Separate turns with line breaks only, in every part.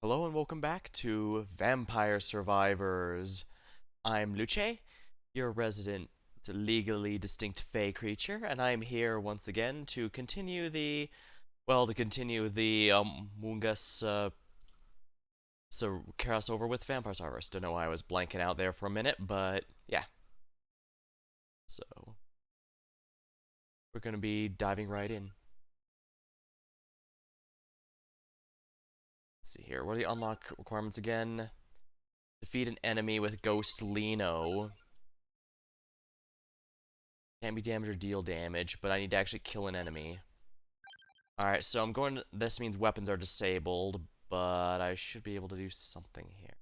Hello and welcome back to Vampire Survivors. I'm Luce, your resident legally distinct Fey creature, and I'm here once again to continue Mungus crossover with Vampire Survivors. Don't know why I was blanking out there for a minute, but yeah. So we're gonna be diving right in. Let's see here. What are the unlock requirements again? Defeat an enemy with Ghost Lino. Can't be damaged or deal damage, but I need to actually kill an enemy. Alright, so this means weapons are disabled, but I should be able to do something here.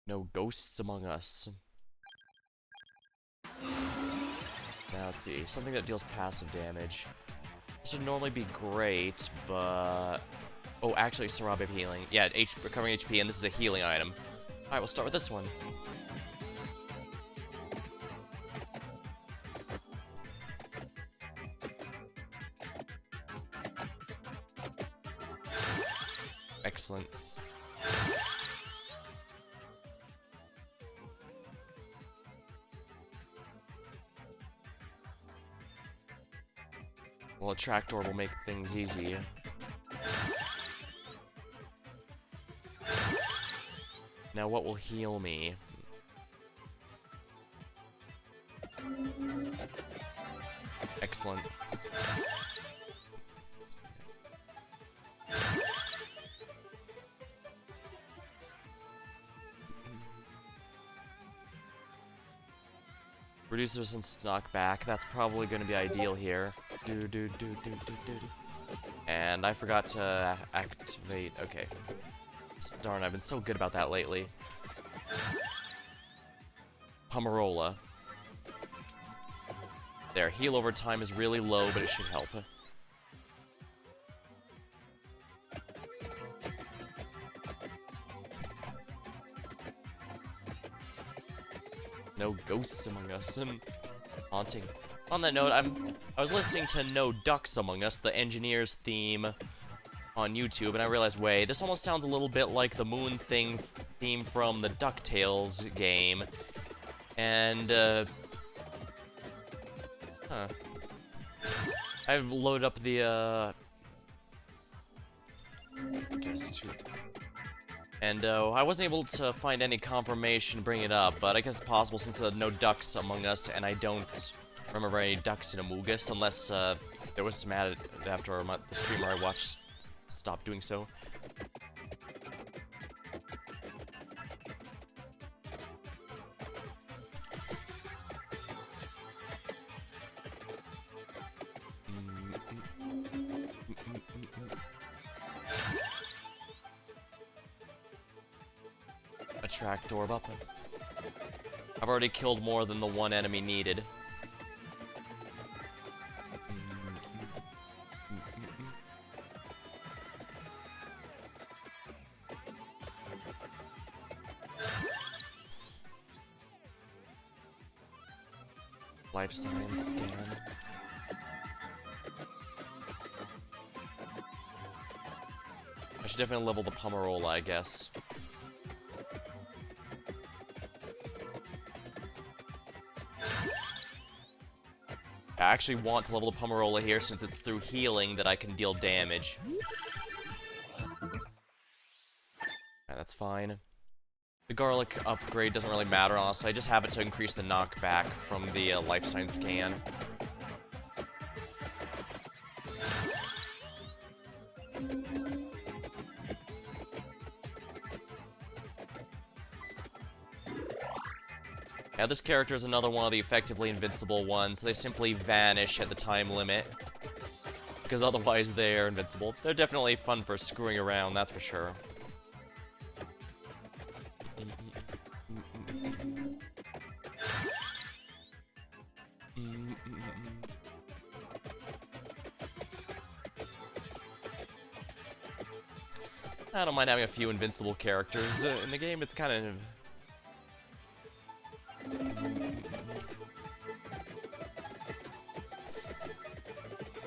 No ghosts among us. Now let's see, something that deals passive damage. This would normally be great, but... Oh, actually, Sarabe healing. Yeah, recovering HP, and this is a healing item. Alright, we'll start with this one. Excellent. Well, a trapdoor will make things easy. Now what will heal me? Excellent. Reduce resistance to knockback. That's probably going to be ideal here. And I forgot to activate. Okay. Darn, I've been so good about that lately. Pomarola. There, heal over time is really low, but it should help. No ghosts among us. Haunting. On that note, I was listening to No Ducks Among Us, the engineer's theme on YouTube, and I realized, wait, this almost sounds a little bit like the Moon theme from the DuckTales game. And, I've loaded up the, and I wasn't able to find any confirmation to bring it up, but I guess it's possible since no ducks among us, and I don't remember any ducks in Amogus, unless there was some added after the streamer I watched stopped doing so. Attract orb up. I've already killed more than the one enemy needed. Life science scan. I should definitely level the Pomarola, I guess. I actually want to level the Pomarola here since it's through healing that I can deal damage. Yeah, that's fine. The garlic upgrade doesn't really matter, honestly. I just have it to increase the knockback from the life science scan. Yeah, this character is another one of the effectively invincible ones. They simply vanish at the time limit. Because otherwise they're invincible. They're definitely fun for screwing around, that's for sure. I don't mind having a few invincible characters. In the game, it's kind of...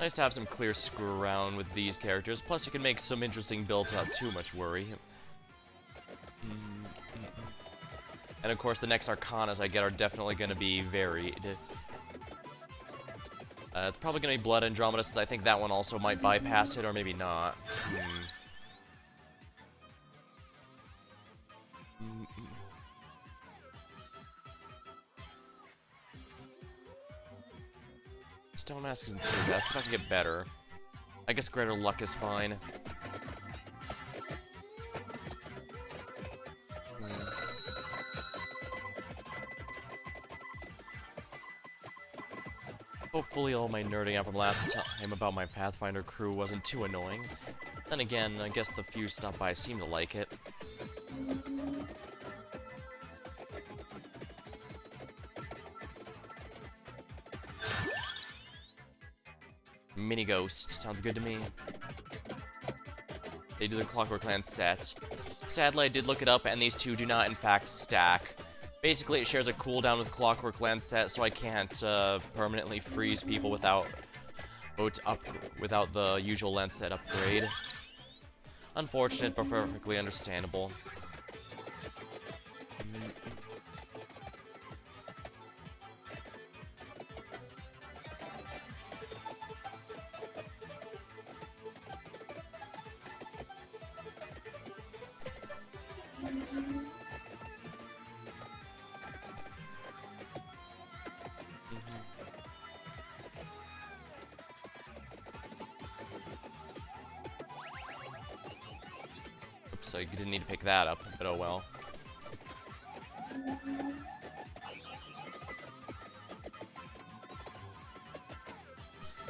Nice to have some clear screw around with these characters, plus you can make some interesting builds without too much worry. And of course the next Arcanas I get are definitely going to be varied. It's probably going to be Blood Andromeda, since I think that one also might bypass it, or maybe not. Stone Mask isn't too bad. Let's see if I can get better. I guess Greater Luck is fine. Hopefully all my nerding out from last time about my Pathfinder crew wasn't too annoying. Then again, I guess the few stopped by seem to like it. Mini Ghost. Sounds good to me. They do the Clockwork Land set. Sadly, I did look it up, and these two do not, in fact, stack. Basically, it shares a cooldown with Clockwork Land set, so I can't permanently freeze people without the usual Land set upgrade. Unfortunate, but perfectly understandable. So you didn't need to pick that up, but oh well.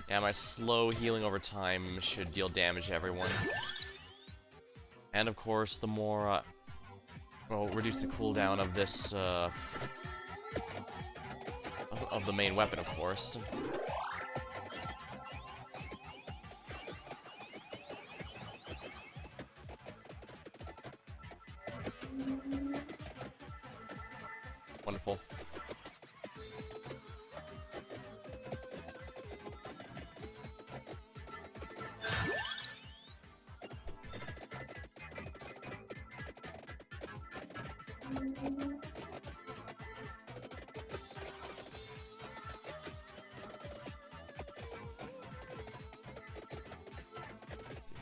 Yeah, my slow healing over time should deal damage to everyone. And of course, the more, well, reduce the cooldown of this, of the main weapon, of course. Wonderful.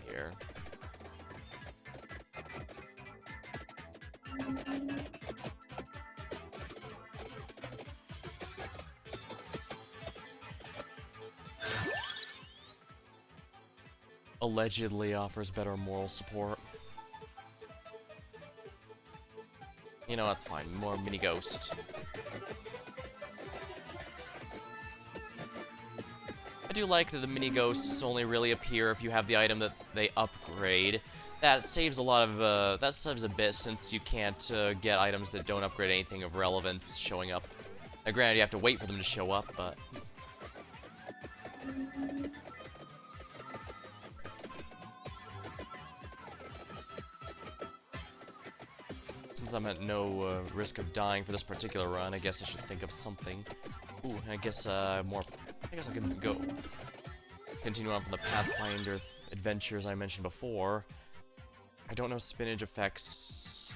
Here. Allegedly offers better moral support. You know, that's fine. More Mini Ghost. I do like that the Mini Ghosts only really appear if you have the item that they upgrade. That saves a lot of, that saves a bit, since you can't get items that don't upgrade anything of relevance showing up. Now, granted, you have to wait for them to show up, but... Since I'm at no risk of dying for this particular run, I guess I should think of something. Ooh, I guess I can go continue on from the Pathfinder adventures I mentioned before. I don't know spinach effects.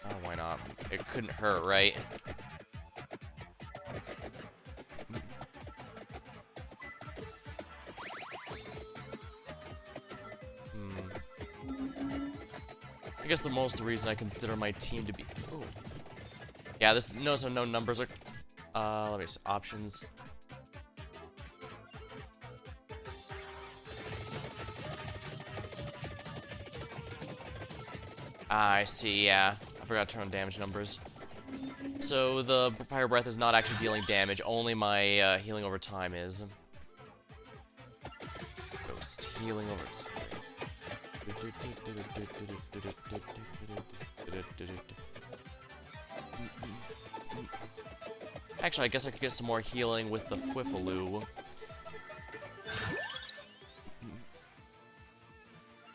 Oh, why not? It couldn't hurt, right? I guess the most reason I consider my team to be... Ooh. Yeah, this notice no numbers are... let me see. Options. I see, yeah. I forgot to turn on damage numbers. So the Fire Breath is not actually dealing damage, only my healing over time is. Ghost healing over time. Actually, I guess I could get some more healing with the Fwifaloo.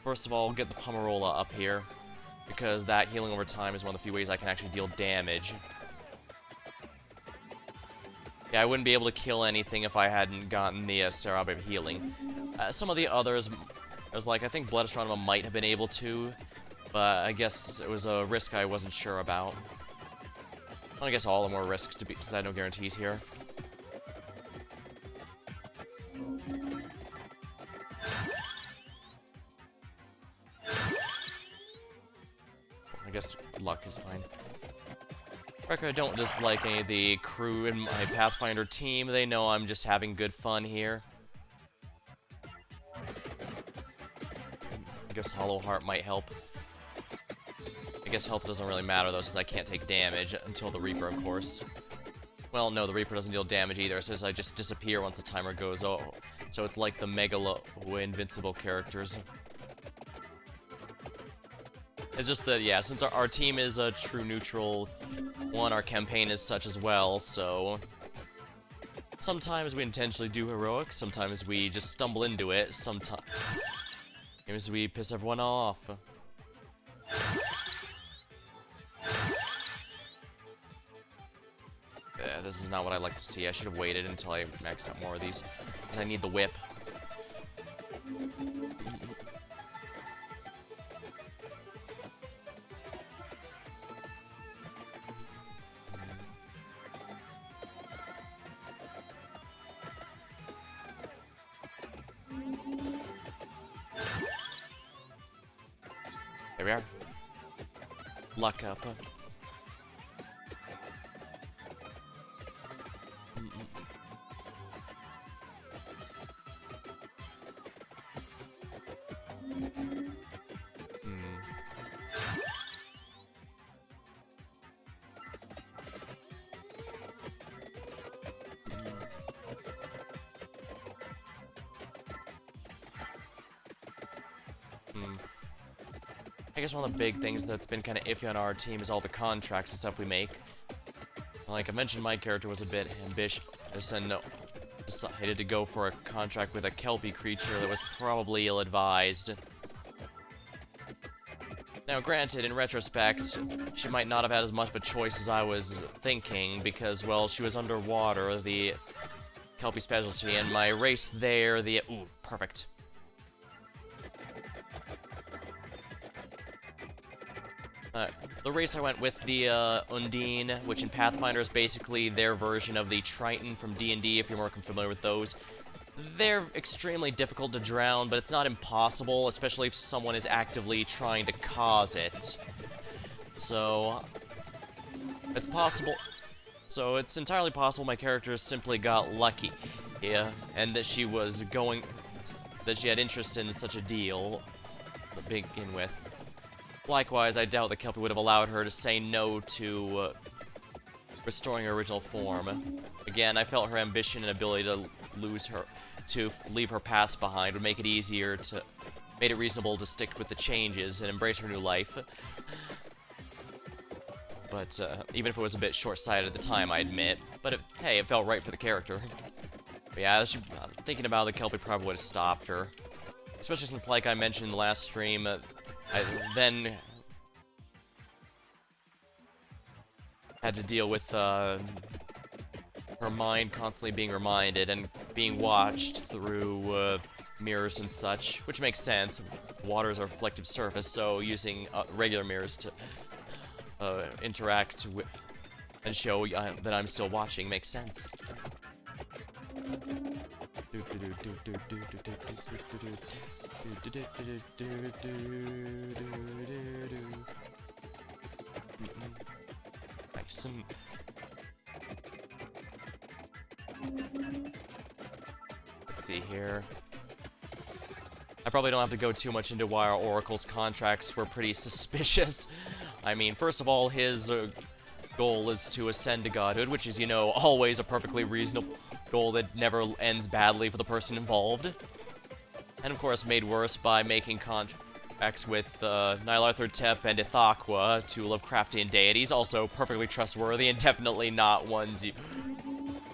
First of all, get the Pomerola up here, because that healing over time is one of the few ways I can actually deal damage. Yeah, I wouldn't be able to kill anything if I hadn't gotten the Serabe of Healing. Some of the others, I was like, I think Blood Astronomer might have been able to, but I guess it was a risk I wasn't sure about. I guess all of them were risks, to be, since I had no guarantees here. I guess luck is fine. I don't dislike any of the crew in my Pathfinder team. They know I'm just having good fun here. I guess Hollow Heart might help. I guess health doesn't really matter though, since I can't take damage until the Reaper, of course. Well, no, the Reaper doesn't deal damage either, since I just disappear once the timer goes. Oh, so it's like the Megalo invincible characters. It's just that, yeah, since our team is a true neutral one, our campaign is such as well, so... Sometimes we intentionally do heroic, sometimes we just stumble into it, sometimes we piss everyone off. Yeah, this is not what I like to see. I should have waited until I maxed out more of these, because I need the whip. There we are. Luck up. I guess one of the big things that's been kind of iffy on our team is all the contracts and stuff we make. Like I mentioned, my character was a bit ambitious and decided to go for a contract with a Kelpie creature that was probably ill-advised. Now granted, in retrospect, she might not have had as much of a choice as I was thinking, because, well, she was underwater, the Kelpie specialty, and my race there, the... Ooh, perfect. The race I went with, the Undine, which in Pathfinder is basically their version of the Triton from D&D, if you're more familiar with those. They're extremely difficult to drown, but it's not impossible, especially if someone is actively trying to cause it. So, it's possible. So, it's entirely possible my character simply got lucky, yeah, and that she was going... that she had interest in such a deal to begin with. Likewise, I doubt the Kelpie would have allowed her to say no to restoring her original form. Again, I felt her ambition and ability to leave her past behind would make it easier to... made it reasonable to stick with the changes and embrace her new life. But, even if it was a bit short-sighted at the time, I admit. But, hey, it felt right for the character. But yeah, thinking about it, the Kelpie probably would have stopped her. Especially since, like I mentioned in the last stream, I then had to deal with her mind constantly being reminded and being watched through mirrors and such, which makes sense. Water is a reflective surface, so using regular mirrors to interact with and show that I'm still watching makes sense. Nice. Let's see here. I probably don't have to go too much into why our Oracle's contracts were pretty suspicious. I mean, first of all, his goal is to ascend to godhood, which is, you know, always a perfectly reasonable goal that never ends badly for the person involved. And of course made worse by making contracts with Nyarlathotep and Ithaqua, two Lovecraftian deities, also perfectly trustworthy and definitely not ones you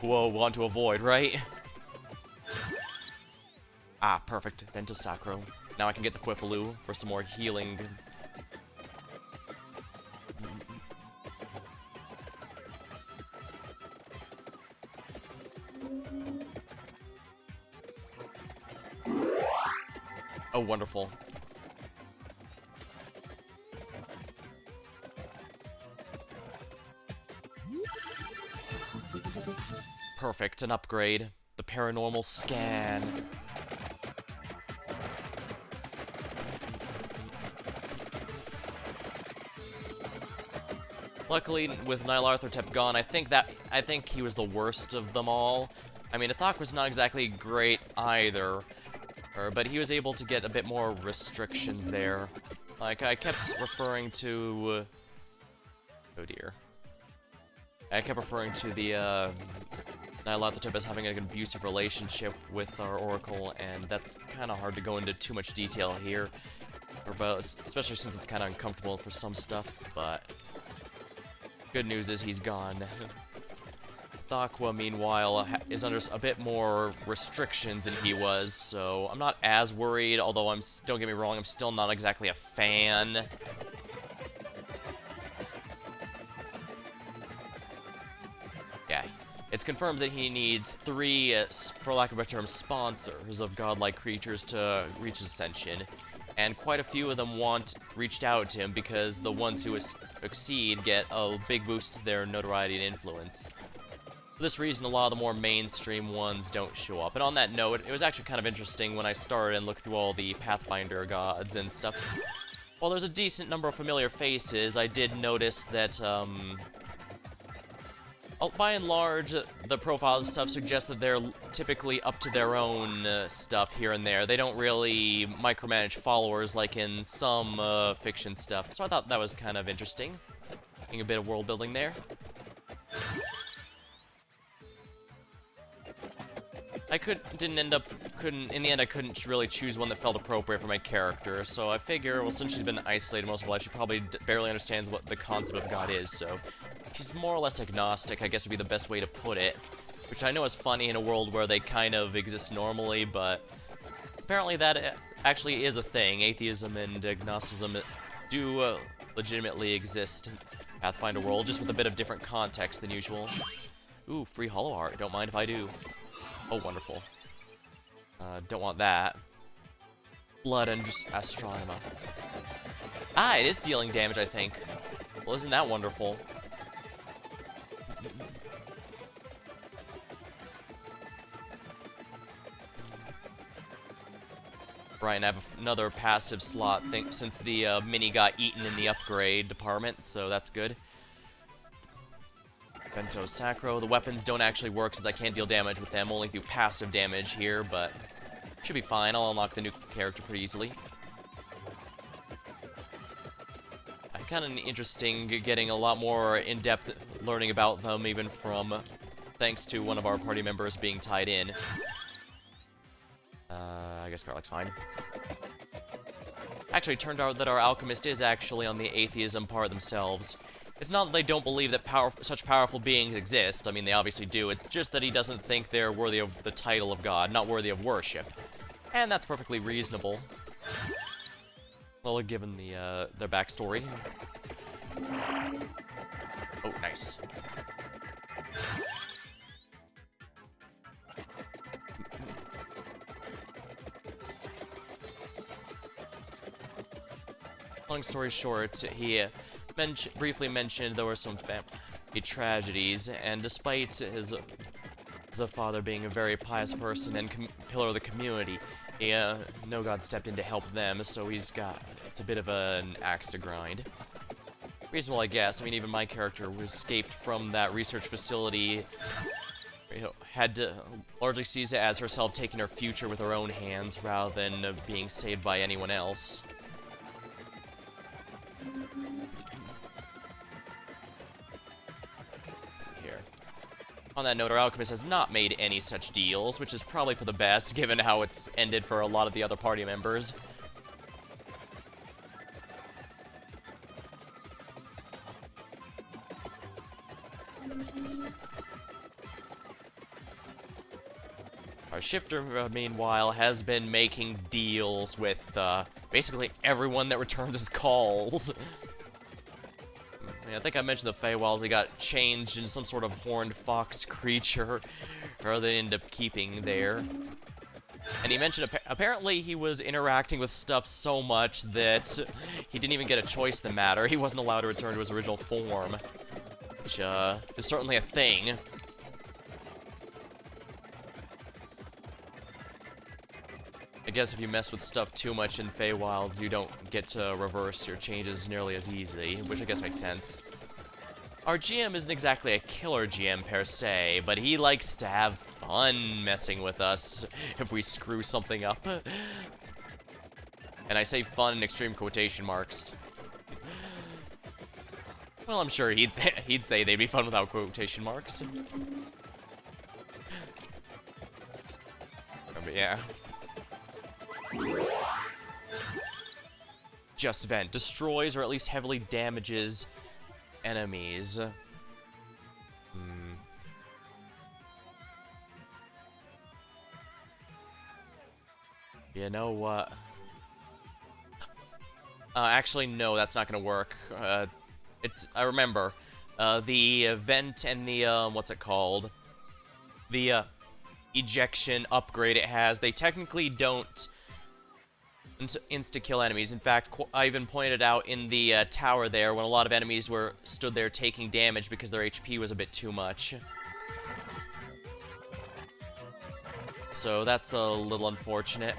want to avoid, right? Ah, perfect. Vento Sacro. Now I can get the Quiffaloo for some more healing. Oh, wonderful. Perfect, an upgrade. The paranormal scan. Luckily, with Nyarlathotep gone, I think he was the worst of them all. I mean, Athok was not exactly great either, but he was able to get a bit more restrictions there. Like, I kept referring to... oh dear. I kept referring to the, Nyarlathotep as having an abusive relationship with our Oracle, and that's kind of hard to go into too much detail here, especially since it's kind of uncomfortable for some stuff, but... good news is he's gone. Thaqua, meanwhile, is under a bit more restrictions than he was, so I'm not as worried, although don't get me wrong, I'm still not exactly a fan. Yeah, it's confirmed that he needs 3, for lack of a better term, sponsors of godlike creatures to reach ascension. And quite a few of them reached out to him because the ones who succeed get a big boost to their notoriety and influence. For this reason, a lot of the more mainstream ones don't show up. And on that note, it was actually kind of interesting when I started and looked through all the Pathfinder gods and stuff. While there's a decent number of familiar faces, I did notice that, by and large, the profiles and stuff suggest that they're typically up to their own stuff here and there. They don't really micromanage followers like in some fiction stuff. So I thought that was kind of interesting. Getting a bit of world building there. In the end, I couldn't really choose one that felt appropriate for my character, so I figure, well, since she's been isolated most of her life, she probably barely understands what the concept of God is, so she's more or less agnostic, I guess would be the best way to put it, which I know is funny in a world where they kind of exist normally, but apparently that actually is a thing. Atheism and agnosticism do legitimately exist in Pathfinder world, just with a bit of different context than usual. Ooh, free hollow art, don't mind if I do. Oh, wonderful. Don't want that. Blood and just Astronema. Ah, it is dealing damage, I think. Well, isn't that wonderful? Right, and I have another passive slot since the mini got eaten in the upgrade department, so that's good. Vento Sacro. The weapons don't actually work since I can't deal damage with them, only through passive damage here, but should be fine. I'll unlock the new character pretty easily. Kind of interesting getting a lot more in-depth learning about them, even from thanks to one of our party members being tied in. I guess Karlach's fine. Actually, it turned out that our alchemist is actually on the atheism part themselves. It's not that they don't believe that such powerful beings exist. I mean, they obviously do. It's just that he doesn't think they're worthy of the title of God, not worthy of worship. And that's perfectly reasonable. Well, given their backstory. Oh, nice. Long story short, he briefly mentioned there were some family tragedies, and despite his father being a very pious person and pillar of the community, No God stepped in to help them, so he's got a bit of an axe to grind. Reasonable, I guess. I mean, even my character was escaped from that research facility, had to largely sees it as herself taking her future with her own hands rather than being saved by anyone else. On that note, our alchemist has not made any such deals, which is probably for the best, given how it's ended for a lot of the other party members. Our shifter, meanwhile, has been making deals with, basically everyone that returns his calls. I think I mentioned the Feywilds. They got changed into some sort of horned fox creature, or they end up keeping there. And he mentioned apparently he was interacting with stuff so much that he didn't even get a choice in the matter. He wasn't allowed to return to his original form, which is certainly a thing. I guess if you mess with stuff too much in Feywilds, you don't get to reverse your changes nearly as easily, which I guess makes sense. Our GM isn't exactly a killer GM per se, but he likes to have fun messing with us if we screw something up. And I say fun in extreme quotation marks. Well, I'm sure he'd say they'd be fun without quotation marks. But yeah. Just Vent. Destroys or at least heavily damages enemies. You know what? Actually, no, that's not gonna work. I remember. The vent and the, what's it called? The, ejection upgrade it has, they technically don't insta-kill enemies. In fact, I even pointed out in the tower there when a lot of enemies stood there taking damage because their HP was a bit too much. So that's a little unfortunate.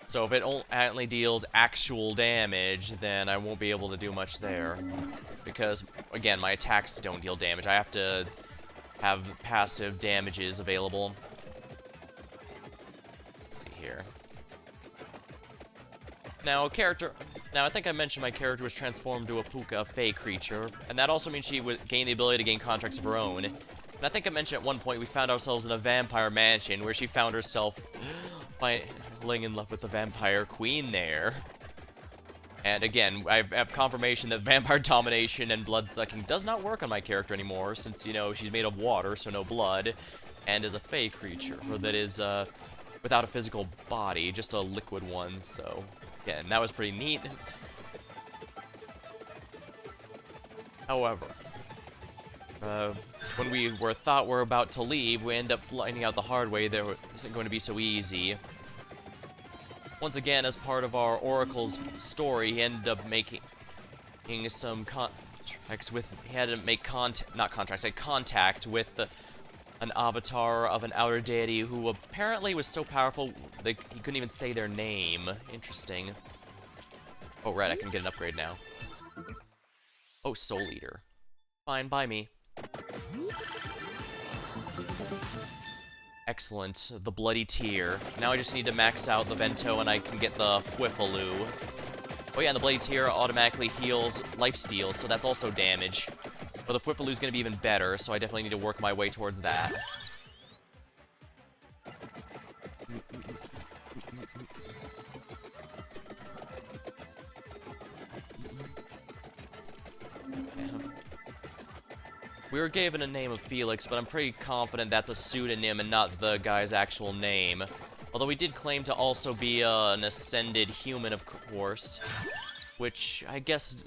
So if it only deals actual damage, then I won't be able to do much there. Because, again, my attacks don't deal damage. I have to have passive damages available. Let's see here. Now, I think I mentioned my character was transformed to a Puka, a Fey creature, and that also means she would gain the ability to gain contracts of her own. And I think I mentioned at one point we found ourselves in a vampire mansion where she found herself falling in love with the vampire queen there. And again, I have confirmation that vampire domination and blood-sucking does not work on my character anymore, since, you know, she's made of water, so no blood, and is a Fey creature, or that is, without a physical body, just a liquid one, so, again, that was pretty neat. However, when we thought we're about to leave, we end up finding out the hard way that it isn't going to be so easy. Once again, as part of our Oracle's story, he ended up making some contracts with, he had to make contact with an avatar of an outer deity who apparently was so powerful that he couldn't even say their name. Interesting. Oh, right, I can get an upgrade now. Oh, Soul Eater. Fine, by me. Excellent. The Bloody Tear. Now I just need to max out the Vento and I can get the Fwifaloo. Oh yeah, and the Bloody Tear automatically heals lifesteal, so that's also damage. But the Fwifaloo's gonna be even better, so I definitely need to work my way towards that. We were given a name of Felix, but I'm pretty confident that's a pseudonym and not the guy's actual name. Although he did claim to also be an ascended human, of course, which I guess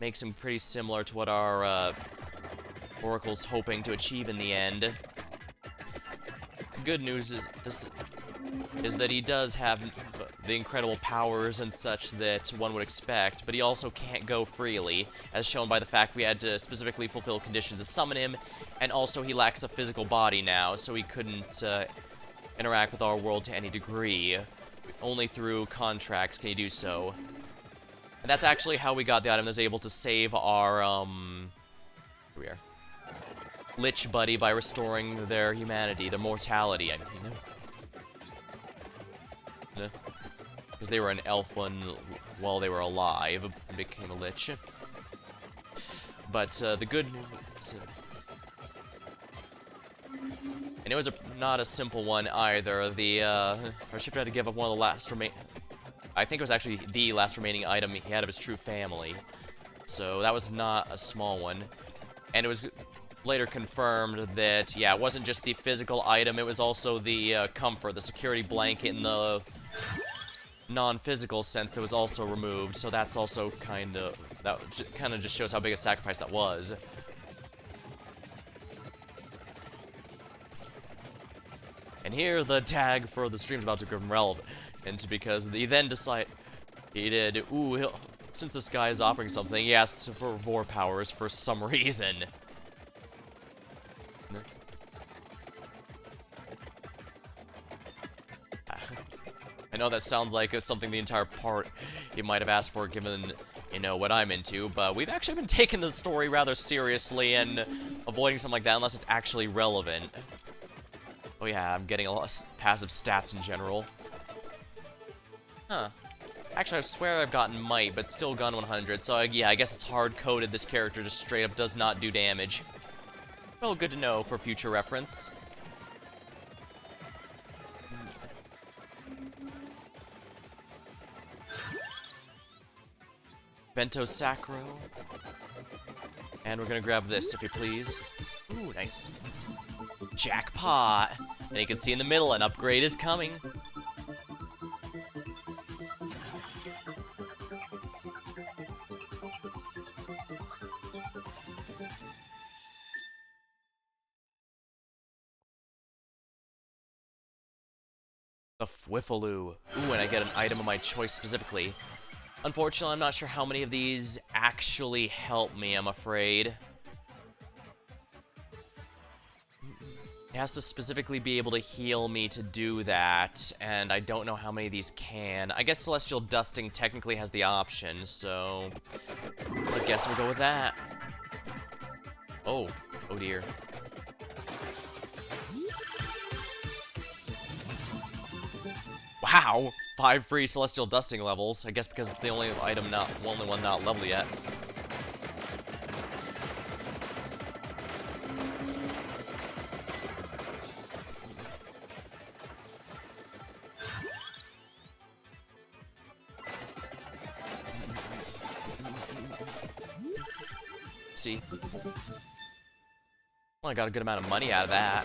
makes him pretty similar to what our Oracle's hoping to achieve in the end. The good news is that he does have the incredible powers and such that one would expect, but he also can't go freely, as shown by the fact we had to specifically fulfill conditions to summon him, and also he lacks a physical body now, so he couldn't interact with our world to any degree. Only through contracts can he do so. And that's actually how we got the item that was able to save our, here we are, Lich buddy by restoring their humanity, their mortality, I mean. Because they were an elf while they were alive and became a lich. But the good news, and it was not a simple one either. Our shifter had to give up one of the last I think it was actually the last remaining item he had of his true family. So that was not a small one. And it was later confirmed that, yeah, it wasn't just the physical item, it was also the comfort, the security blanket, and the non-physical sense that was also removed, so that's also kind of just shows how big a sacrifice that was. And here the tag for the stream's about to become relevant. And because he then decided, since this guy is offering something, he asked for Vor powers for some reason. I know that sounds like something the entire part he might have asked for, given, you know, what I'm into, but we've actually been taking the story rather seriously and avoiding something like that unless it's actually relevant. Oh yeah, I'm getting a lot of passive stats in general. Huh. Actually, I swear I've gotten Might, but still Gun 100, so yeah, I guess it's hard-coded this character just straight up does not do damage. Well, good to know for future reference. Bento Sacro. And we're gonna grab this, if you please. Ooh, nice. Jackpot! And you can see in the middle, an upgrade is coming. The Fwifaloo. Ooh, and I get an item of my choice specifically. Unfortunately, I'm not sure how many of these actually help me, I'm afraid. It has to specifically be able to heal me to do that, and I don't know how many of these can. I guess Celestial Dusting technically has the option, so I guess we'll go with that. Oh dear. Wow! 5 free Celestial Dusting levels. I guess because it's the only item only one not level yet. See? Well, I got a good amount of money out of that.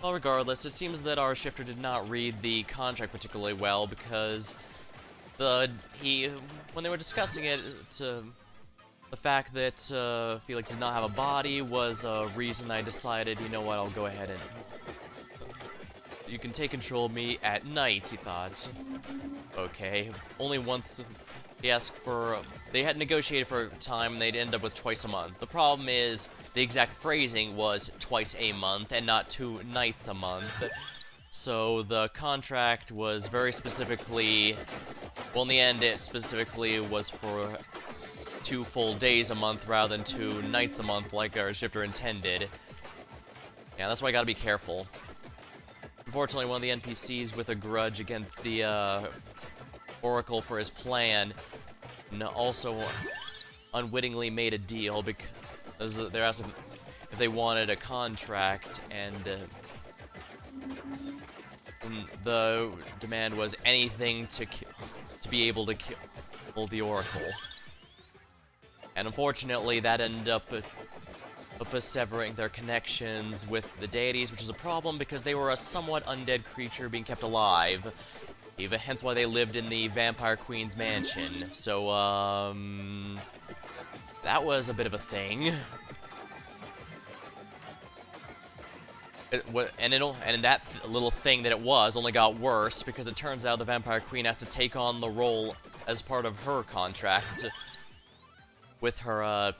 Well, regardless, it seems that our shifter did not read the contract particularly well because when they were discussing it, the fact that Felix did not have a body was a reason I decided, you know what, I'll go ahead and you can take control of me at night, he thought. Okay, only once he asked for, they had negotiated for time and they'd end up with twice a month. The problem is, the exact phrasing was twice a month and not 2 nights a month. So the contract was very specifically, well in the end it specifically was for 2 full days a month rather than 2 nights a month like our shifter intended. Yeah, that's why I gotta be careful. Unfortunately, one of the NPCs with a grudge against the Oracle for his plan also unwittingly made a deal because they're asking if they wanted a contract, and the demand was anything to be able to kill the Oracle. And unfortunately, that ended up severing their connections with the deities, which is a problem because they were a somewhat undead creature being kept alive. Hence why they lived in the Vampire Queen's mansion. So, that was a bit of a thing. And that little thing that it was only got worse because it turns out the Vampire Queen has to take on the role as part of her contract with her, I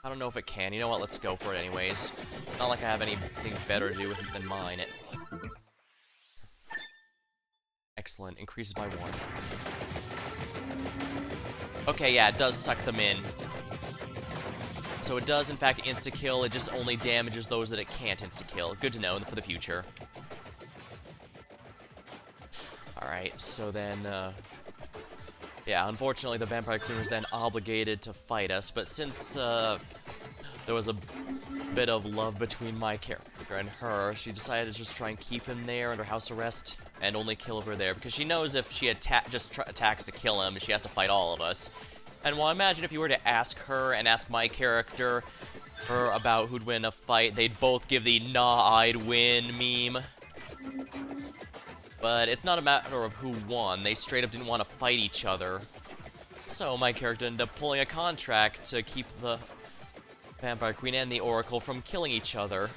don't know if it can. You know what? Let's go for it anyways. It's not like I have anything better to do with it than mine. Excellent. Increases by 1. Okay, yeah, it does suck them in. So it does, in fact, insta-kill. It just only damages those that it can't insta-kill. Good to know for the future. Alright, so then, yeah, unfortunately the Vampire Queen was then obligated to fight us, but since, there was a bit of love between my character and her, she decided to just try and keep him there under house arrest and only kill over there, because she knows if she attacks to kill him, she has to fight all of us. And well, imagine if you were to ask her and ask my character, or about who'd win a fight, they'd both give the "nah, I'd win" meme. But it's not a matter of who won, they straight up didn't want to fight each other. So my character ended up pulling a contract to keep the Vampire Queen and the Oracle from killing each other.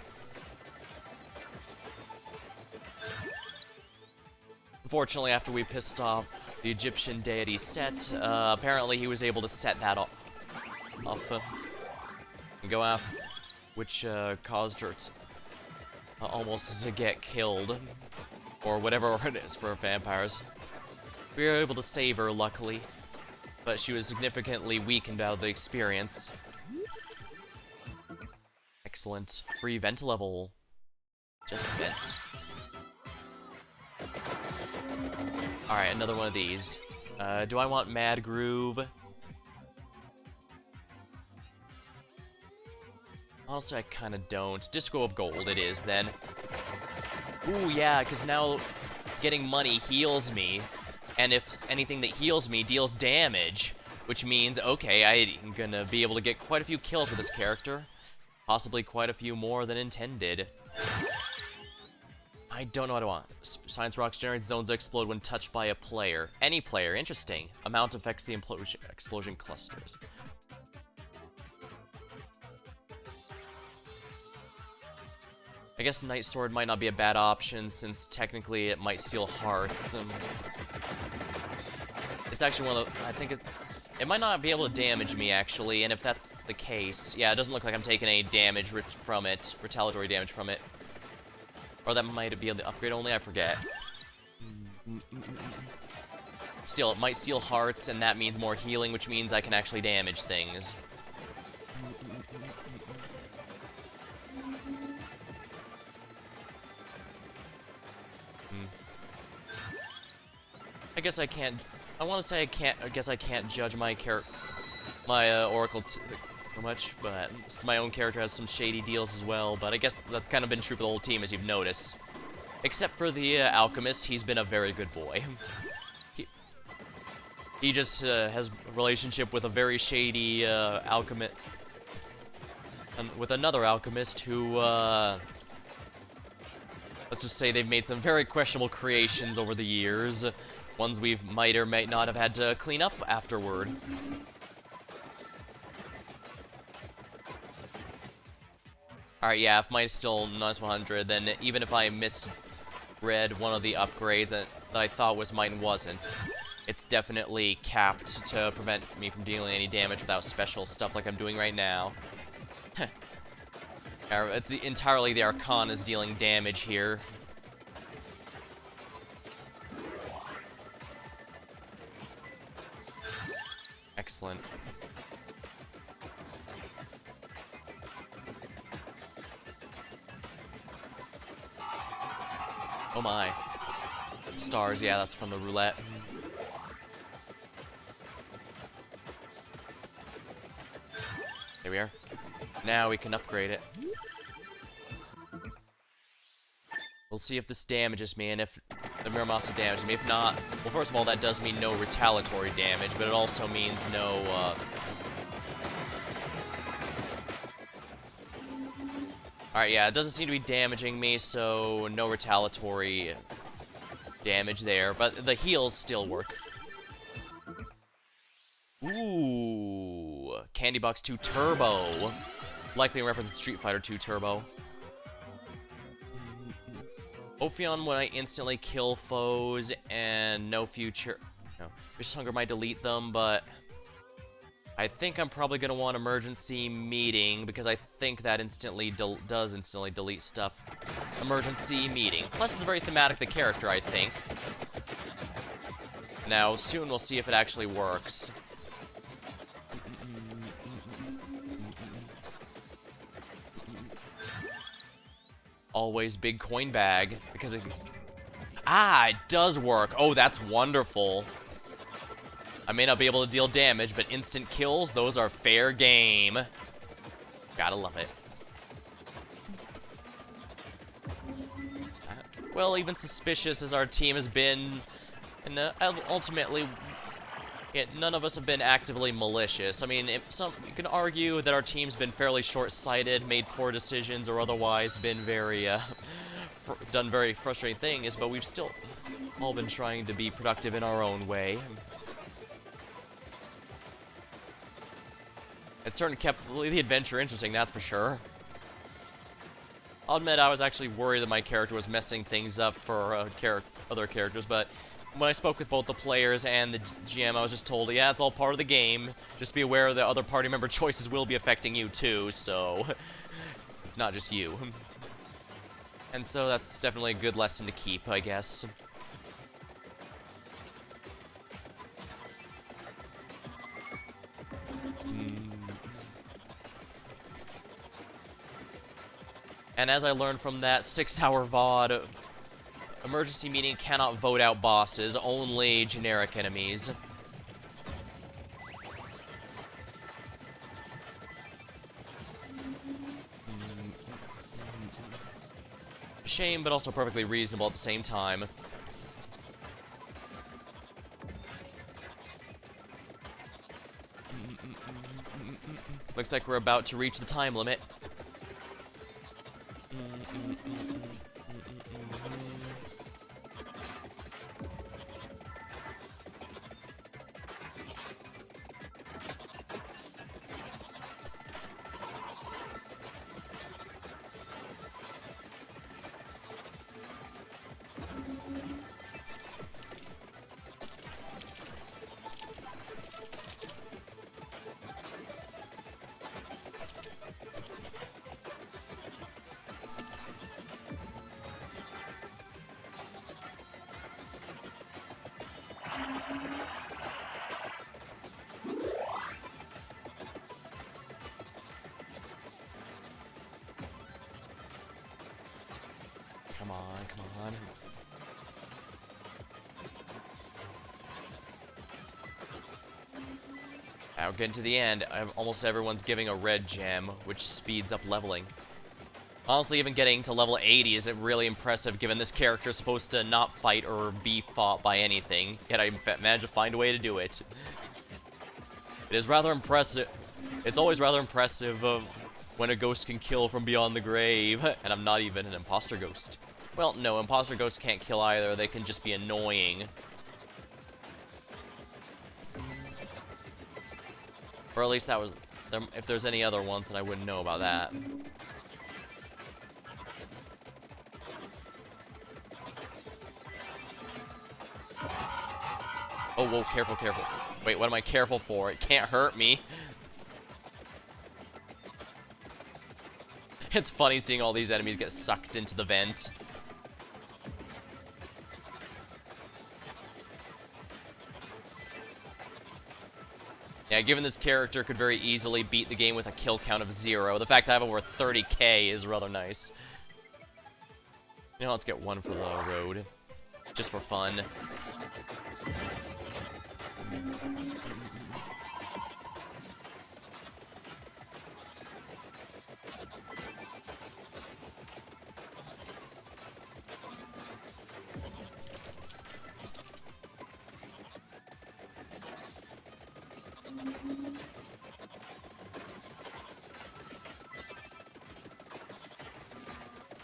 Unfortunately, after we pissed off the Egyptian deity Set, apparently he was able to set that off and go after, which caused her to, almost to get killed, or whatever it is for vampires. We were able to save her, luckily, but she was significantly weakened out of the experience. Excellent. Free vent level. Just vent. Alright, another one of these. Do I want Mad Groove? Honestly, I kinda don't. Disco of Gold it is, then. Ooh, yeah, because now getting money heals me, and if anything that heals me deals damage, which means, okay, I'm gonna be able to get quite a few kills with this character. Possibly quite a few more than intended. I don't know what I want. Science rocks generate zones that explode when touched by a player. Any player, interesting. Amount affects the explosion clusters. I guess Night Sword might not be a bad option, since technically it might steal hearts. It's actually one of the... I think it might not be able to damage me, actually, and if that's the case... Yeah, it doesn't look like I'm taking any damage from it, retaliatory damage from it. Or that might be able to upgrade only, I forget. Still, it might steal hearts, and that means more healing, which means I can actually damage things. I guess I can't... I want to say I can't... I guess I can't judge my Oracle too much, but my own character has some shady deals as well, but I guess that's kind of been true for the whole team, as you've noticed. Except for the Alchemist, he's been a very good boy. He just has a relationship with a very shady alchemist... with another alchemist who, let's just say they've made some very questionable creations over the years. Ones we might or might not have had to clean up afterward. Alright, yeah, if mine's still -100, then even if I misread one of the upgrades that I thought was mine wasn't, it's definitely capped to prevent me from dealing any damage without special stuff like I'm doing right now. It's entirely the Arcanas dealing damage here. Excellent. Oh my. Stars, yeah, that's from the roulette. There we are. Now we can upgrade it. We'll see if this damages me, and if the Muramasa damages me. If not, well, first of all, that does mean no retaliatory damage, but it also means no, Alright, yeah, it doesn't seem to be damaging me, so no retaliatory damage there, but the heals still work. Ooh, Candy Box 2 Turbo. Likely in reference to Street Fighter 2 Turbo. Ophion when I instantly kill foes, and no future... No, Vicious Hunger might delete them, but... I think I'm probably going to want Emergency Meeting, because I think that does instantly delete stuff. Emergency Meeting. Plus, it's very thematic, the character, I think. Now, soon we'll see if it actually works. Always big coin bag, because it... Ah, it does work. Oh, that's wonderful. I may not be able to deal damage, but instant kills, those are fair game. Gotta love it. Well, even suspicious as our team has been, and ultimately none of us have been actively malicious. I mean, you can argue that our team's been fairly short-sighted, made poor decisions, or otherwise been very, done very frustrating things, but we've still all been trying to be productive in our own way. It's certainly kept the adventure interesting, that's for sure. I'll admit I was actually worried that my character was messing things up for other characters, but when I spoke with both the players and the GM, I was just told, yeah, it's all part of the game. Just be aware that other party member choices will be affecting you too, so it's not just you. And so that's definitely a good lesson to keep, I guess. And as I learned from that 6-hour VOD, emergency meeting cannot vote out bosses, only generic enemies. Shame, but also perfectly reasonable at the same time. Looks like we're about to reach the time limit. Come on, come on. Now getting to the end, almost everyone's giving a red gem, which speeds up leveling. Honestly, even getting to level 80 isn't really impressive, given this character is supposed to not fight or be fought by anything, yet I managed to find a way to do it. It is rather impressive. It's always rather impressive when a ghost can kill from beyond the grave, and I'm not even an imposter ghost. Well, no, imposter ghosts can't kill either, they can just be annoying. Or at least that was... if there's any other ones, then I wouldn't know about that. Oh, whoa, careful, careful. Wait, what am I careful for? It can't hurt me. It's funny seeing all these enemies get sucked into the vent. Yeah, given this character could very easily beat the game with a kill count of 0, the fact I have over 30k is rather nice. You know, let's get one for the road. Just for fun.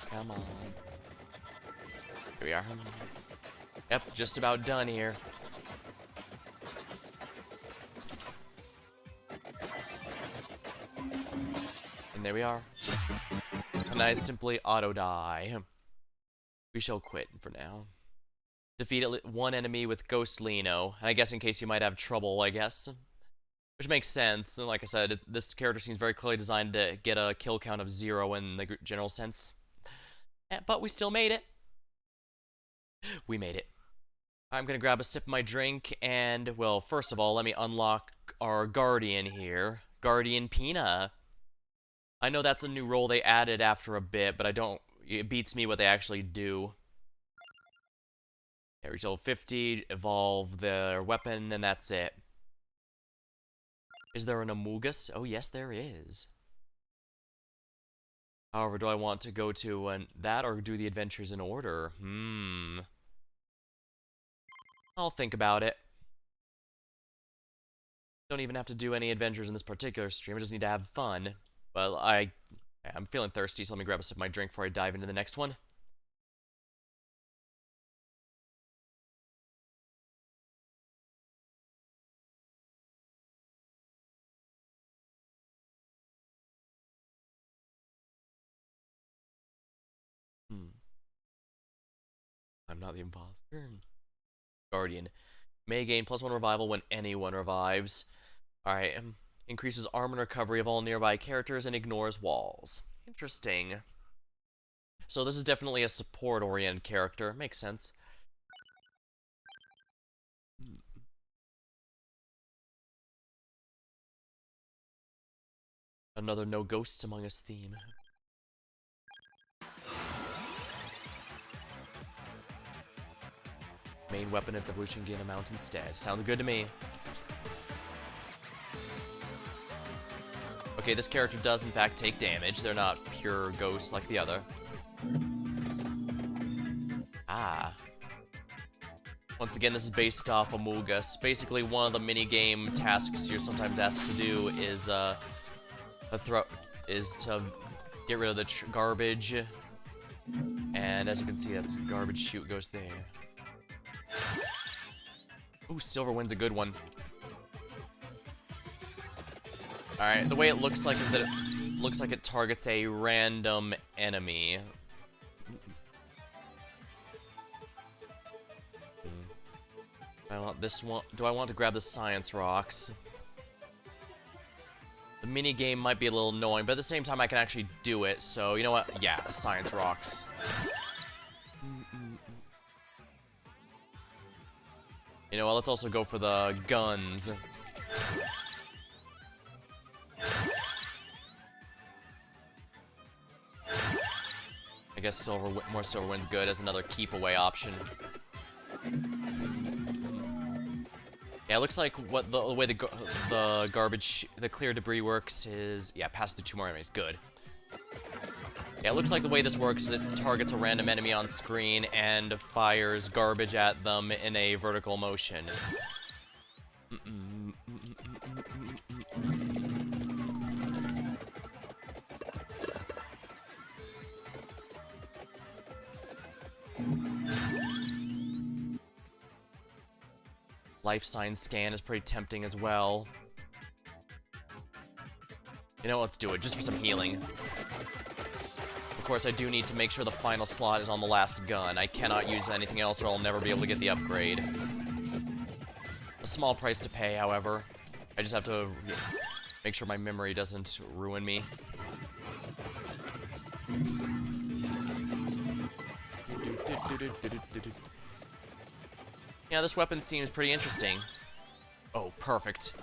Come on. Here we are. Yep, just about done here. And there we are. And I simply auto-die. We shall quit for now. Defeat one enemy with Ghost Lino. And I guess in case you might have trouble, I guess. Which makes sense. And like I said, this character seems very clearly designed to get a kill count of 0 in the general sense. But we still made it. We made it. I'm gonna grab a sip of my drink, and, well, first of all, let me unlock our Guardian here. Guardian Pina. I know that's a new role they added after a bit, but it beats me what they actually do. Yeah, reach level 50, evolve their weapon, and that's it. Is there an Amogus? Oh, yes, there is. However, do I want to go to that or do the adventures in order? I'll think about it. Don't even have to do any adventures in this particular stream. I just need to have fun. Well, I'm feeling thirsty, so let me grab a sip of my drink before I dive into the next one. I'm not the imposter. Guardian. May gain +1 revival when anyone revives. Alright, increases armor and recovery of all nearby characters and ignores walls. Interesting. So this is definitely a support-oriented character. Makes sense. Another No Ghosts Among Us theme. Main weapon its evolution gain a mount instead. Sounds good to me. Okay, this character does in fact take damage. They're not pure ghosts like the other. Ah. Once again, this is based off Among Us. Basically, one of the minigame tasks you're sometimes asked to do is to get rid of the garbage. And as you can see, that's garbage chute goes there. Ooh, Silver wins a good one. Alright, the way it looks like is that it looks like it targets a random enemy. I want this one. Do I want to grab the science rocks? The mini game might be a little annoying, but at the same time I can actually do it, so you know what? Yeah, science rocks. You know what, let's also go for the guns. I guess more silver wins good as another keep away option. Yeah, it looks like the way the garbage, the clear debris works is, yeah, pass the 2 more enemies, good. Yeah, it looks like the way this works is it targets a random enemy on screen and fires garbage at them in a vertical motion. Life sign scan is pretty tempting as well. You know, let's do it, just for some healing. Of course, I do need to make sure the final slot is on the last gun. I cannot use anything else or I'll never be able to get the upgrade. A small price to pay, however. I just have to make sure my memory doesn't ruin me. Yeah, this weapon seems pretty interesting. Oh, perfect.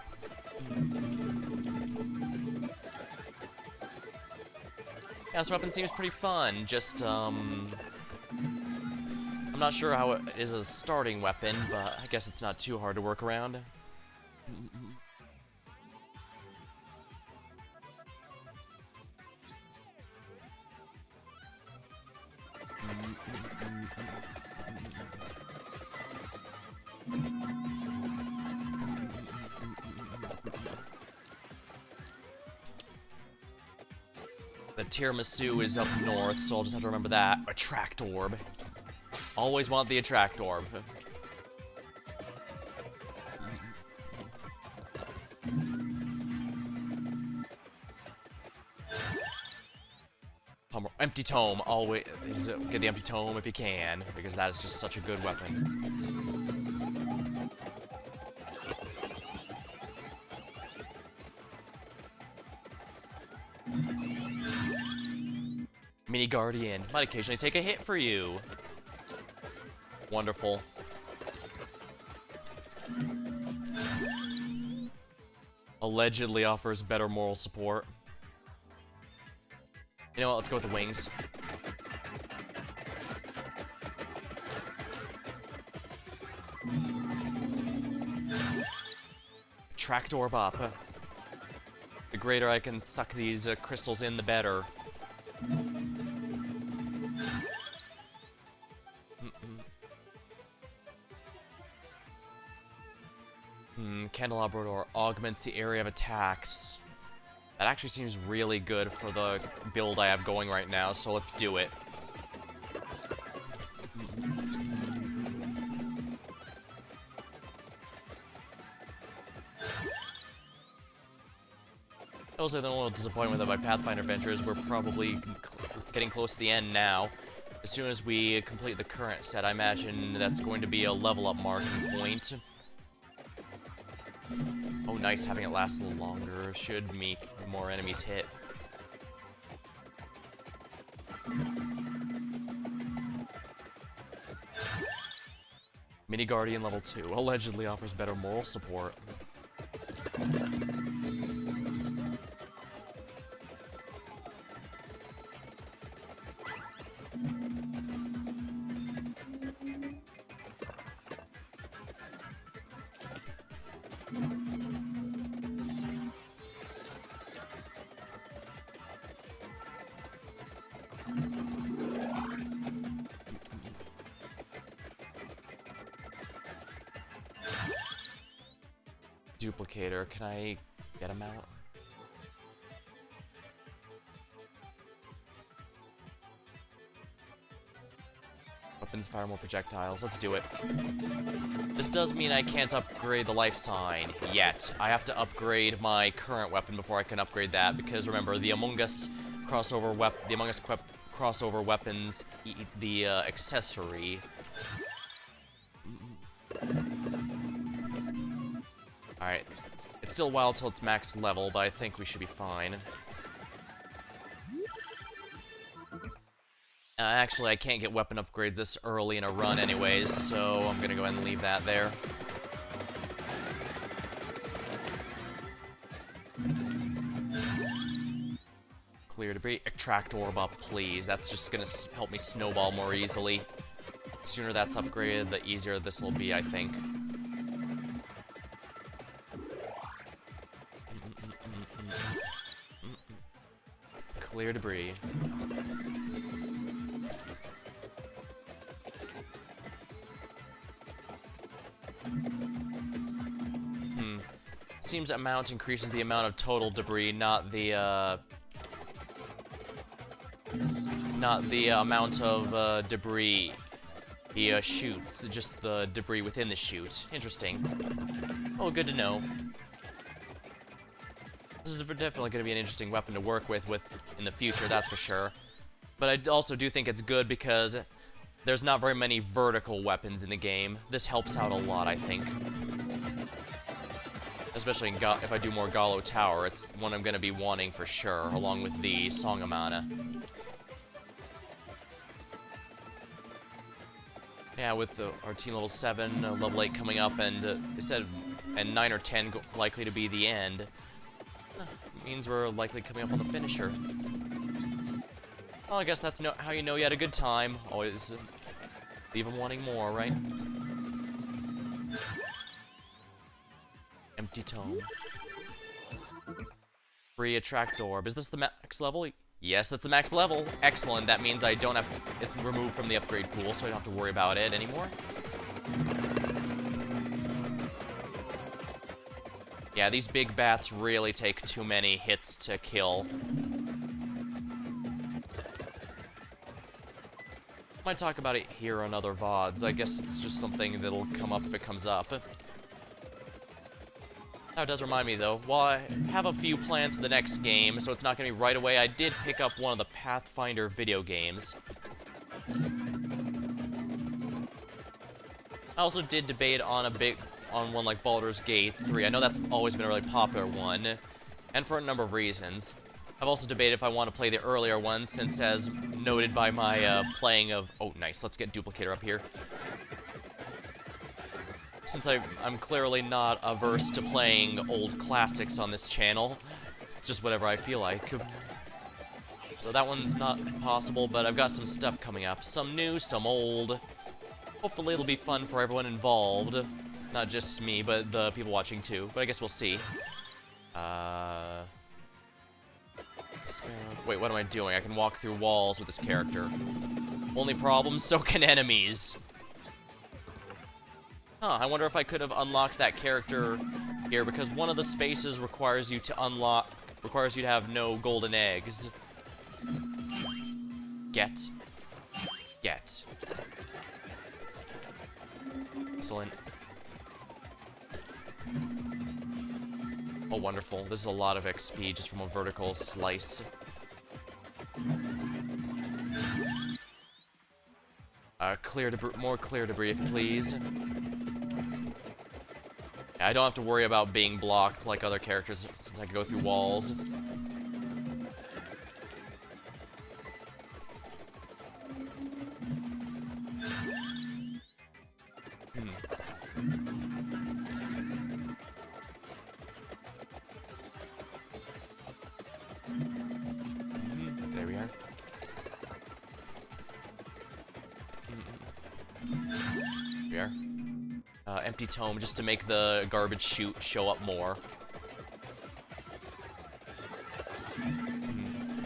Yeah, this weapon seems pretty fun, just, I'm not sure how it is a starting weapon, but I guess it's not too hard to work around. The tiramisu is up north, so I'll just have to remember that. Attract orb. Always want the attract orb. Empty tome, always get the empty tome if you can, because that is just such a good weapon. Mini Guardian might occasionally take a hit for you. Wonderful. Allegedly offers better moral support. You know what, let's go with the wings. Tracked orb up. The greater I can suck these crystals in, the better. Candelabra Door augments the area of attacks. That actually seems really good for the build I have going right now, so let's do it. I was a little disappointed with it. My Pathfinder adventures. We're probably getting close to the end now. As soon as we complete the current set, I imagine that's going to be a level up marking point. Oh, nice, having it last a little longer should make more enemies hit. Mini Guardian level 2 allegedly offers better moral support. Duplicator, can I get him out? Weapons fire more projectiles, let's do it. This does mean I can't upgrade the life sign yet. I have to upgrade my current weapon before I can upgrade that, because remember, the Among Us crossover crossover weapons, the accessory. Alright. It's still a while till it's max level, but I think we should be fine. Actually, I can't get weapon upgrades this early in a run anyways, so I'm gonna go ahead and leave that there. Clear debris. Attract orb up, please. That's just gonna help me snowball more easily. The sooner that's upgraded, the easier this will be, I think. Clear debris. Seems amount increases the amount of total debris, not the amount of debris he shoots, just the debris within the chute. Interesting. Oh, good to know. This is definitely going to be an interesting weapon to work with in the future, that's for sure. But I also do think it's good because there's not very many vertical weapons in the game. This helps out a lot, I think. Especially if I do more Gallo Tower, it's one I'm going to be wanting for sure, along with the Song of Mana. Yeah, with our team level 7, level 8 coming up, and they said, and 9 or 10 likely to be the end. Means we're likely coming up on the finisher. Well, I guess that's how you know you had a good time. Always leave them wanting more, right? Empty tome. Free attract orb. Is this the max level? Yes, that's the max level. Excellent. That means I don't have to, it's removed from the upgrade pool, so I don't have to worry about it anymore. Yeah, these big bats really take too many hits to kill. Might talk about it here on other VODs. I guess it's just something that'll come up if it comes up. Now, it does remind me, though, while I have a few plans for the next game, so it's not going to be right away, I did pick up one of the Pathfinder video games. I also did debate on one like Baldur's Gate 3. I know that's always been a really popular one, and for a number of reasons. I've also debated if I want to play the earlier one, since as noted by my playing of... Oh, nice. Let's get Duplicator up here. Since I'm clearly not averse to playing old classics on this channel. It's just whatever I feel like. So that one's not possible, but I've got some stuff coming up. Some new, some old. Hopefully it'll be fun for everyone involved. Not just me, but the people watching too. But I guess we'll see. Wait, what am I doing? I can walk through walls with this character. Only problem, so can enemies. Huh, I wonder if I could have unlocked that character here because one of the spaces requires you to have no golden eggs. Get. Excellent. Oh, wonderful. This is a lot of XP just from a vertical slice. More clear debris, please. I don't have to worry about being blocked like other characters since I can go through walls. There we are. Here. Empty tome just to make the garbage chute show up more.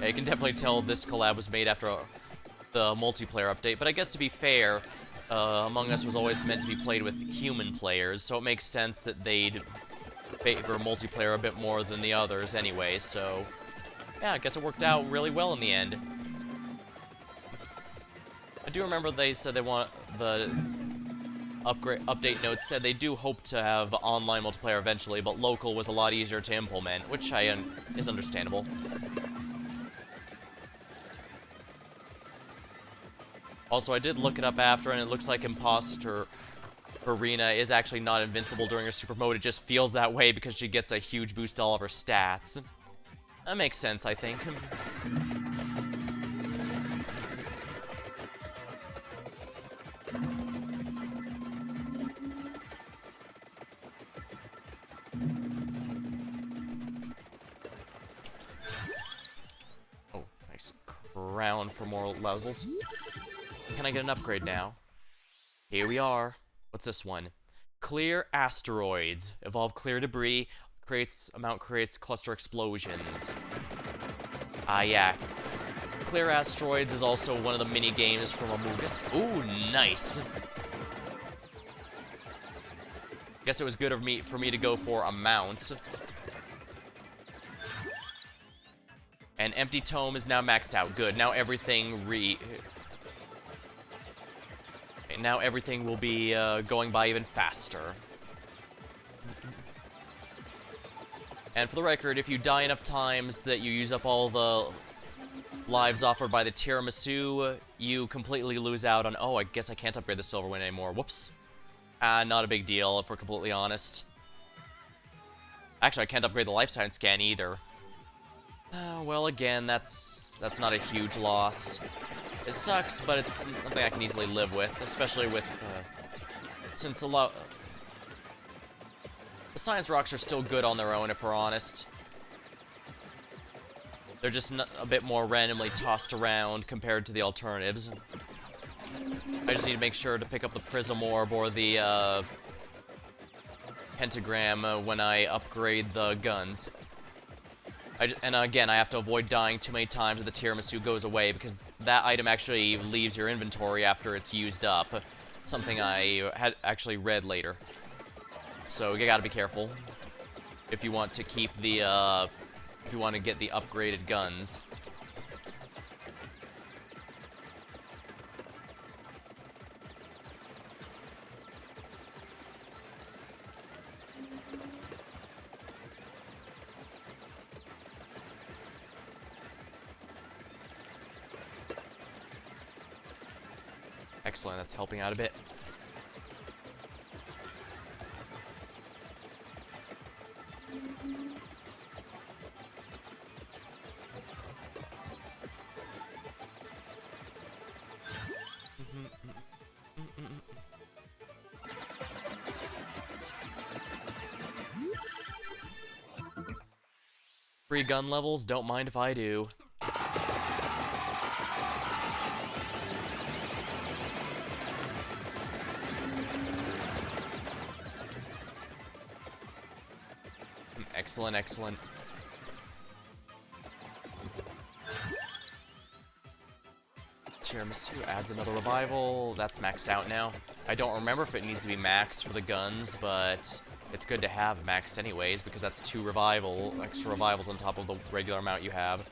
Yeah, you can definitely tell this collab was made after the multiplayer update, but I guess to be fair, Among Us was always meant to be played with human players, so it makes sense that they'd favor multiplayer a bit more than the others anyway, so yeah, I guess it worked out really well in the end. I do remember they said they want the update notes said they do hope to have online multiplayer eventually, but local was a lot easier to implement, which is understandable. Also, I did look it up after, and it looks like Imposter Arena is actually not invincible during her super mode. It just feels that way because she gets a huge boost to all of her stats. That makes sense, I think. Oh, nice crown for more levels. Can I get an upgrade now? Here we are. What's this one? Clear asteroids. Evolve clear debris. Creates cluster explosions. Yeah. Clear asteroids is also one of the mini games from Amogus. Ooh, nice. Guess it was good of for me to go for a mount. And Empty Tome is now maxed out. Good. Now everything now everything will be going by even faster. And for the record, if you die enough times that you use up all the lives offered by the tiramisu, you completely lose out on... Oh, I guess I can't upgrade the silver one anymore. Whoops. Not a big deal, if we're completely honest. Actually, I can't upgrade the life science scan either. Well, again, that's not a huge loss. It sucks, but it's something I can easily live with, especially with, since the science rocks are still good on their own, if we're honest. They're just a bit more randomly tossed around compared to the alternatives. I just need to make sure to pick up the Prism Orb or the, Pentagram when I upgrade the guns. And again, I have to avoid dying too many times that the tiramisu goes away, because that item actually leaves your inventory after it's used up. Something I had actually read later. So you gotta be careful if you want to keep the, if you want to get the upgraded guns. Excellent, that's helping out a bit. Free gun levels, don't mind if I do. Excellent, excellent. Tiramisu adds another revival. That's maxed out now. I don't remember if it needs to be maxed for the guns, but it's good to have maxed anyways, because that's 2 extra revivals on top of the regular amount you have.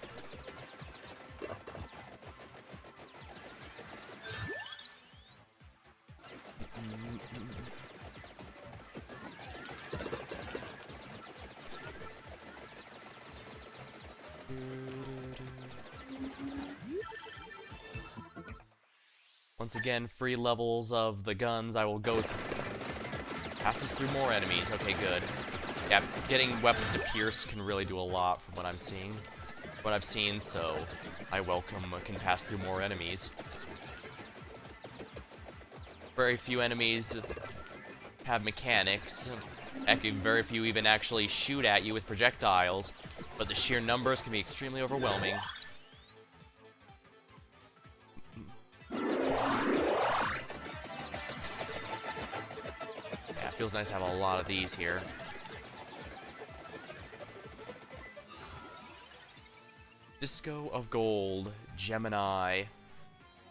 Once again, free levels of the guns, I will go... Passes through more enemies, okay, good. Yeah, getting weapons to pierce can really do a lot from what I'm seeing. What I've seen, so I welcome can pass through more enemies. Very few enemies have mechanics. Heck, very few even actually shoot at you with projectiles, but the sheer numbers can be extremely overwhelming. Yeah, it feels nice to have a lot of these here. Disco of Gold, Gemini.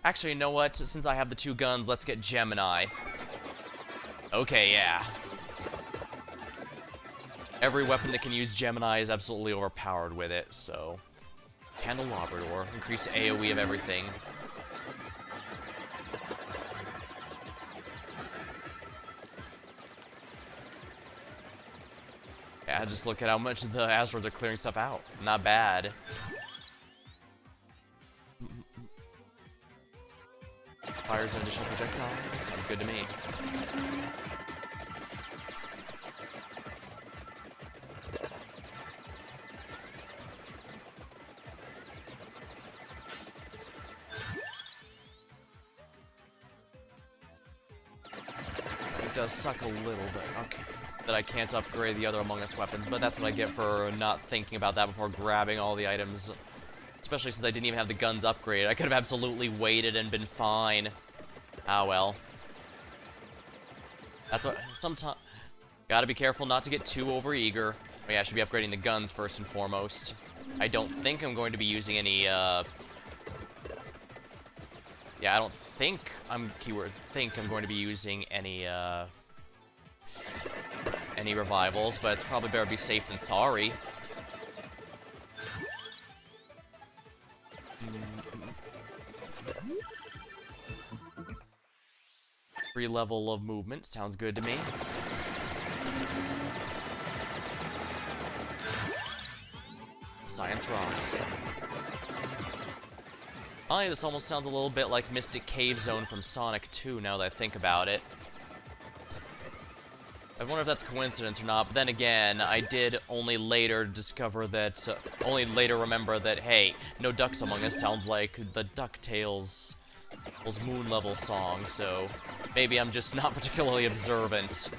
Actually, you know what? Since I have the 2 guns, let's get Gemini. Okay, yeah. Every weapon that can use Gemini is absolutely overpowered with it, so... Candelabrador. Increase AoE of everything. Yeah, just look at how much the asteroids are clearing stuff out. Not bad. Fires an additional projectile. Sounds good to me. It does suck a little bit. Okay. That I can't upgrade the other Among Us weapons, but that's what I get for not thinking about that before grabbing all the items. Especially since I didn't even have the guns upgraded. I could have absolutely waited and been fine. Ah, well. That's what... Sometimes... Gotta be careful not to get too overeager. But yeah, I should be upgrading the guns first and foremost. I don't think I'm going to be using any, Yeah, I don't think keyword think I'm going to be using any revivals, but it's probably better to be safe than sorry. Free level of movement sounds good to me. Science rocks. Honestly, this almost sounds a little bit like Mystic Cave Zone from Sonic 2 now that I think about it. I wonder if that's coincidence or not, but then again, I did only later discover that, only later remember that, hey, No Ducks Among Us sounds like the DuckTales Moon level song, so maybe I'm just not particularly observant.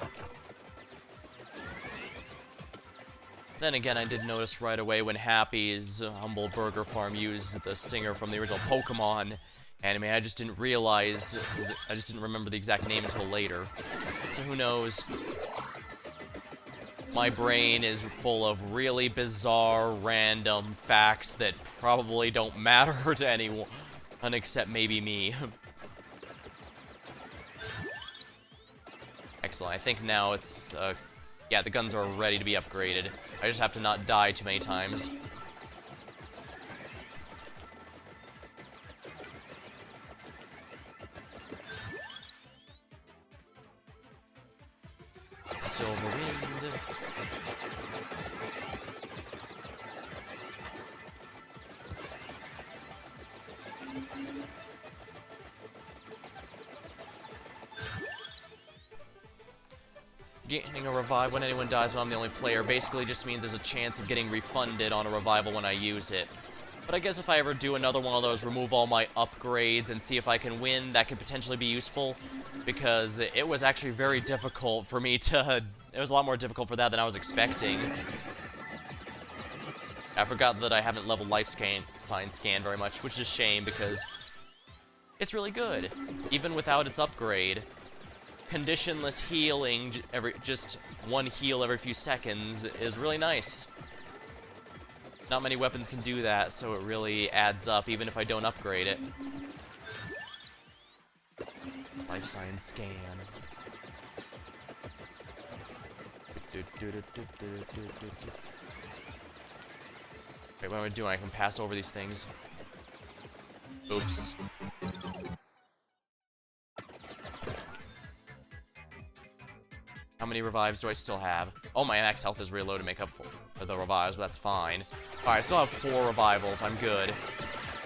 Then again, I did notice right away when Happy's Humble Burger Farm used the singer from the original Pokemon anime. I just didn't realize, I just didn't remember the exact name until later. So who knows? My brain is full of really bizarre, random facts that probably don't matter to anyone except maybe me. Excellent. I think now it's, yeah, the guns are ready to be upgraded. I just have to not die too many times. Silver Wind. Getting a revive when anyone dies when I'm the only player basically just means there's a chance of getting refunded on a revival when I use it. But I guess if I ever do another one of those, remove all my upgrades and see if I can win, that could potentially be useful. Because it was actually very difficult for me to... It was a lot more difficult for that than I was expecting. I forgot that I haven't leveled life sign scan very much, which is a shame because it's really good, even without its upgrade. Conditionless healing, just one heal every few seconds, is really nice. Not many weapons can do that, so it really adds up, even if I don't upgrade it. Life science scan. Wait, what am I doing? I can pass over these things. Oops. How many revives do I still have? Oh, my max health is really low to make up for the revives, but that's fine. Alright, I still have 4 revivals. I'm good.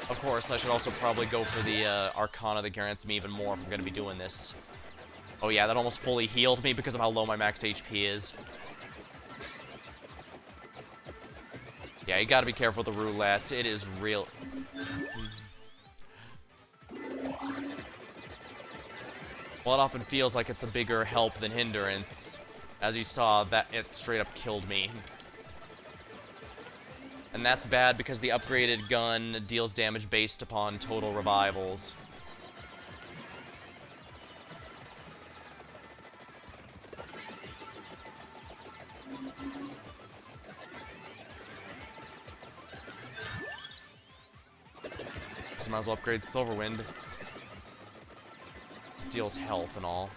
Of course, I should also probably go for the Arcana that guarantees me even more if I'm going to be doing this. Oh yeah, that almost fully healed me because of how low my max HP is. Yeah, you gotta be careful with the roulette. It is real... Well, it often feels like it's a bigger help than hindrance. As you saw, that it straight up killed me. And that's bad because the upgraded gun deals damage based upon total revivals. So might as well upgrade Silverwind. This deals health and all.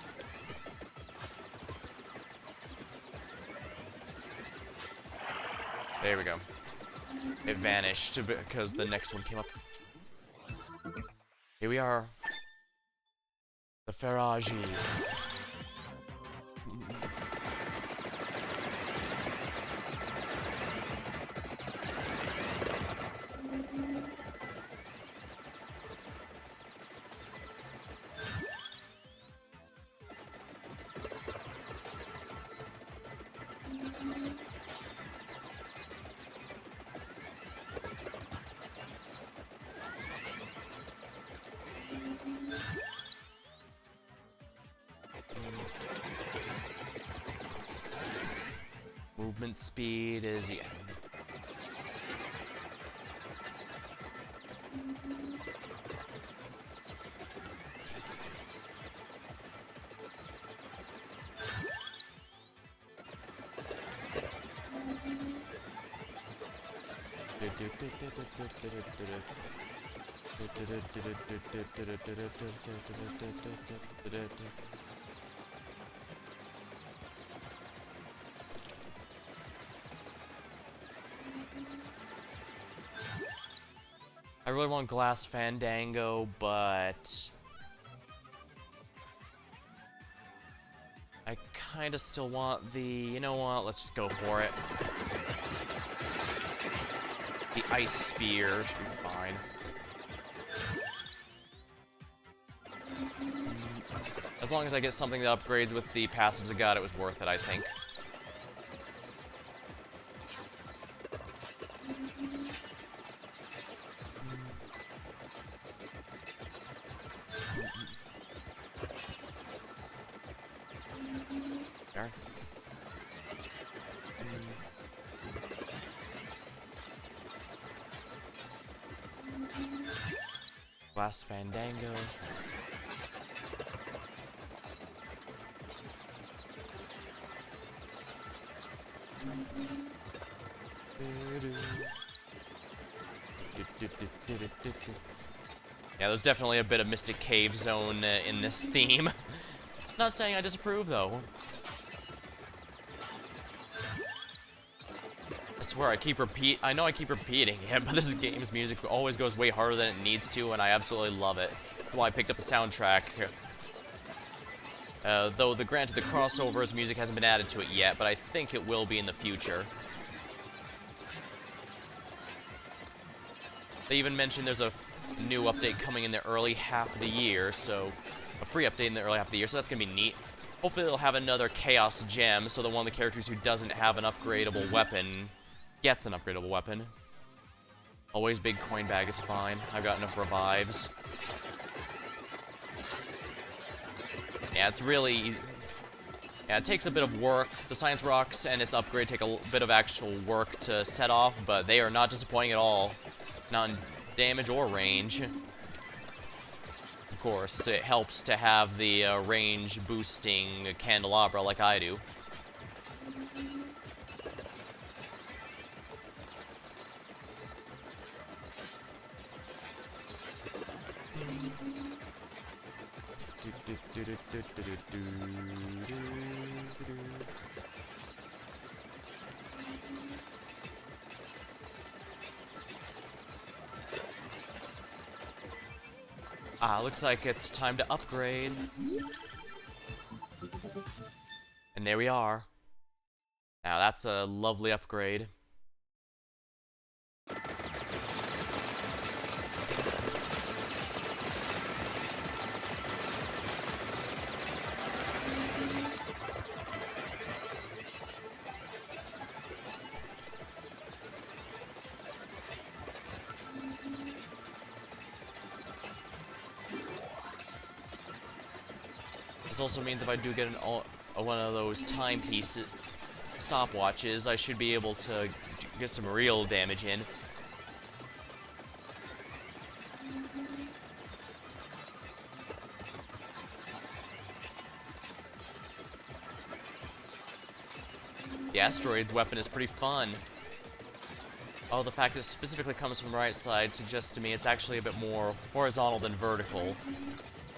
There we go. It vanished because the next one came up. Here we are. The Faraji. Movement speed is, yeah. I really want Glass Fandango, but I kind of still want the, you know what, let's just go for it. The Ice Spear should be fine. As long as I get something that upgrades with the passives I got, it was worth it, I think. There. Glass Fandango. Yeah, there's definitely a bit of Mystic Cave Zone in this theme. Not saying I disapprove, though. I swear, I know I keep repeating it, but this game's music always goes way harder than it needs to, and I absolutely love it. That's why I picked up the soundtrack. Though, granted, the crossovers music hasn't been added to it yet, but I think it will be in the future. They even mentioned there's a new update coming in the early half of the year, so a free update in the early half of the year, so that's gonna be neat. Hopefully they'll have another Chaos Gem, so that one of the characters who doesn't have an upgradable weapon gets an upgradable weapon. Always big coin bag is fine. I've got enough revives. Yeah, it's really... Yeah, it takes a bit of work. The Science Rocks and its upgrade take a bit of actual work to set off, but they are not disappointing at all. Not in damage or range. Of course, it helps to have the range boosting candelabra like I do. Ah, looks like it's time to upgrade. And there we are. Now that's a lovely upgrade. This also means if I do get one of those timepiece stopwatches, I should be able to get some real damage in. The asteroids weapon is pretty fun. Oh, the fact it specifically comes from the right side suggests to me it's actually a bit more horizontal than vertical,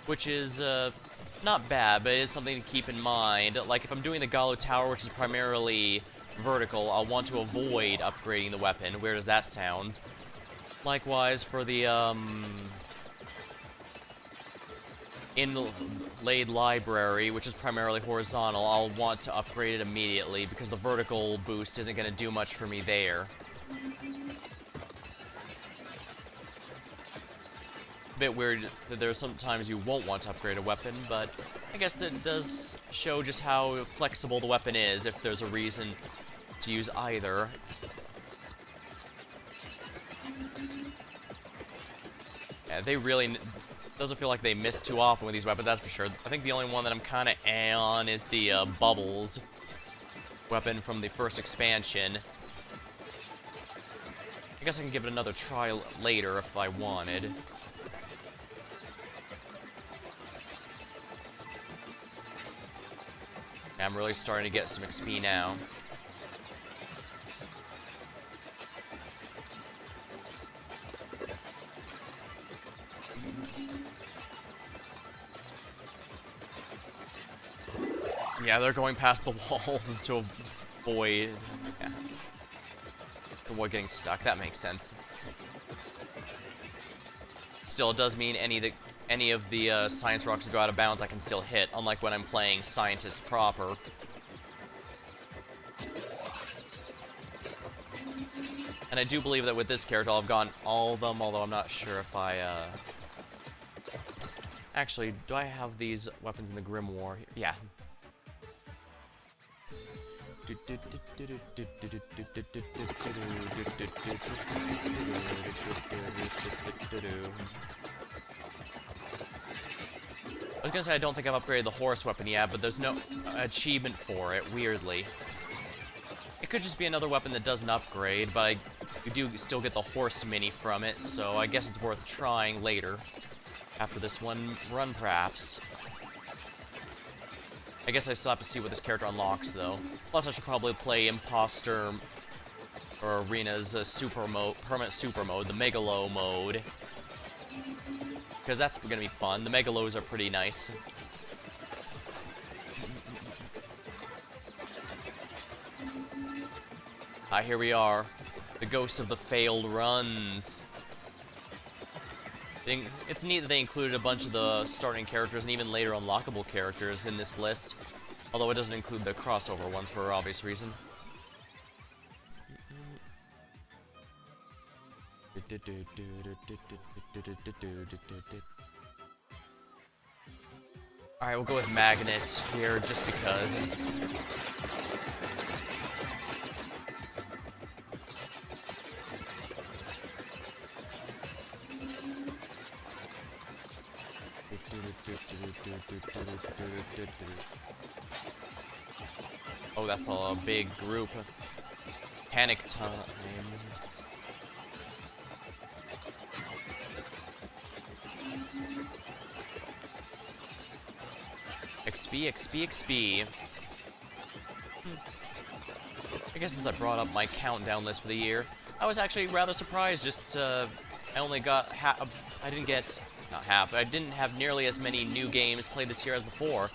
which is not bad, but it is something to keep in mind. Like, if I'm doing the Gallo Tower, which is primarily vertical, I'll want to avoid upgrading the weapon. Weird as that sounds. Likewise, for the, Inlaid Library, which is primarily horizontal, I'll want to upgrade it immediately, because the vertical boost isn't going to do much for me there. Bit weird that there's sometimes you won't want to upgrade a weapon, but I guess that does show just how flexible the weapon is if there's a reason to use either. Yeah, they really doesn't feel like they miss too often with these weapons, that's for sure. I think the only one that I'm kind of on is the Bubbles weapon from the first expansion. I guess I can give it another try later if I wanted. I'm really starting to get some XP now. Yeah, they're going past the walls to avoid... Yeah. To avoid getting stuck. That makes sense. Still, it does mean any of the science rocks that go out of bounds I can still hit, unlike when I'm playing Scientist proper. And I do believe that with this character I'll have gotten all of them, although I'm not sure if I, Actually, do I have these weapons in the Grimoire? Yeah. I was gonna say I don't think I've upgraded the horse weapon yet, but there's no achievement for it, weirdly. It could just be another weapon that doesn't upgrade, but you do still get the horse mini from it, so I guess it's worth trying later. After this one run, perhaps. I guess I still have to see what this character unlocks, though. Plus, I should probably play Imposter or Arena's permanent super mode, the Megalo mode. Because that's gonna be fun. The Megalos are pretty nice. Here we are. The ghosts of the failed runs. It's neat that they included a bunch of the starting characters and even later unlockable characters in this list. Although it doesn't include the crossover ones for obvious reason. Alright, we'll go with Magnet here just because. Oh, that's a big group. Panic time. XP, XP, XP. I guess since I brought up my countdown list for the year, I was actually rather surprised. Just, I only got I didn't get, not half, I didn't have nearly as many new games played this year as before.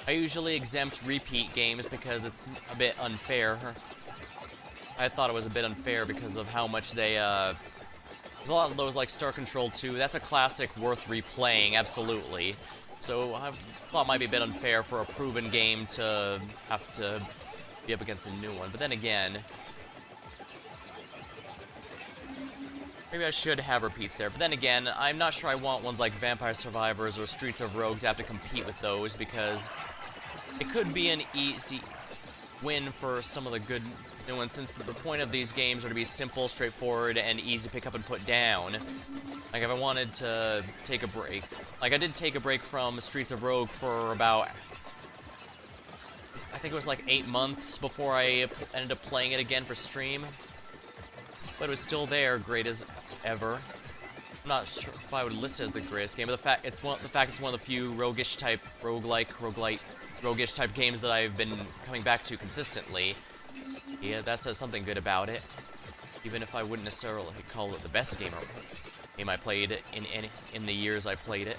I usually exempt repeat games because it's a bit unfair. I thought it was a bit unfair because of how much they There's a lot of those like Star Control 2. That's a classic worth replaying, absolutely. So I thought it might be a bit unfair for a proven game to have to be up against a new one. But then again, maybe I should have repeats there. But then again, I'm not sure I want ones like Vampire Survivors or Streets of Rogue to have to compete with those, because it could be an easy win for some of the good new ones, since the point of these games are to be simple, straightforward, and easy to pick up and put down. Like, if I wanted to take a break, like I did take a break from Streets of Rogue for about, I think it was like 8 months before I ended up playing it again for stream. But it was still there, great as ever. I'm not sure if I would list it as the greatest game, but the fact it's one of the few roguish type, roguish type games that I've been coming back to consistently. Yeah, that says something good about it. Even if I wouldn't necessarily call it the best game I played in the years I played it.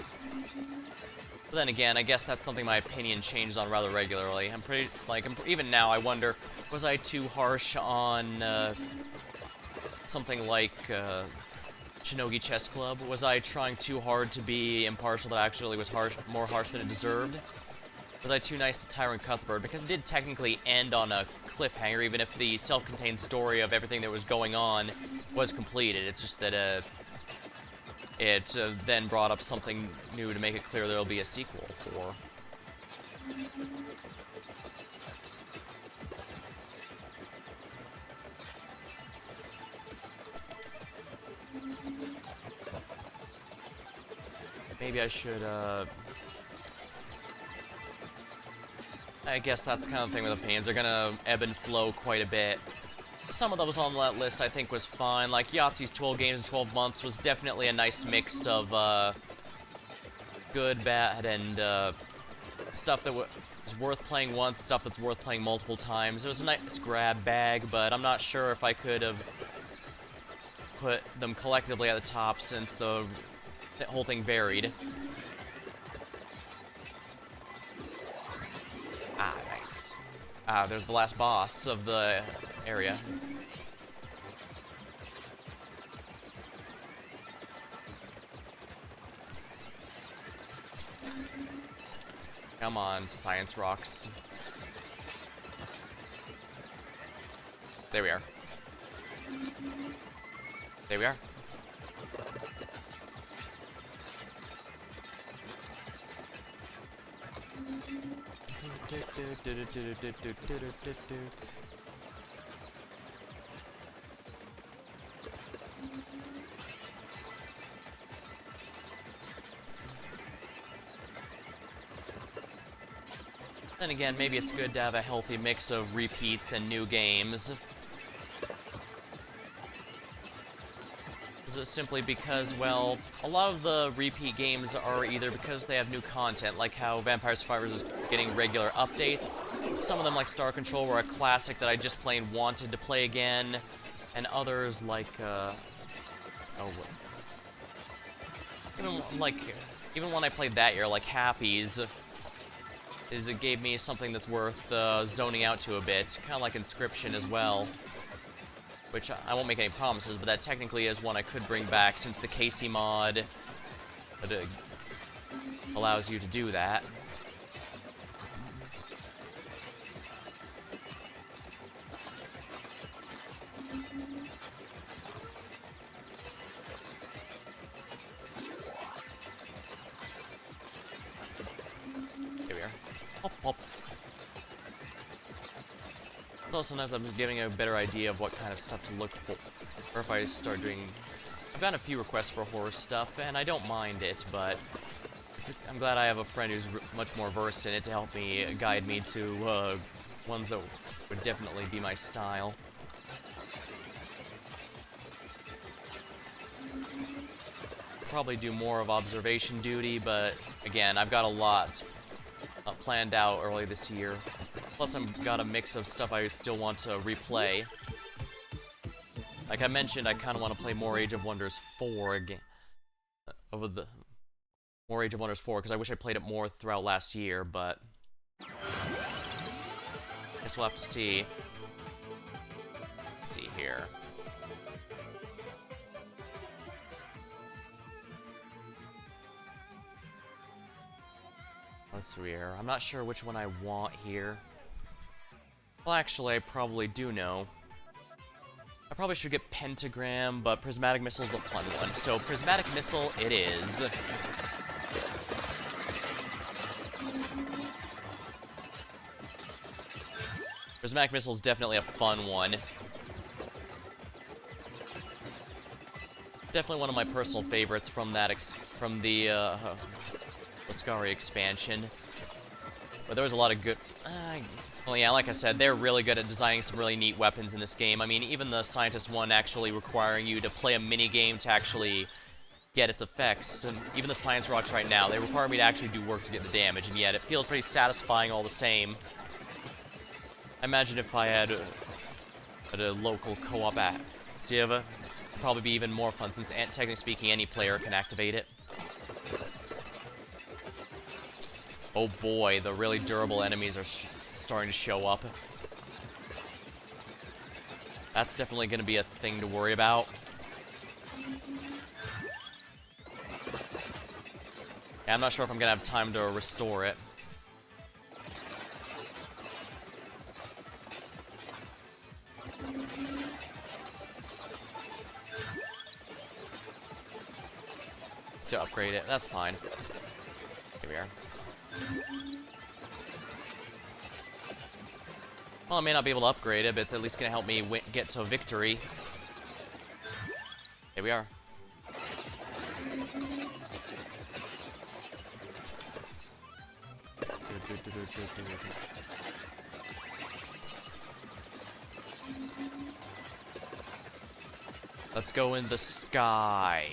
But then again, I guess that's something my opinion changes on rather regularly. Even now I wonder, was I too harsh on something like Shinogi Chess Club? Was I trying too hard to be impartial that actually was more harsh than it deserved? Was I too nice to Tyrant Cuthbert? Because it did technically end on a cliffhanger, even if the self-contained story of everything that was going on was completed. It's just that it then brought up something new to make it clear there'll be a sequel for. Maybe I should, I guess that's kind of the thing with opinions. They're gonna ebb and flow quite a bit. Some of those on that list I think was fine. Like Yahtzee's 12 games in 12 months was definitely a nice mix of good, bad, and stuff that was worth playing once, stuff that's worth playing multiple times. It was a nice grab bag, but I'm not sure if I could have put them collectively at the top since the whole thing varied. Ah, nice. Ah, there's the last boss of the area. Come on, Science Rocks. There we are. There we are. Then again, maybe it's good to have a healthy mix of repeats and new games. Is it simply because, well, a lot of the repeat games are either because they have new content, like how Vampire Survivors is getting regular updates. Some of them, like Star Control, were a classic that I just plain wanted to play again. And others like, even when I played that year, like Happy's, it gave me something that's worth zoning out to a bit. Kind of like Inscription as well. Which I won't make any promises, but that technically is one I could bring back since the Casey mod allows you to do that. Here we are. Hop, hop. Also, sometimes I'm just getting a better idea of what kind of stuff to look for. Or if I start doing... I've gotten a few requests for horror stuff, and I don't mind it, but... I'm glad I have a friend who's much more versed in it to help me, guide me to, ones that would definitely be my style. Probably do more of observation duty, but again, I've got a lot planned out early this year. Plus, I've got a mix of stuff I still want to replay. Like I mentioned, I kind of want to play more Age of Wonders 4 again. More Age of Wonders 4, because I wish I played it more throughout last year, but... guess we'll have to see. Let's see here. let's see here. I'm not sure which one I want here. Well, actually, I probably do know. I probably should get Pentagram, but Prismatic Missile's the fun one. So, Prismatic Missile it is. Prismatic Missile is definitely a fun one. Definitely one of my personal favorites from that from the Lascaria expansion. But there was a lot of good. Well, yeah, like I said, they're really good at designing some really neat weapons in this game. I mean, even the Scientist one actually requiring you to play a mini game to actually get its effects, and even the Science Rocks right now, they require me to actually do work to get the damage, and yet it feels pretty satisfying all the same. I imagine if I had a local co-op active, it'd probably be even more fun, since technically speaking, any player can activate it. Oh boy, the really durable enemies are starting to show up. That's definitely going to be a thing to worry about. Yeah, I'm not sure if I'm going to have time to restore it. To upgrade it, that's fine. Here we are. Well, I may not be able to upgrade it, but it's at least going to help me get to victory. Here we are. Let's go in the sky.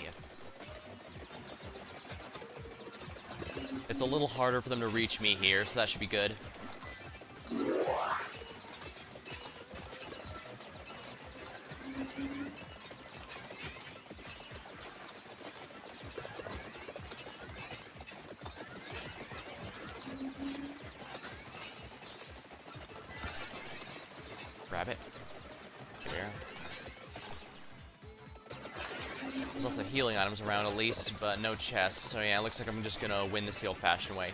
It's a little harder for them to reach me here, so that should be good. Grab it. Here. There's lots of healing items around at least, but no chests. So yeah, it looks like I'm just gonna win this the old-fashioned way.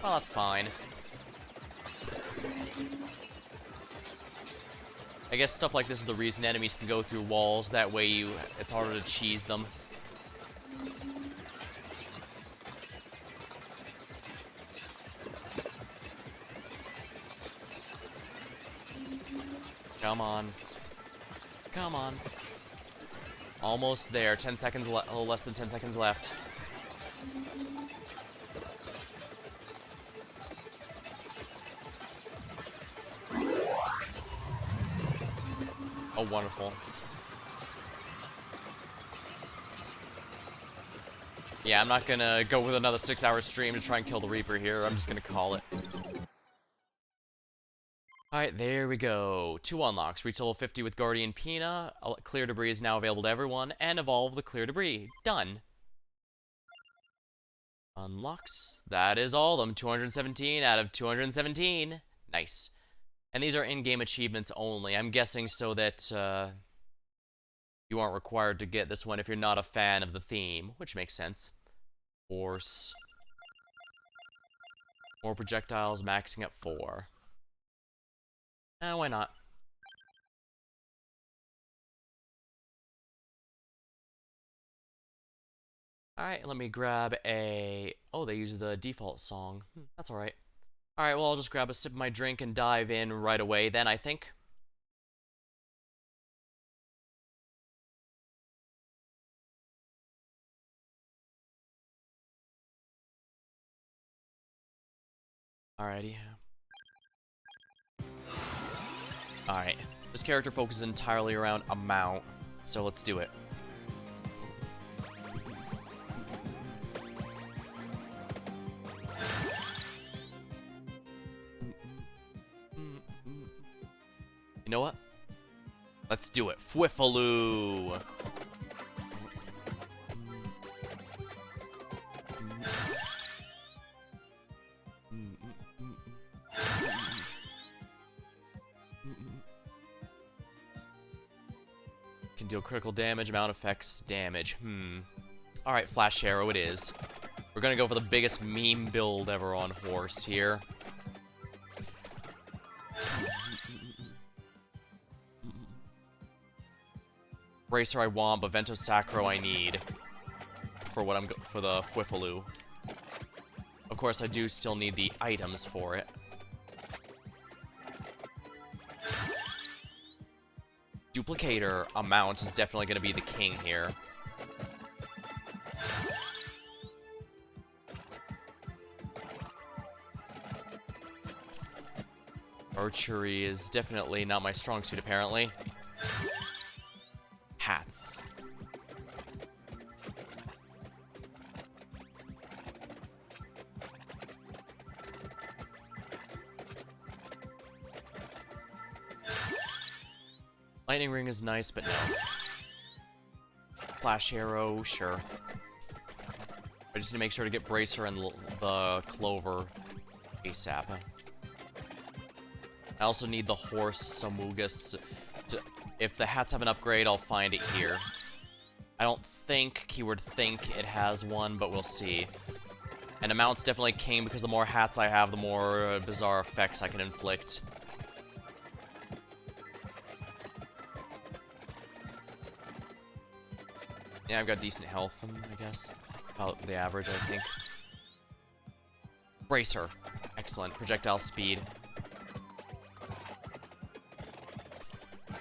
Well, that's fine. I guess stuff like this is the reason enemies can go through walls. That way it's harder to cheese them. Come on. Come on. Almost there. 10 seconds left. A little less than 10 seconds left. Oh, wonderful. Yeah, I'm not gonna go with another 6-hour stream to try and kill the Reaper here. I'm just gonna call it. Alright, there we go. 2 unlocks. Reach level 50 with Guardian Pina. Clear Debris is now available to everyone. And evolve the Clear Debris. Done. Unlocks. That is all of them. 217 out of 217. Nice. And these are in-game achievements only. I'm guessing so that you aren't required to get this one if you're not a fan of the theme, which makes sense. Force. More projectiles, maxing at 4. Why not? Alright, let me grab a... Oh, they use the default song. That's alright. Alright, well, I'll just grab a sip of my drink and dive in right away then, I think. Alrighty. Alright. This character focuses entirely around amount, so let's do it. You know what? Let's do it. Fwifaloo! Can deal critical damage, amount effects, damage. Alright, Flash Arrow it is. We're gonna go for the biggest meme build ever on horse here. Bracer I want, but Vento Sacro I need for what for the Fwifaloo. Of course, I do still need the items for it. Duplicator amount is definitely going to be the king here. Archery is definitely not my strong suit, apparently. Hats. Lightning Ring is nice, but no. Flash Arrow, sure. I just need to make sure to get Bracer and the Clover ASAP. I also need the Horse Amogus. If the hats have an upgrade, I'll find it here. I don't think, keyword think, it has one, but we'll see. And amount's definitely king, because the more hats I have, the more bizarre effects I can inflict. Yeah, I've got decent health, I guess. About the average, I think. Bracer. Excellent. Projectile speed.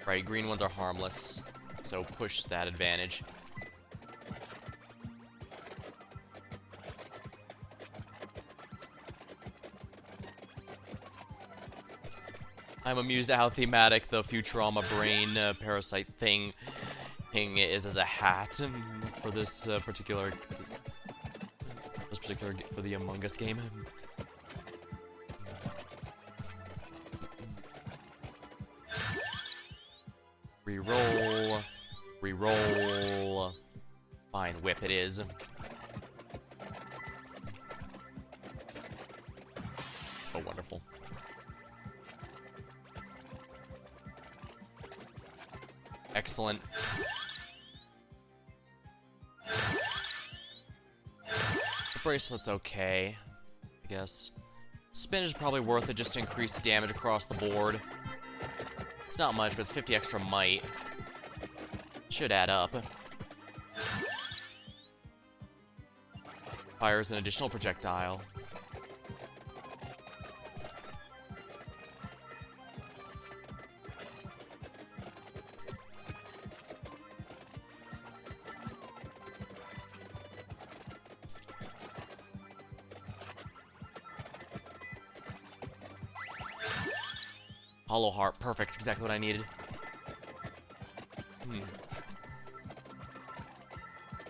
Right, green ones are harmless, so push that advantage. I'm amused at how thematic the Futurama brain parasite thing is as a hat for this particular for the Among Us game. Reroll, reroll. Fine, whip it is. Oh, wonderful. Excellent. The bracelet's okay, I guess. Spin is probably worth it just to increase the damage across the board. It's not much, but it's 50 extra might. Should add up. Fires an additional projectile. Hollow Heart, perfect, exactly what I needed.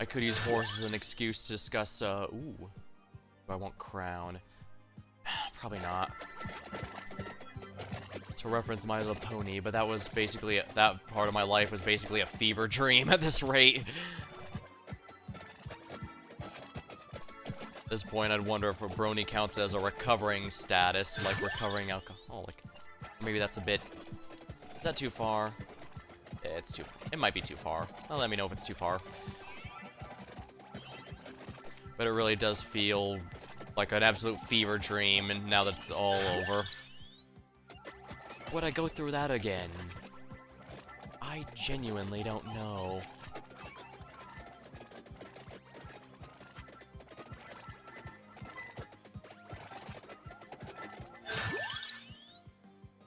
I could use horse as an excuse to discuss, ooh. Do I want crown? Probably not. To reference My Little Pony, but that was basically, that part of my life was basically a fever dream at this rate. At this point, I'd wonder if a brony counts as a recovering status, like recovering alcoholic. Maybe that's a bit... Is that too far? It's too... It might be too far. Well, let me know if it's too far. But it really does feel like an absolute fever dream, and now that's all over. Would I go through that again? I genuinely don't know.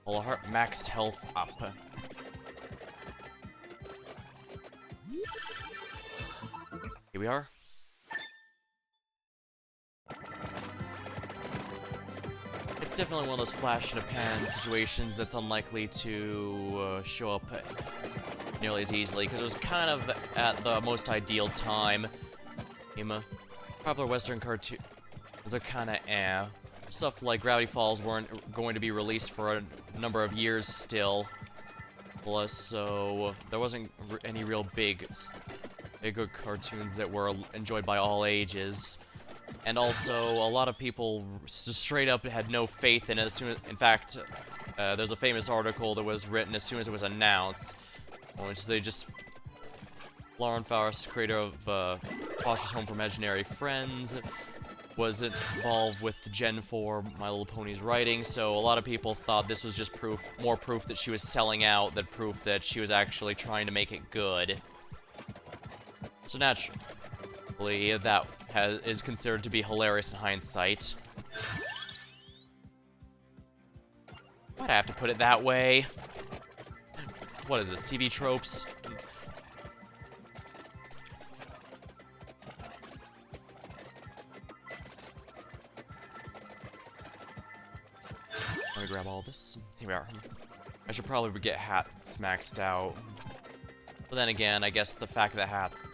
Hollow Heart, max health up. Here we are. It's definitely one of those flash in a pan situations that's unlikely to show up nearly as easily, because it was kind of at the most ideal time. Popular Western cartoons are kind of Stuff like Gravity Falls weren't going to be released for a number of years still. Plus, so there wasn't any real bigger cartoons that were enjoyed by all ages. And also, a lot of people straight up had no faith in it. In fact, there's a famous article that was written as soon as it was announced, which they just... Lauren Faust, creator of Foster's Home for Imaginary Friends, was involved with the Gen 4 My Little Pony's writing, so a lot of people thought this was just more proof that she was selling out than proof that she was actually trying to make it good. So naturally, that is considered to be hilarious in hindsight. Why'd I have to put it that way? What is this, TV tropes? Let me grab all this. Here we are. I should probably get hats maxed out. But then again, I guess the fact of the hats...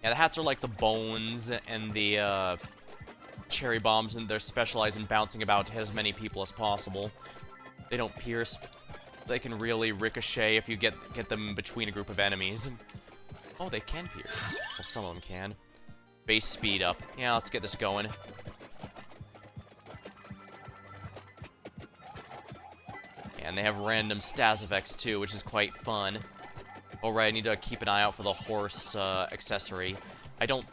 Yeah, the hats are like the bones and the cherry bombs, and they're specialized in bouncing about to hit as many people as possible. They don't pierce. They can really ricochet if you get them between a group of enemies. Oh, they can pierce. Well, some of them can. Base speed up. Yeah, let's get this going. And they have random stats effects too, which is quite fun. Alright, I need to keep an eye out for the horse accessory. I don't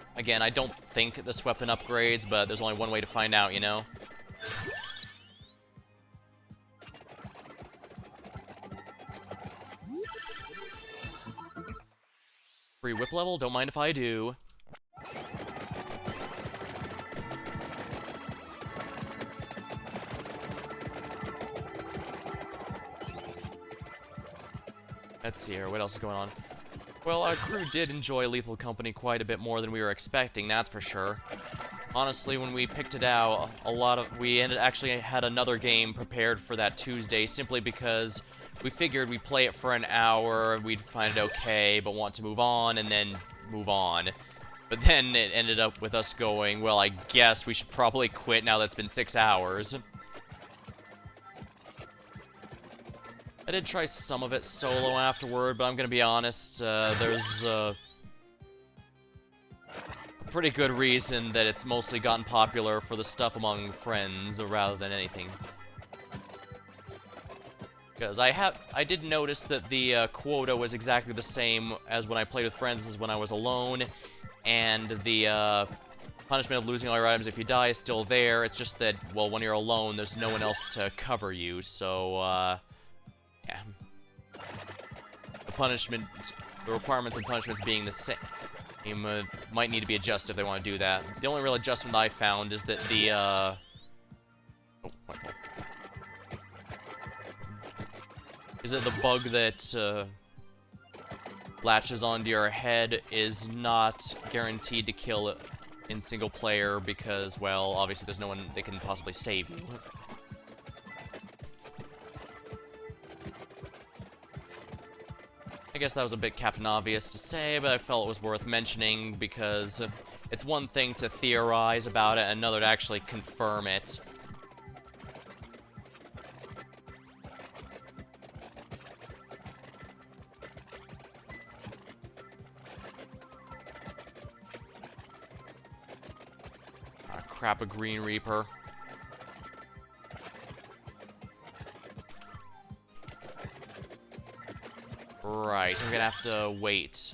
think this weapon upgrades, but there's only one way to find out, you know? Free whip level, don't mind if I do. Let's see here, what else is going on? Well, our crew did enjoy Lethal Company quite a bit more than we were expecting, that's for sure. Honestly, when we picked it out, we actually had another game prepared for that Tuesday, simply because we figured we'd play it for an hour, we'd find it okay, but want to move on, and then move on. But then it ended up with us going, well, I guess we should probably quit now that it's been 6 hours. I did try some of it solo afterward, but I'm gonna be honest, there's a pretty good reason that it's mostly gotten popular for the stuff among friends rather than anything. Because I did notice that the quota was exactly the same as when I played with friends as when I was alone, and the punishment of losing all your items if you die is still there. It's just that, well, when you're alone, there's no one else to cover you, so, yeah. The requirements and punishments being the same, might need to be adjusted if they want to do that. The only real adjustment I found is that the, oh, is that the bug that, latches onto your head is not guaranteed to kill it in single player because, well, obviously there's no one that can possibly save you. I guess that was a bit Captain Obvious to say, but I felt it was worth mentioning because it's one thing to theorize about it, and another to actually confirm it. Ah, crap, a Green Reaper. Right, I'm gonna have to wait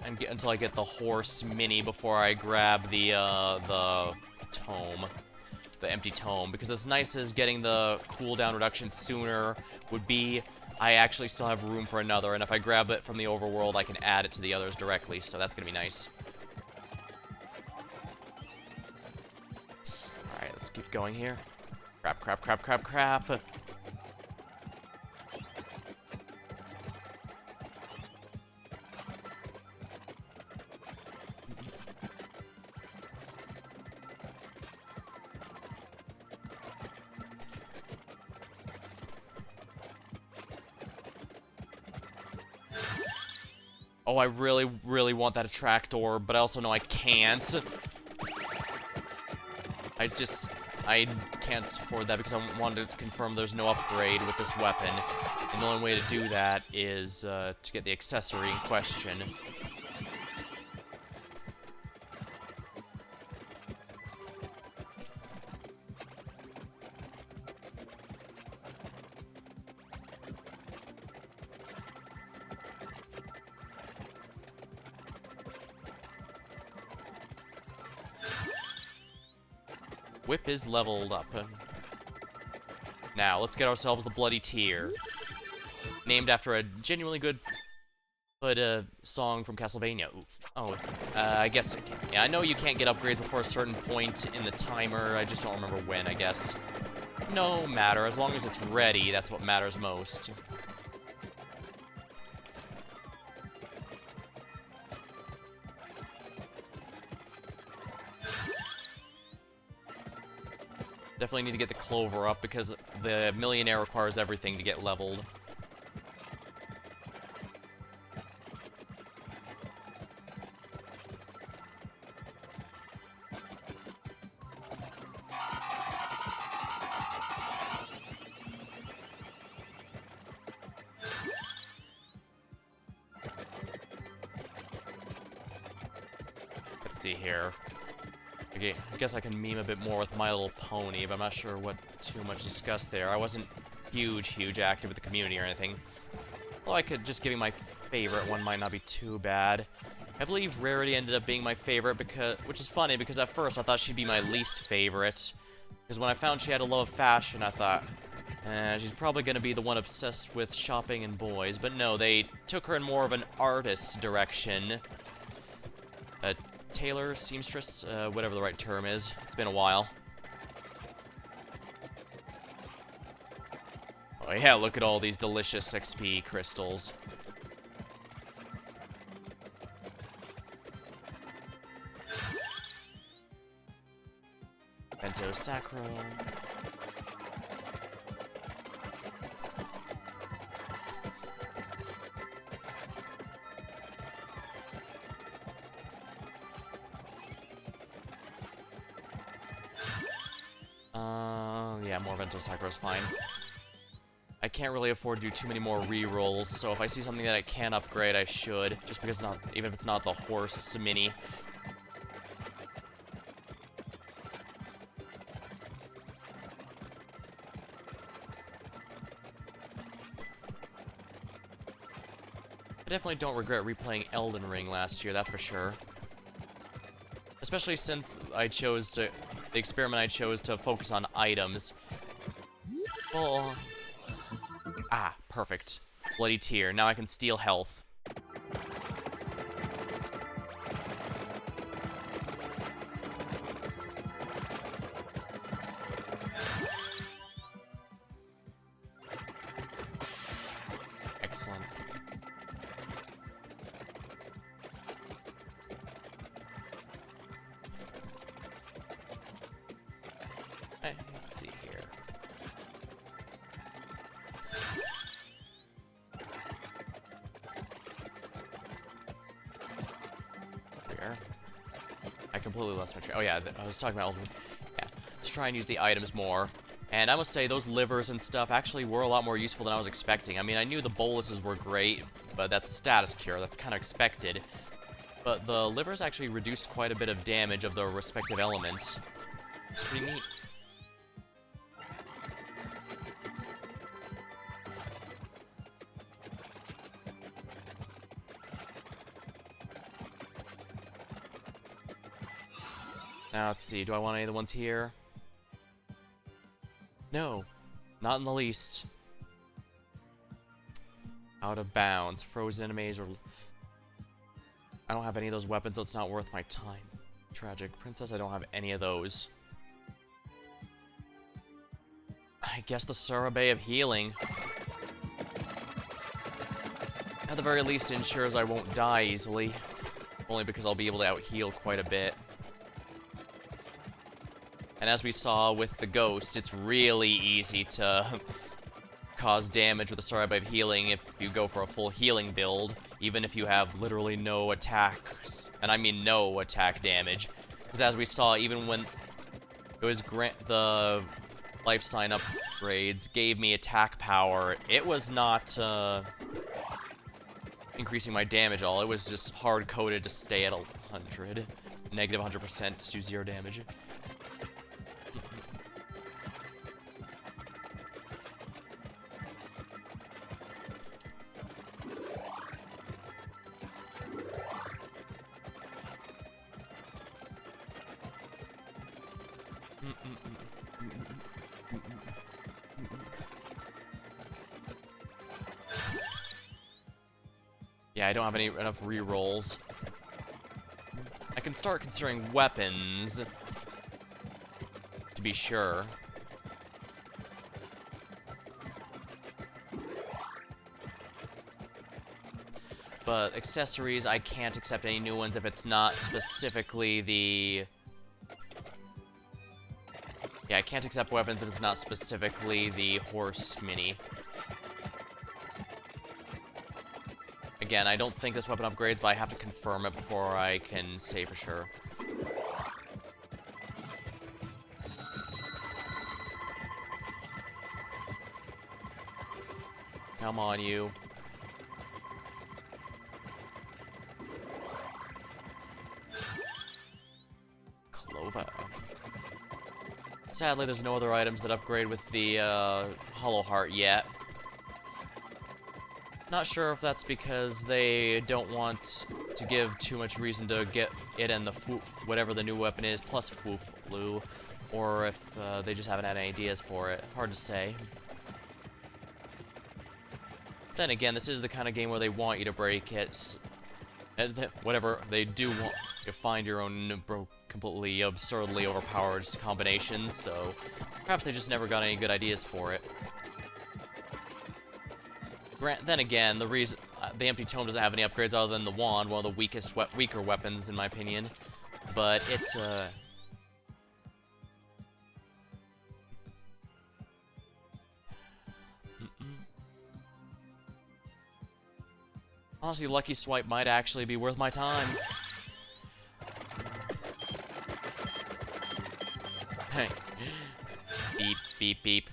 until I get the horse mini before I grab the tome, the empty tome, because as nice as getting the cooldown reduction sooner would be, I actually still have room for another, and if I grab it from the overworld, I can add it to the others directly, so that's gonna be nice. Alright, let's keep going here. Crap, crap, crap, crap, crap. Oh, I really, really want that attractor, but I also know I can't. I can't afford that because I wanted to confirm there's no upgrade with this weapon. And the only way to do that is to get the accessory in question. whip is leveled up. Now, let's get ourselves the Bloody Tear. Named after a genuinely good song from Castlevania. Oof. Oh, I guess it can. Yeah, I know you can't get upgrades before a certain point in the timer. I just don't remember when, I guess. No matter. As long as it's ready, that's what matters most. Definitely need to get the Clover up because the Millionaire requires everything to get leveled. Let's see here. Okay, I guess I can meme a bit more with My Little Pony, but I'm not sure what too much discussed there. I wasn't huge active with the community or anything. Well, I could just give you my favorite one might not be too bad. I believe Rarity ended up being my favorite because, which is funny because at first I thought she'd be my least favorite. Because when I found she had a love of fashion, I thought, she's probably gonna be the one obsessed with shopping and boys. But no, they took her in more of an artist direction. Tailor, seamstress, whatever the right term is. It's been a while. Oh yeah, look at all these delicious XP crystals. Vento Sacro. Yeah, more Vento Sacro is fine. I can't really afford to do too many more rerolls, so if I see something that I can upgrade, I should. Just because not, even if it's not the horse mini. I definitely don't regret replaying Elden Ring last year, that's for sure. Especially since I chose to... The experiment I chose to focus on items. Oh. Ah, perfect. Bloody Tear. Now I can steal health. Excellent. Let's see here. Where? I completely lost my train. Oh yeah, I was talking about Elden. Yeah, let's try and use the items more. And I must say, those livers and stuff actually were a lot more useful than I was expecting. I mean, I knew the boluses were great, but that's a status cure. That's kind of expected. But the livers actually reduced quite a bit of damage of the respective elements. It's pretty neat. Now, let's see. Do I want any of the ones here? No. Not in the least. Out of bounds. Frozen enemies or... I don't have any of those weapons, so it's not worth my time. Tragic. Princess, I don't have any of those. I guess the Sorbet of Healing. At the very least, ensures I won't die easily. Only because I'll be able to out-heal quite a bit. And as we saw with the Ghost, it's really easy to cause damage with the Sorbet of Healing if you go for a full healing build, even if you have literally no attacks. And I mean no attack damage. Because as we saw, even when it was the life sign upgrades gave me attack power, it was not increasing my damage at all. It was just hard-coded to stay at 100. Negative 100% to do 0 damage. Yeah, I don't have enough re-rolls. I can start considering weapons, to be sure. But accessories, I can't accept any new ones if it's not specifically the... Yeah, I can't accept weapons if it's not specifically the horse mini. Again, I don't think this weapon upgrades, but I have to confirm it before I can say for sure. Come on, you. Clova. Sadly, there's no other items that upgrade with the Hollow Heart yet. Not sure if that's because they don't want to give too much reason to get it and the whatever the new weapon is, plus Flu, or if they just haven't had any ideas for it. Hard to say. Then again, this is the kind of game where they want you to break it. Whatever they do want, you find your own completely absurdly overpowered combinations, so perhaps they just never got any good ideas for it. Then again, the reason the Empty Tome doesn't have any upgrades other than the wand, one of the weaker weapons in my opinion. But it's honestly, Lucky Swipe might actually be worth my time. Hey, beep beep beep.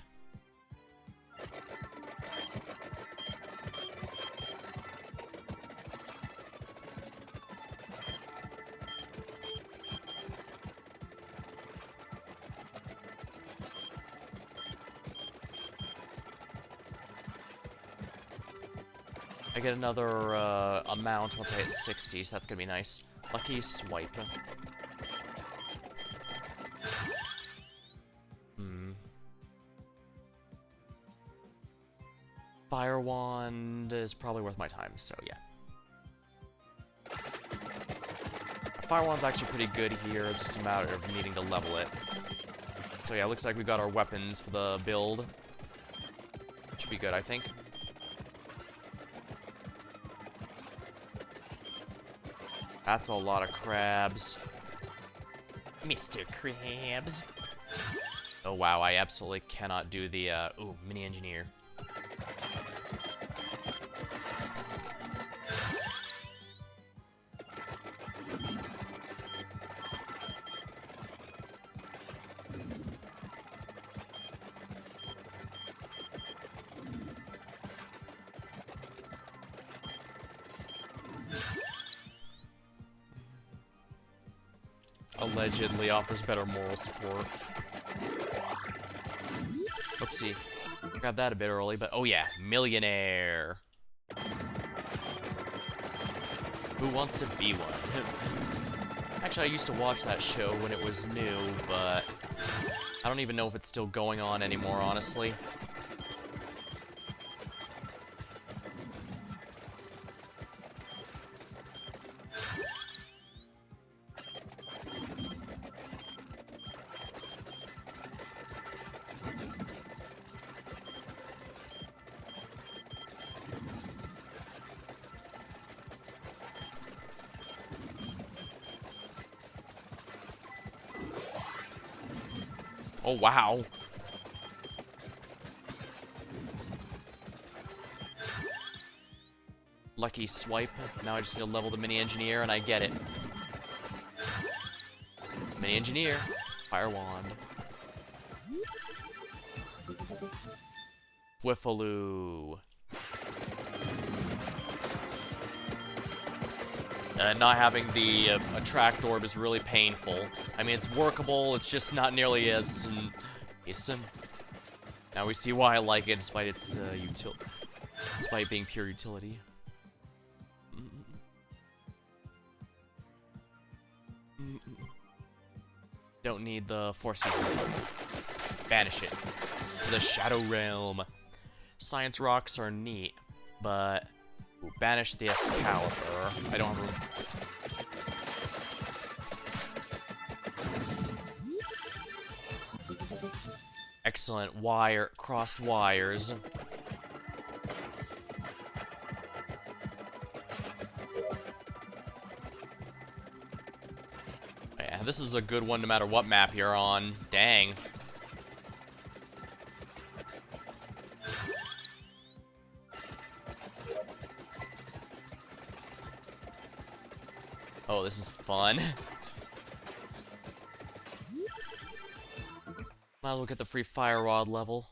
I get another amount once I hit 60, so that's gonna be nice. Lucky Swipe. Fire Wand is probably worth my time, so yeah. Fire Wand's actually pretty good here, it's just a matter of needing to level it. So yeah, looks like we got our weapons for the build. Should be good, I think. That's a lot of crabs. Mr. Krabs. Oh wow, I absolutely cannot do the, ooh, Mini Engineer. Allegedly offers better moral support. Oopsie. Grabbed that a bit early, but oh yeah, Millionaire. Who wants to be one? Actually, I used to watch that show when it was new, but I don't even know if it's still going on anymore, honestly. Oh, wow. Lucky Swipe. Now I just need to level the Mini Engineer, and I get it. Mini Engineer. Fire Wand. Whiffaloo. Not having the attract orb is really painful. I mean, it's workable, it's just not nearly as awesome. Now we see why I like it, despite its despite being pure utility. Don't need the 4 seasons. Banish it to the Shadow Realm. Science rocks are neat, but... Ooh, banish the Excalibur. I don't have room. Excellent. Crossed wires. Yeah, this is a good one no matter what map you're on. Dang. Oh, this is fun. Might as well get the free fire rod level.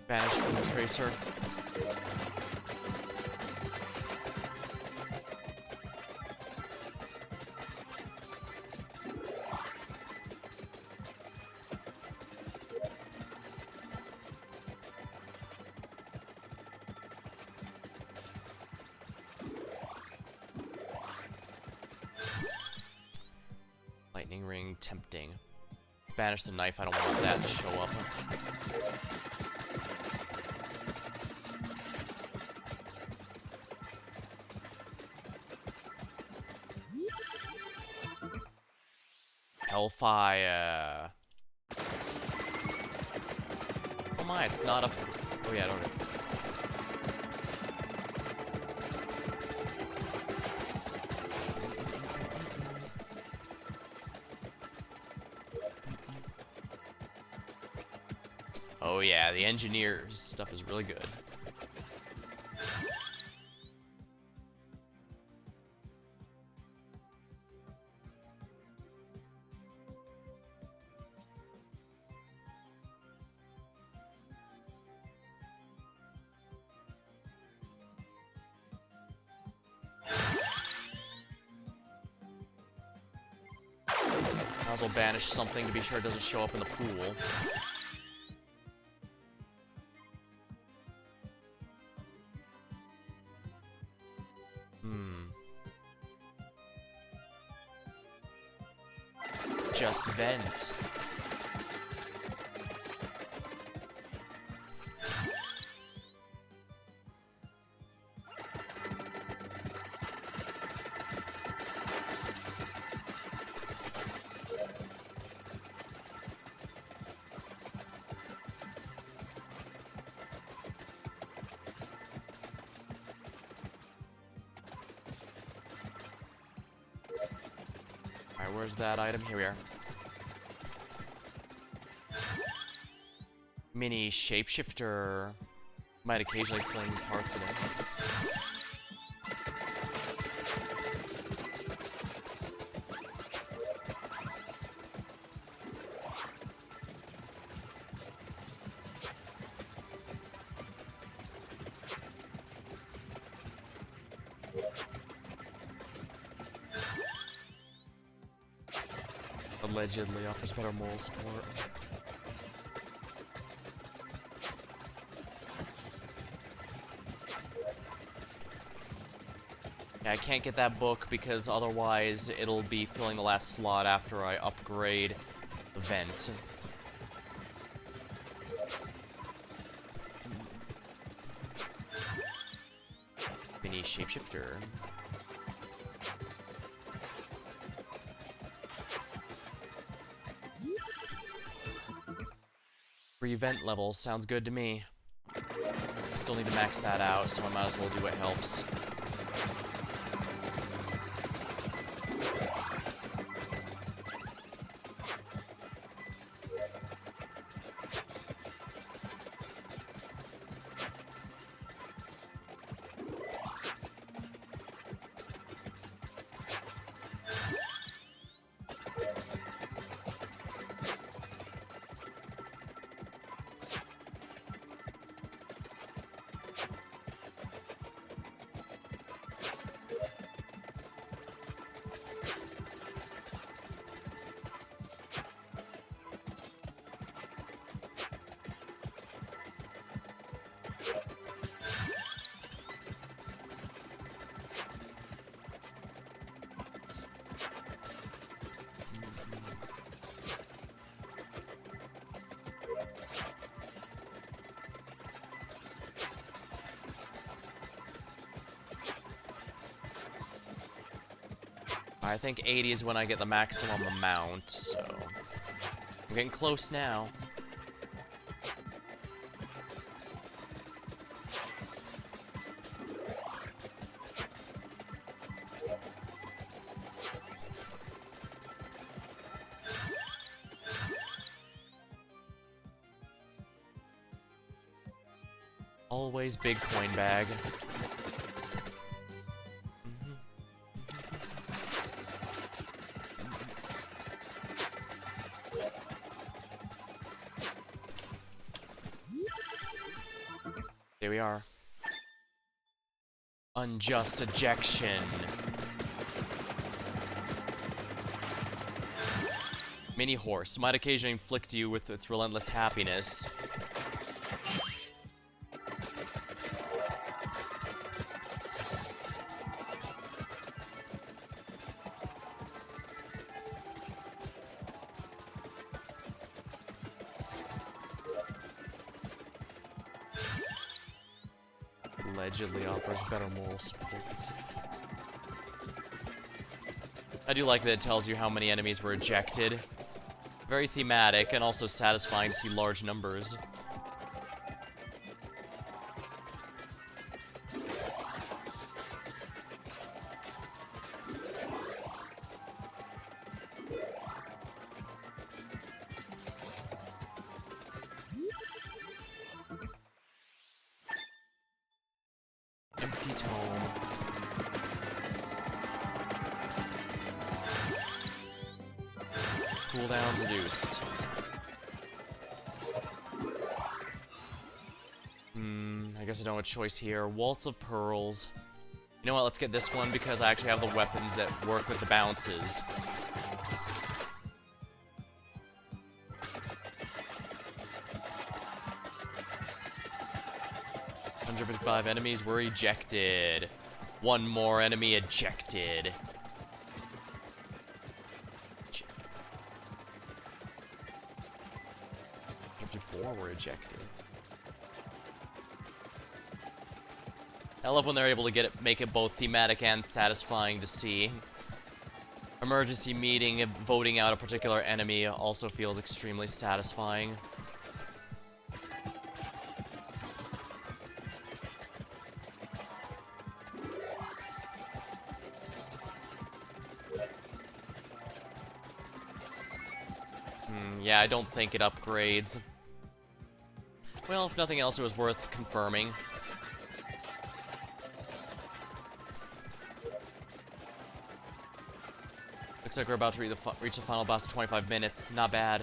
Banish from the Tracer. Lightning ring, tempting. Banish the knife, I don't want that to show up. Hellfire. Oh my, it's not up. Oh yeah, I don't know. Oh yeah, the engineers stuff is really good. Might as well banish something to be sure it doesn't show up in the pool. Just vent. Alright, where's that item? Here we are. Mini shapeshifter. Might occasionally fling parts of it. Allegedly offers better moral support. Yeah, I can't get that book because otherwise it'll be filling the last slot after I upgrade the vent. Mini shapeshifter. Free vent level sounds good to me. Still need to max that out, so I might as well do what helps. I think 80 is when I get the maximum amount, so... I'm getting close now. Always big coin bag. There we are. Unjust ejection. Mini horse might occasionally inflict you with its relentless happiness. Allegedly offers better moral support. I do like that it tells you how many enemies were ejected. Very thematic and also satisfying to see large numbers. Empty tome. Cooldown reduced. I guess I don't have a choice here. Waltz of Pearls. You know what, let's get this one because I actually have the weapons that work with the bounces. 155 enemies were ejected. One more enemy ejected. 54 were ejected. I love when they're able to make it both thematic and satisfying to see. Emergency meeting and voting out a particular enemy also feels extremely satisfying. Yeah, I don't think it upgrades. Well, if nothing else, it was worth confirming. Looks like we're about to reach the final boss in 25 minutes. Not bad.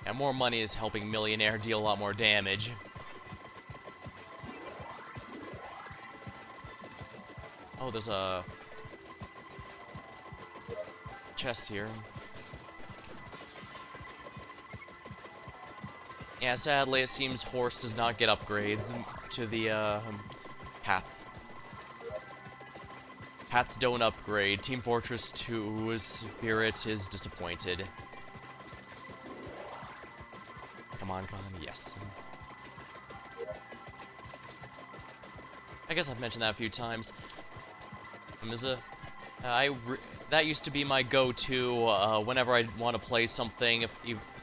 And more money is helping Millionaire deal a lot more damage. Oh, there's a chest here. Yeah, sadly, it seems Horse does not get upgrades to the hats. Hats don't upgrade. Team Fortress 2's spirit is disappointed. Come on, yes. I guess I've mentioned that a few times. That used to be my go-to whenever I want to play something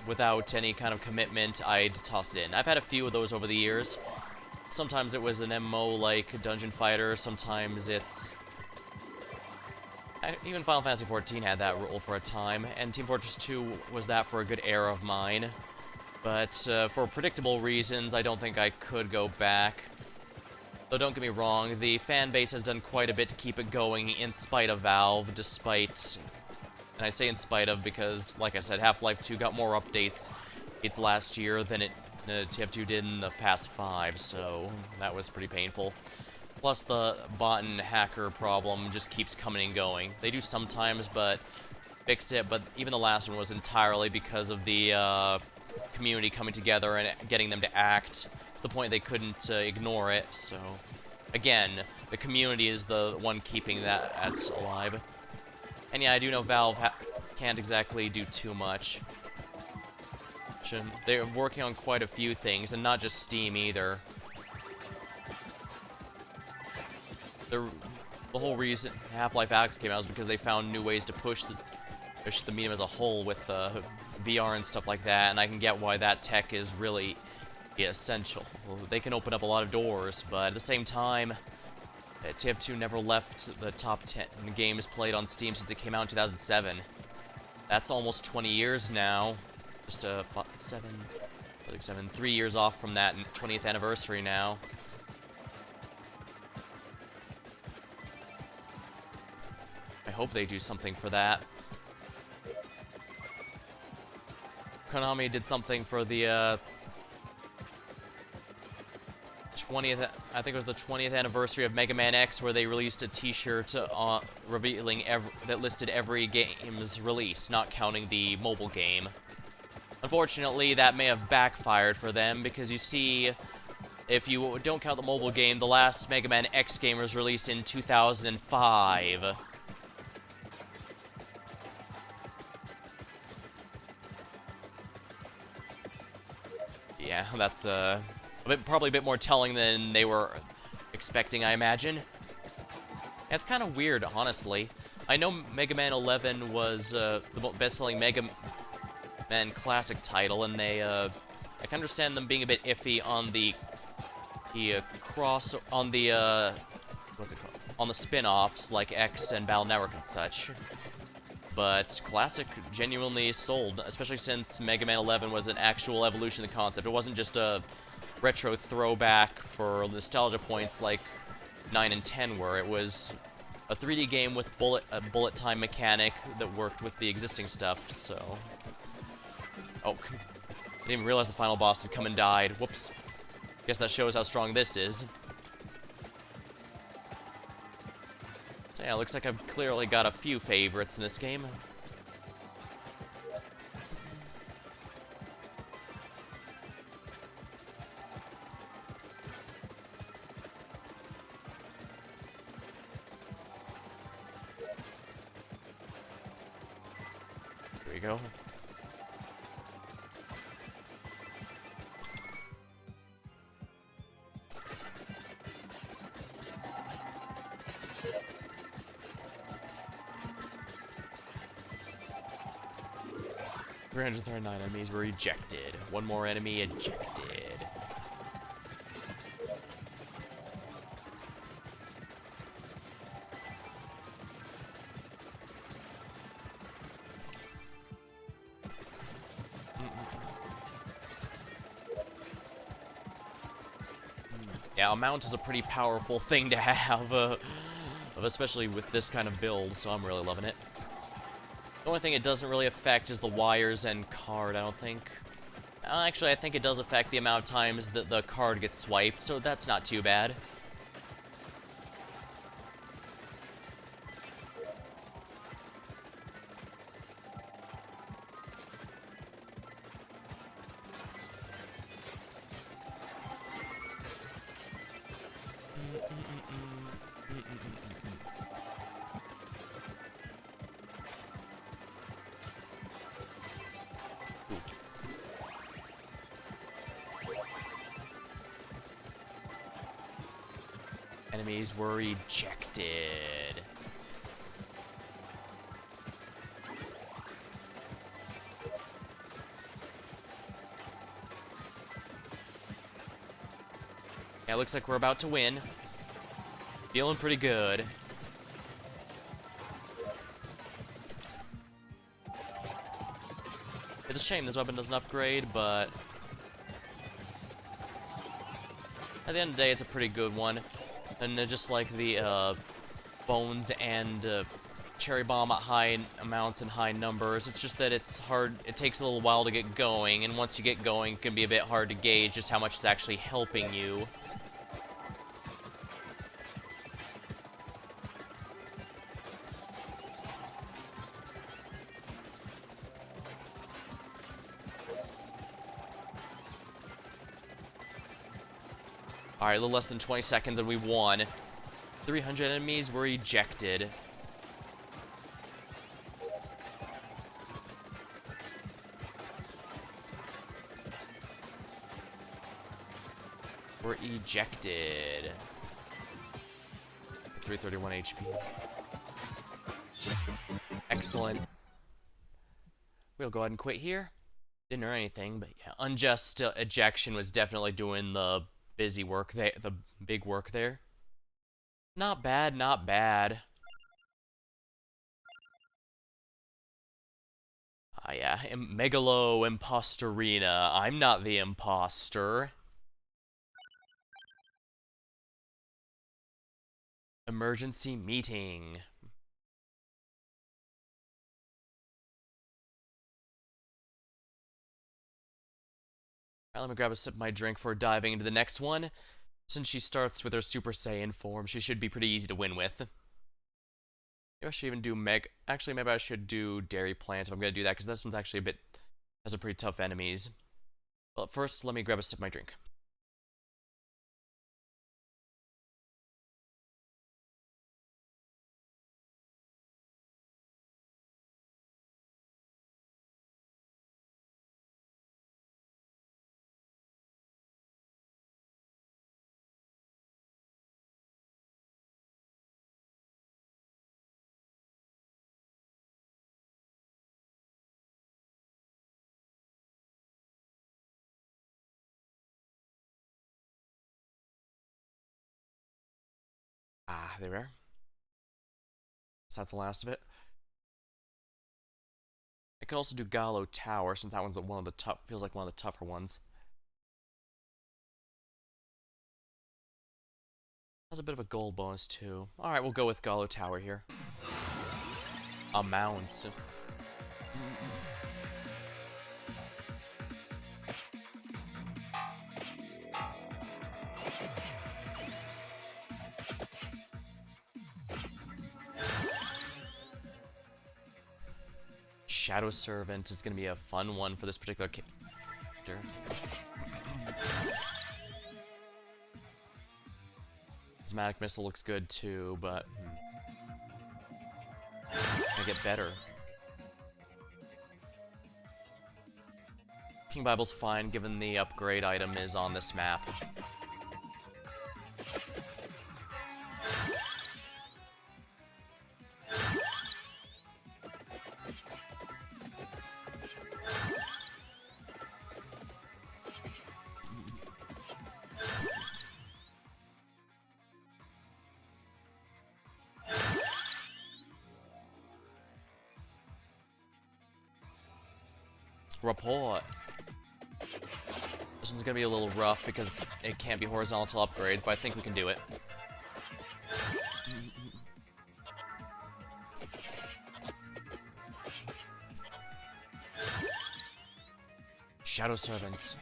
without any kind of commitment. I'd toss it in. I've had a few of those over the years. Sometimes it was an MMO like Dungeon Fighter. Sometimes it's even Final Fantasy XIV had that rule for a time, and Team Fortress 2 was that for a good era of mine. But for predictable reasons, I don't think I could go back. Though don't get me wrong, the fan base has done quite a bit to keep it going in spite of Valve, despite... And I say in spite of because, like I said, Half-Life 2 got more updates its last year than TF2 did in the past 5, so that was pretty painful. Plus, the bot and hacker problem just keeps coming and going. They do sometimes, but fix it, but even the last one was entirely because of the community coming together and getting them to act to the point they couldn't ignore it, so... Again, the community is the one keeping that alive. And yeah, I do know Valve can't exactly do too much. They're working on quite a few things, and not just Steam either. The whole reason Half-Life Alyx came out was because they found new ways to push the medium as a whole with VR and stuff like that, and I can get why that tech is really essential. They can open up a lot of doors, but at the same time, TF2 never left the top 10 games played on Steam since it came out in 2007. That's almost 20 years now. Just 3 years off from that 20th anniversary now. I hope they do something for that. Konami did something for the 20th, I think it was the 20th anniversary of Mega Man X, where they released a t-shirt revealing that listed every game's release, not counting the mobile game. Unfortunately, that may have backfired for them, because you see, if you don't count the mobile game, the last Mega Man X game was released in 2005. Yeah, that's probably a bit more telling than they were expecting, I imagine. It's kind of weird, honestly. I know Mega Man 11 was the best-selling Mega Man Classic title, and they, I can understand them being a bit iffy on the what's it called? On the spin-offs like X and Battle Network and such. But Classic genuinely sold, especially since Mega Man 11 was an actual evolution of the concept. It wasn't just a retro throwback for nostalgia points like 9 and 10 were. It was a 3D game with a bullet time mechanic that worked with the existing stuff, so... Oh, I didn't even realize the final boss had come and died. Whoops. Guess that shows how strong this is. So yeah, looks like I've clearly got a few favorites in this game. Here we go. $339 enemies were ejected. One more enemy ejected. Yeah, a mount is a pretty powerful thing to have, especially with this kind of build, so I'm really loving it. The only thing it doesn't really affect is the wires and card, I don't think. Actually, I think it does affect the amount of times that the card gets swiped, so that's not too bad. Enemies were ejected. Yeah, looks like we're about to win. Feeling pretty good. It's a shame this weapon doesn't upgrade, but... At the end of the day, it's a pretty good one. And just like the Bones and Cherry Bomb at high amounts and high numbers, it's just that it's hard, it takes a little while to get going, and once you get going, it can be a bit hard to gauge just how much it's actually helping you. Alright, a little less than 20 seconds and we won. 300 enemies were ejected. Were ejected. 331 HP. Excellent. We'll go ahead and quit here. Didn't earn anything, but yeah, Unjust Ejection was definitely doing the busy work there, the big work there. Not bad, not bad. Ah, yeah, Megalo Impostorina. I'm not the imposter. Emergency meeting. Alright, let me grab a sip of my drink before diving into the next one. Since she starts with her Super Saiyan form, she should be pretty easy to win with. Maybe I should even do Actually, maybe I should do Dairy Plant if I'm gonna do that, because this one's actually has some pretty tough enemies. But first, let me grab a sip of my drink. Ah, there we are. Is that the last of it? I could also do Gallo Tower, since that one's one of the feels like one of the tougher ones. Has a bit of a gold bonus too. Alright, we'll go with Gallo Tower here. Amount. Shadow Servant is going to be a fun one for this particular character. Prismatic Missile looks good too, but I get better. King Bible's fine given the upgrade item is on this map. Report. This one's gonna be a little rough because it can't be horizontal upgrades, but I think we can do it. Shadow Servant.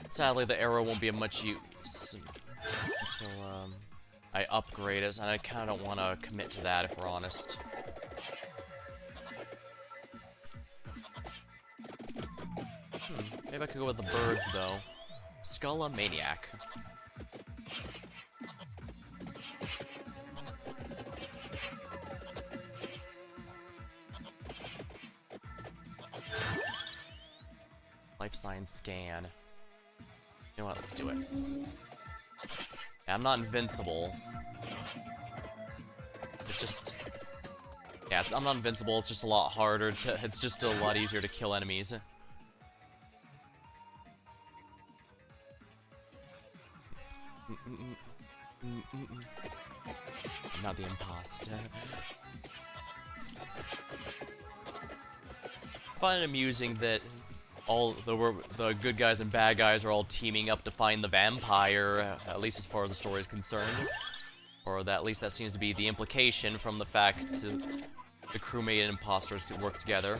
Sadly, the arrow won't be of much use until I upgrade it, and I kind of don't want to commit to that, if we're honest. Maybe I could go with the birds, though. Skulla Maniac. Life Science Scan. You know what, let's do it. Yeah, I'm not invincible. It's just... Yeah, I'm not invincible, it's just a lot harder to... It's just a lot easier to kill enemies. I'm not the imposter. I find it amusing that all the good guys and bad guys are all teaming up to find the vampire, at least as far as the story is concerned. Or that, at least that seems to be the implication from the fact the crewmate and imposters could work together.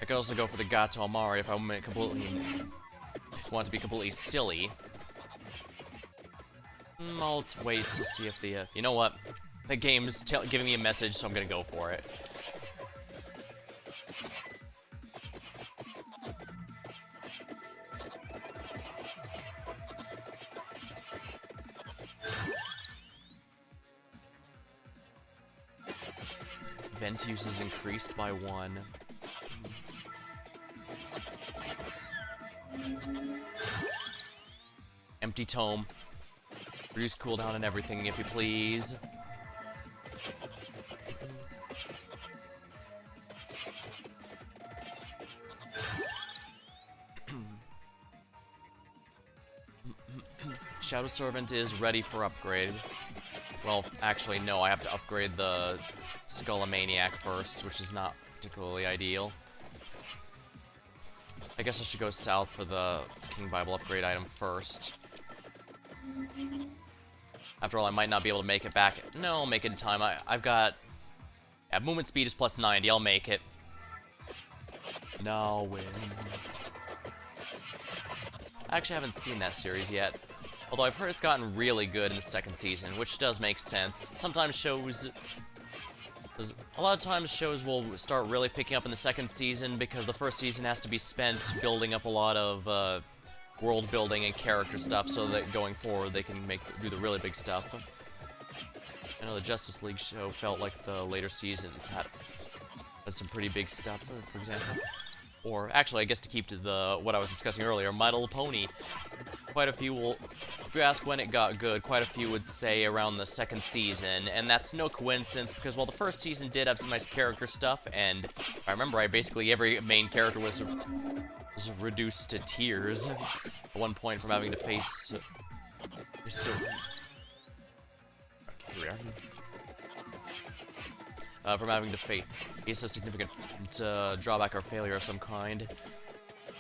I could also go for the Gato Amari if I want to be completely silly. I'll wait to see if the, you know what? The game's giving me a message, so I'm gonna go for it. Vent use is increased by 1. Empty tome. Reduce cooldown and everything, if you please. Shadow Servant is ready for upgrade. Well, actually, no, I have to upgrade the Skullomaniac first, which is not particularly ideal. I guess I should go south for the King Bible upgrade item first. After all, I might not be able to make it back. No, I'll make it in time. I've got... Yeah, movement speed is plus 90. I'll make it. No, I'll win. I actually haven't seen that series yet. Although I've heard it's gotten really good in the second season, which does make sense. Sometimes shows... A lot of times shows will start really picking up in the second season because the first season has to be spent building up a lot of world building and character stuff so that going forward they can do the really big stuff. I know the Justice League show felt like the later seasons had some pretty big stuff, for example. Or actually, I guess to keep to what I was discussing earlier, My Little Pony. Quite a few will, if you ask when it got good, quite a few would say around the second season, and that's no coincidence because while the first season did have some nice character stuff, and if I remember right, basically every main character was reduced to tears at one point from having to face... okay, here we are. From having to face a significant drawback or failure of some kind.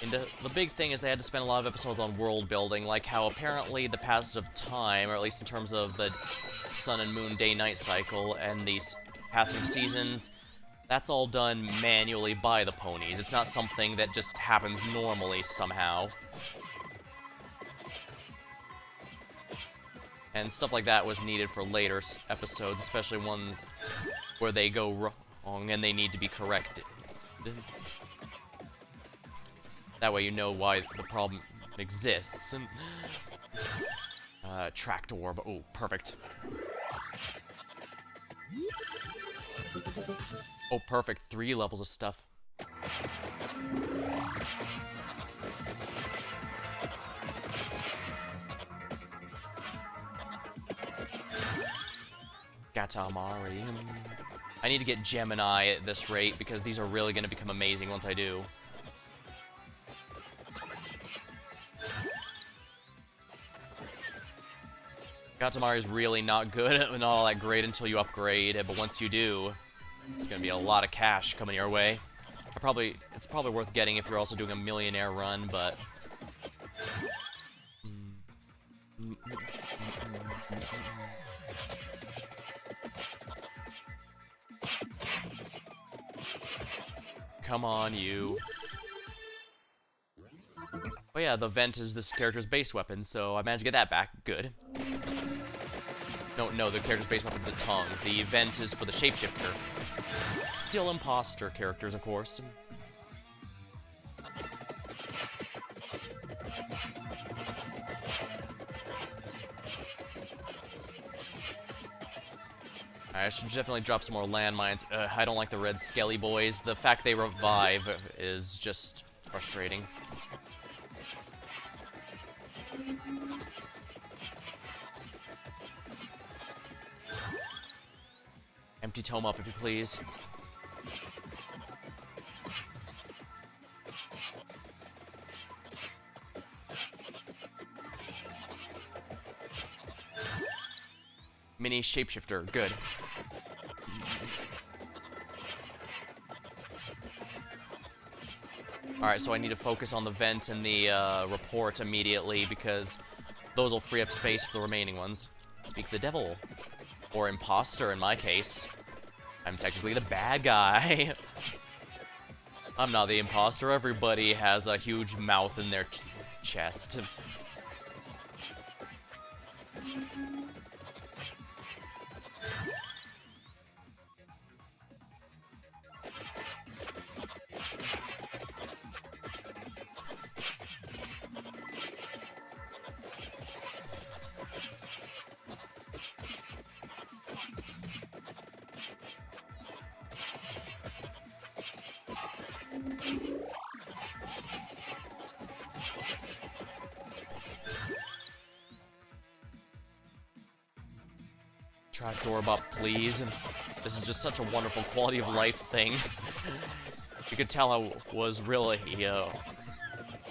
And the big thing is they had to spend a lot of episodes on world building, like how apparently the passage of time, or at least in terms of the sun and moon day-night cycle and these passing seasons, that's all done manually by the ponies. It's not something that just happens normally somehow. And stuff like that was needed for later episodes, especially ones where they go wrong and they need to be corrected. That way you know why the problem exists. Tracked orb. Oh, perfect. Oh, perfect. 3 levels of stuff. Gatamari. I need to get Gemini at this rate because these are really going to become amazing once I do. Gatamari is really not good and all that great until you upgrade, but once you do, it's going to be a lot of cash coming your way. It's probably worth getting if you're also doing a millionaire run, but... Come on, you. Oh yeah, the vent is this character's base weapon, so I managed to get that back. Good. No, the character's base weapon's the tongue. The vent is for the shapeshifter. Still imposter characters, of course. Alright, I should definitely drop some more landmines. I don't like the red skelly boys. The fact they revive is just frustrating. Empty tome up, if you please. Mini shapeshifter, good. Alright, so I need to focus on the vent and the report immediately because those will free up space for the remaining ones. Speak the devil. Or imposter in my case. I'm technically the bad guy. I'm not the imposter. Everybody has a huge mouth in their chest. Try to orb up, please. This is just such a wonderful quality of life thing. You could tell I was really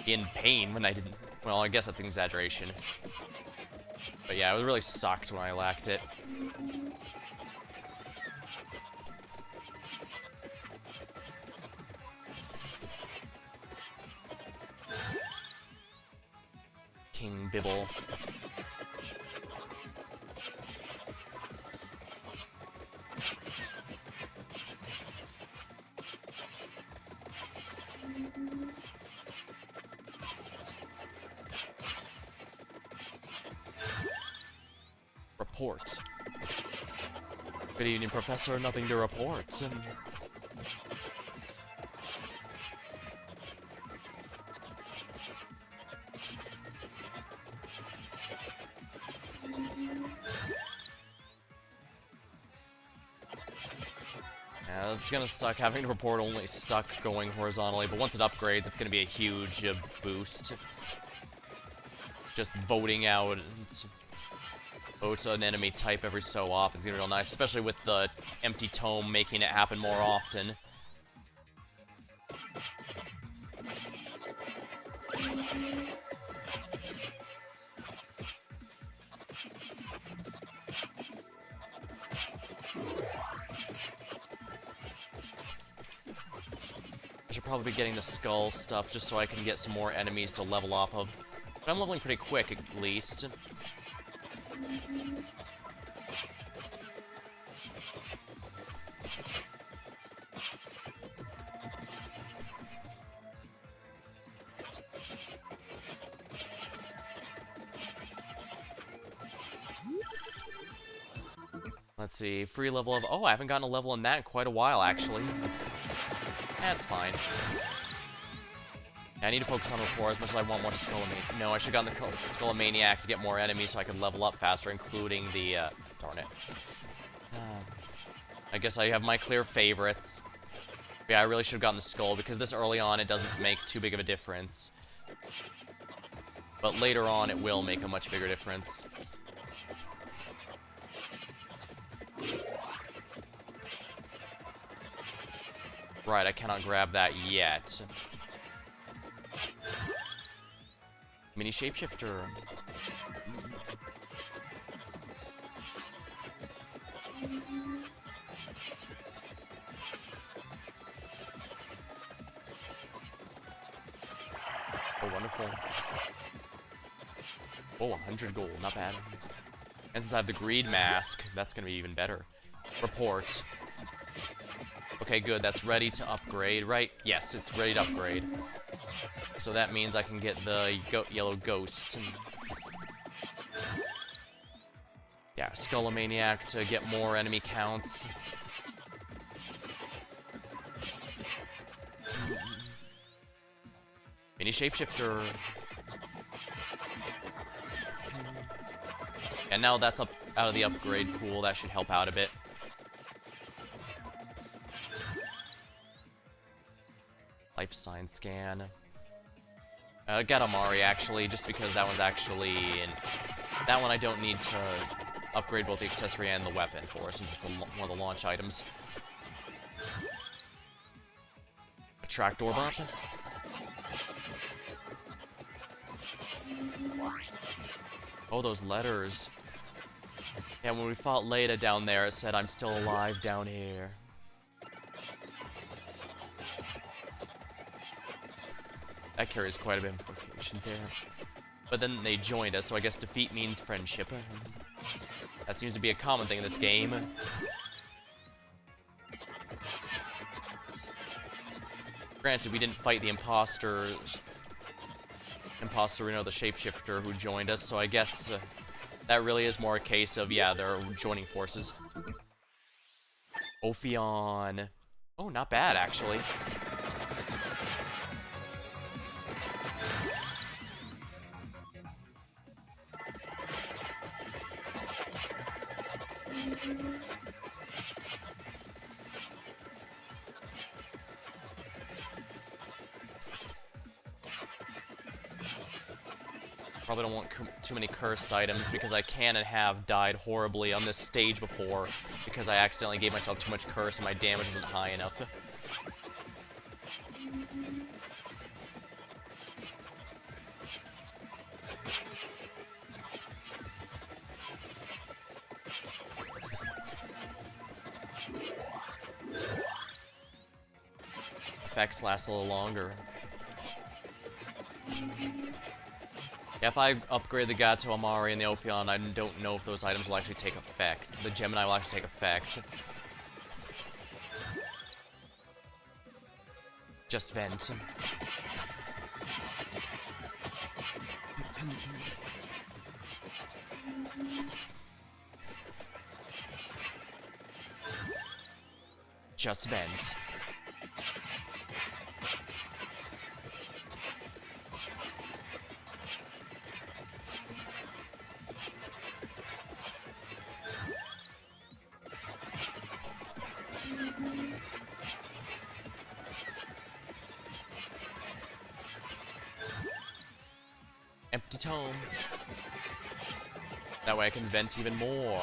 in pain when I didn't. Well, I guess that's an exaggeration. But yeah, it really sucked when I lacked it. King Bibble. Report. Good evening, Professor. Nothing to report. Yeah, it's gonna suck having to report only stuck going horizontally, but once it upgrades, it's gonna be a huge boost. Just voting out an enemy type every so often is gonna be real nice, especially with the empty tome making it happen more often. I should probably be getting the skull stuff just so I can get some more enemies to level off of. But I'm leveling pretty quick, at least. Let's see, free level of... Oh, I haven't gotten a level in that in quite a while, actually. That's fine. Yeah, I need to focus on rapport as much as I want more Skullomaniac. No, I should have gotten the Skullomaniac to get more enemies so I could level up faster, including the... darn it. I guess I have my clear favorites. Yeah, I really should have gotten the Skull, because this early on it doesn't make too big of a difference. But later on it will make a much bigger difference. Right, I cannot grab that yet. Mini shapeshifter. Oh, wonderful. Oh, 100 gold, not bad. And since I have the greed mask, that's gonna be even better. Report. Okay, good, that's ready to upgrade, right? Yes, it's ready to upgrade. So that means I can get the yellow ghost. Yeah, Skullomaniac to get more enemy counts. Mini shapeshifter. And now that's up out of the upgrade pool, that should help out a bit. life sign scan. Get Amari, actually, just because that one's actually... that one I don't need to upgrade both the accessory and the weapon for, since it's one of the launch items. A trapdoor bop. Oh, those letters. Yeah, when we fought Leda down there, it said, "I'm still alive down here." That carries quite a bit of implications there. But then they joined us, so I guess defeat means friendship. That seems to be a common thing in this game. Granted, we didn't fight the imposter, the shapeshifter who joined us, so I guess that really is more a case of, yeah, they're joining forces. Ophion. Oh, not bad, actually. Probably don't want too many cursed items because I can and have died horribly on this stage before because I accidentally gave myself too much curse and my damage wasn't high enough. Effects last a little longer. Yeah, if I upgrade the Gato Amari and the Ophion, I don't know if those items will actually take effect. The Gemini will actually take effect. Just vent. Just vent. Empty tome. That way I can vent even more.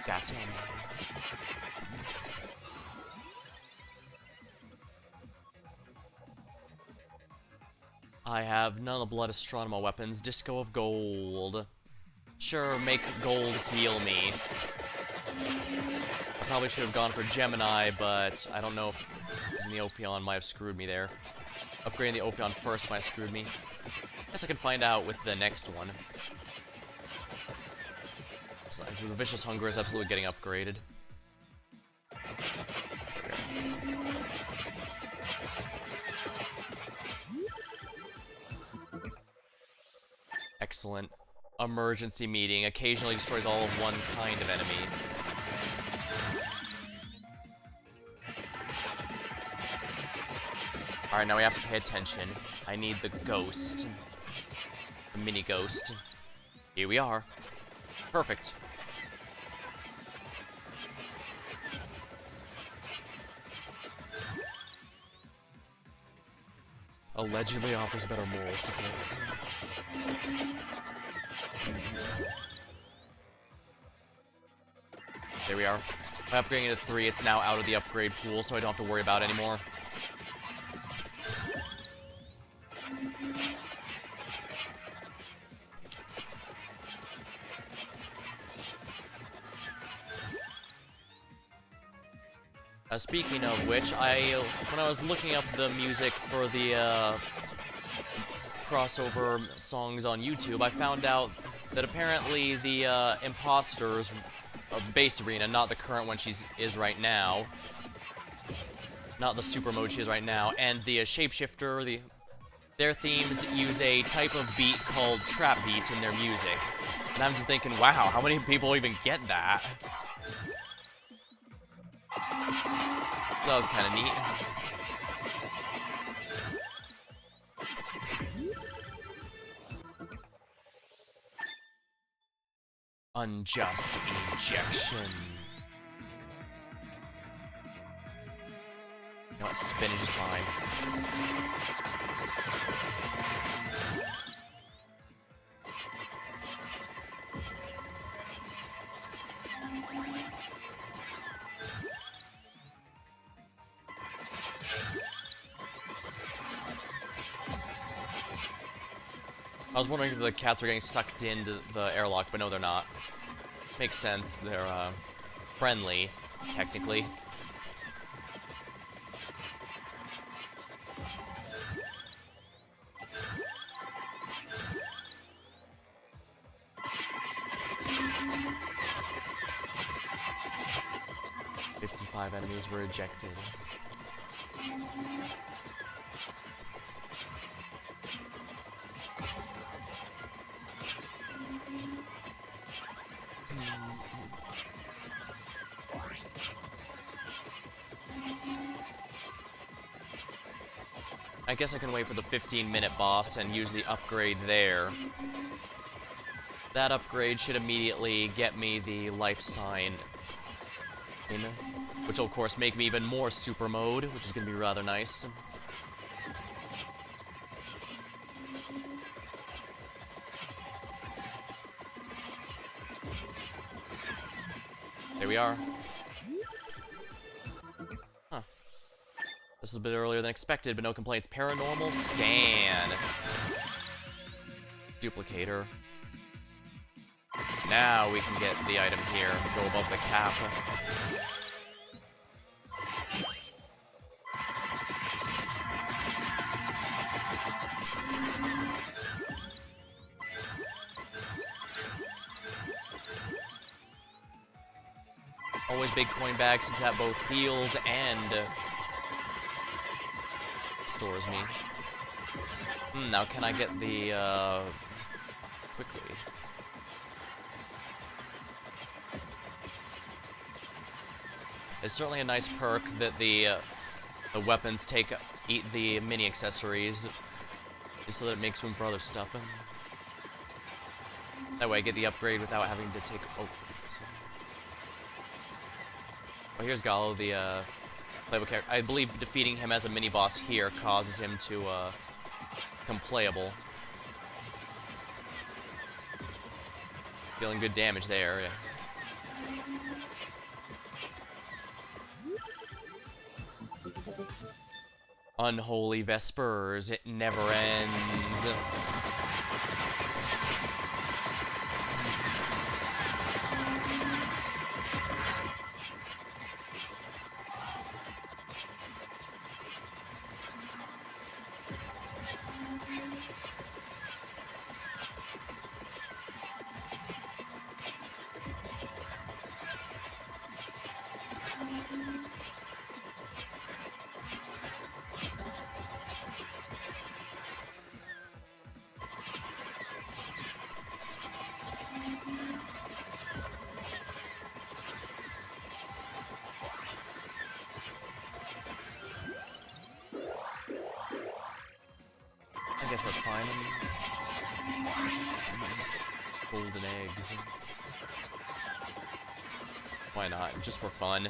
Got him. I have none of the Blood Astronema weapons. Disco of Gold. Sure, make gold heal me. I probably should have gone for Gemini, but I don't know if using the Ophion might have screwed me there. Upgrading the Ophion first might have screwed me. Guess I can find out with the next one. So the Vicious Hunger is absolutely getting upgraded. Excellent. Emergency meeting occasionally destroys all of one kind of enemy. Alright, now we have to pay attention. I need the ghost. The mini ghost. Here we are. Perfect. Allegedly offers better moral support. There we are. By upgrading it to 3, it's now out of the upgrade pool, so I don't have to worry about it anymore. Speaking of which, when I was looking up the music for the crossover songs on YouTube, I found out that apparently the Imposter's base arena, not the current one she is right now, not the super mode she is right now, and the Shapeshifter, their themes use a type of beat called trap beat in their music. And I'm just thinking, wow, how many people even get that? That was kind of neat. Unjust injection. You know what? Spinach is fine. I was wondering if the cats are getting sucked into the airlock, but no, they're not. Makes sense. They're, friendly, technically. "55 enemies were ejected." I guess I can wait for the 15-minute boss and use the upgrade there. That upgrade should immediately get me the life sign, which will of course make me even more super mode, which is going to be rather nice. There we are. Huh. This is a bit earlier than expected, but no complaints. Paranormal scan. Duplicator. Now we can get the item here. Go above the cap. Always big coin bags since that both heals and stores me. Now can I get the, quickly? It's certainly a nice perk that the weapons eat the mini accessories, just so that it makes room for other stuff. That way I get the upgrade without having to take... Oh, here's Gallo, the playable character. I believe defeating him as a mini-boss here causes him to become playable. Dealing good damage there, yeah. Unholy Vespers, it never ends. I guess that's fine. Golden eggs. Why not? Just for fun.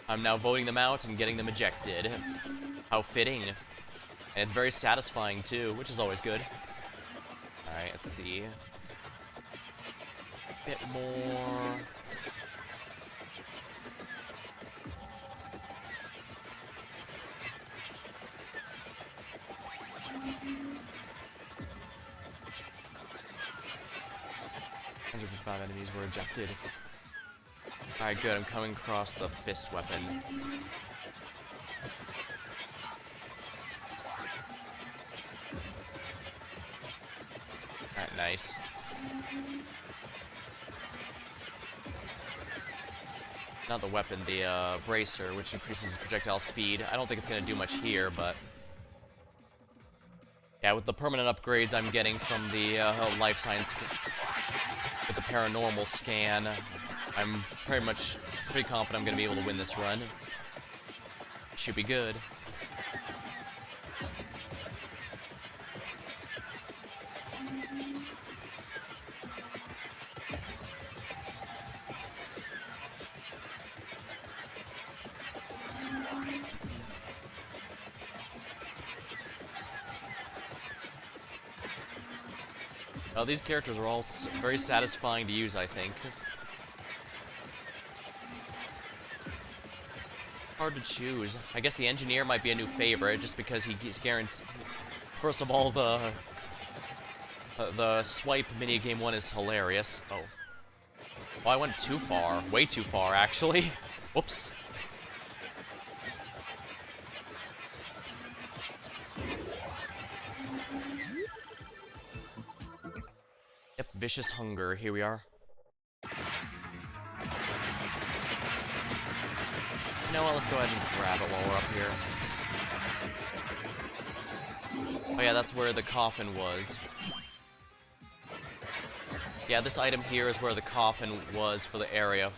I'm now voting them out and getting them ejected. How fitting. And it's very satisfying too, which is always good. Alright, let's see. A bit more. Enemies were ejected. Alright, good. I'm coming across the fist weapon. Alright, nice. Not the weapon, the bracer, which increases projectile speed. I don't think it's going to do much here, but... yeah, with the permanent upgrades I'm getting from the life science... with the paranormal scan, I'm pretty confident I'm gonna be able to win this run. Should be good. These characters are all very satisfying to use, I think. Hard to choose. I guess the engineer might be a new favorite, just because he's guaranteed. First of all, the swipe minigame one is hilarious. Oh. Oh, I went too far. Way too far, actually. Whoops. Yep, Vicious Hunger. Here we are. You know what? Let's go ahead and grab it while we're up here. Oh yeah, that's where the coffin was. Yeah, this item here is where the coffin was for the area.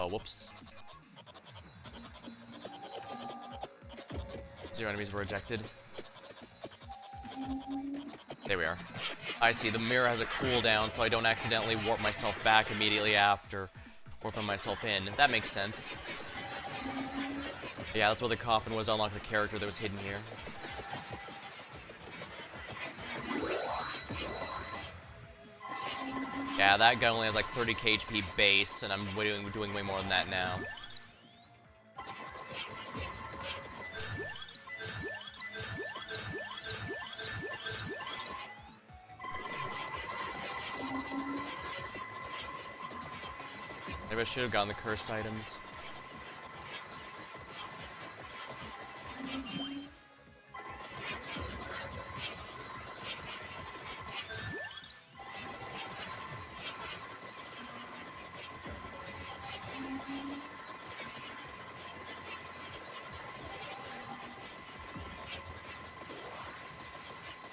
Oh, whoops. 0 enemies were ejected. There we are. I see, the mirror has a cooldown, so I don't accidentally warp myself back immediately after warping myself in. That makes sense. Yeah, that's where the coffin was to unlock the character that was hidden here. Yeah, that guy only has like 30k HP base, and I'm doing way more than that now. Maybe I should have gotten the cursed items.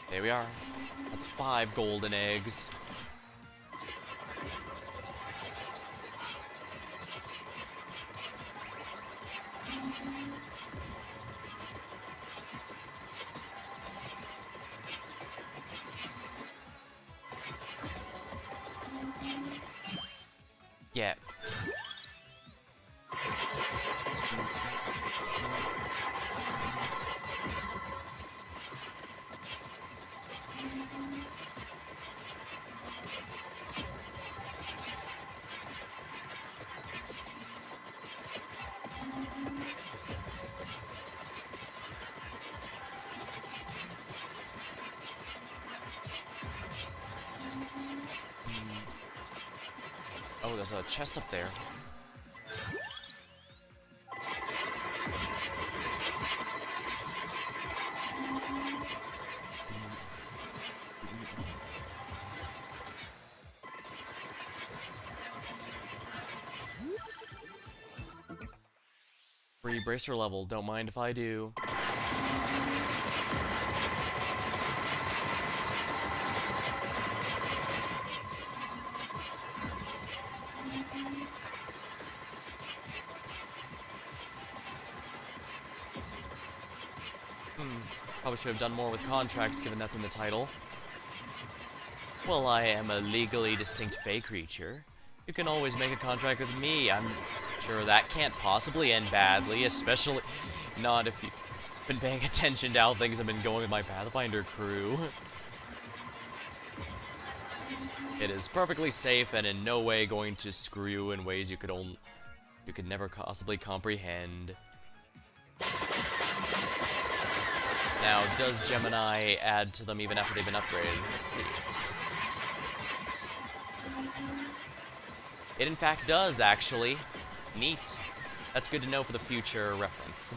There we are. That's 5 golden eggs. Yeah. Oh, there's a chest up there. Free bracer level, don't mind if I do. Probably should have done more with contracts, given that's in the title. Well, I am a legally distinct Fey creature. You can always make a contract with me. I'm sure that can't possibly end badly, especially not if you've been paying attention to how things have been going with my Pathfinder crew. It is perfectly safe and in no way going to screw you in ways you could never possibly comprehend. Now, does Gemini add to them even after they've been upgraded? Let's see. It in fact does, actually. Neat. That's good to know for the future reference.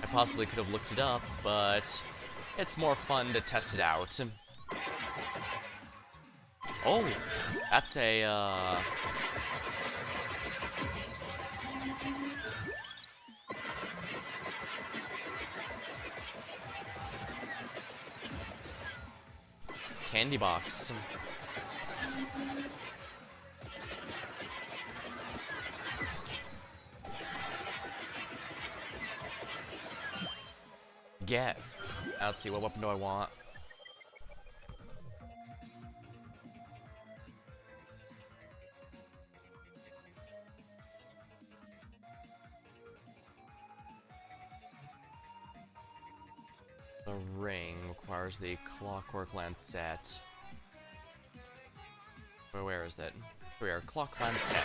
I possibly could have looked it up, but it's more fun to test it out. Oh, that's a, candy box. Get. Let's see, what weapon do I want? The ring requires the Clockwork Lancet. Where is it? We are Clock Lancet.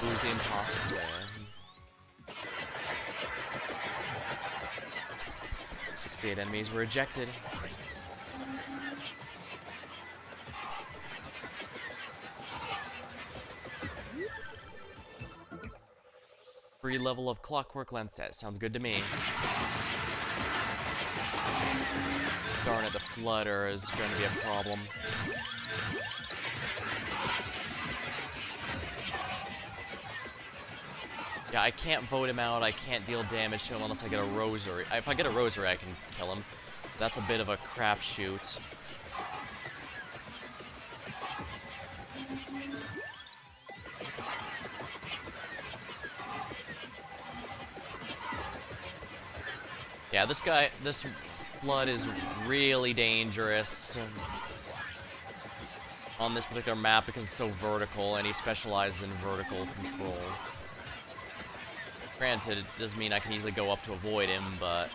Who's the imposter? 68 enemies were ejected. Free level of Clockwork Lancet. Sounds good to me. Darn it, the flutter is going to be a problem. Yeah, I can't vote him out. I can't deal damage to him unless I get a rosary. If I get a rosary, I can kill him. That's a bit of a crapshoot. Yeah, this blood is really dangerous on this particular map because it's so vertical and he specializes in vertical control. Granted, it does mean I can easily go up to avoid him, but...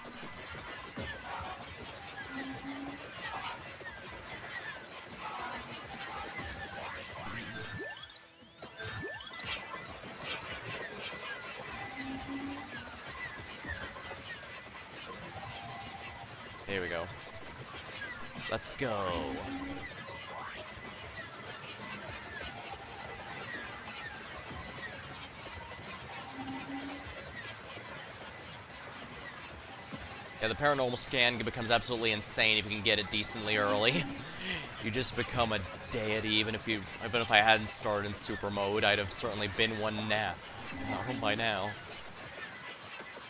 There we go. Let's go. Yeah, the paranormal scan becomes absolutely insane if you can get it decently early. You just become a deity. Even if I hadn't started in super mode, I'd have certainly been one now. By now.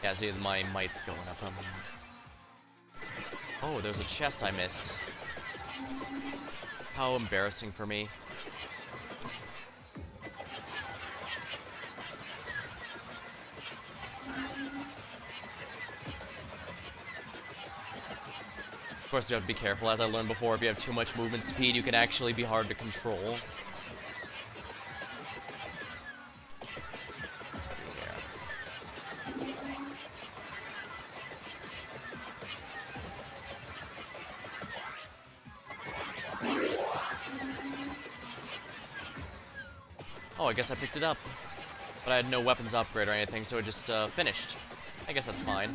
Yeah, see, my might's going up. Oh, there's a chest I missed. How embarrassing for me. Of course, you have to be careful. As I learned before, if you have too much movement speed, you can actually be hard to control. Let's see here. Oh, I guess I picked it up. But I had no weapons upgrade or anything, so it just finished. I guess that's fine.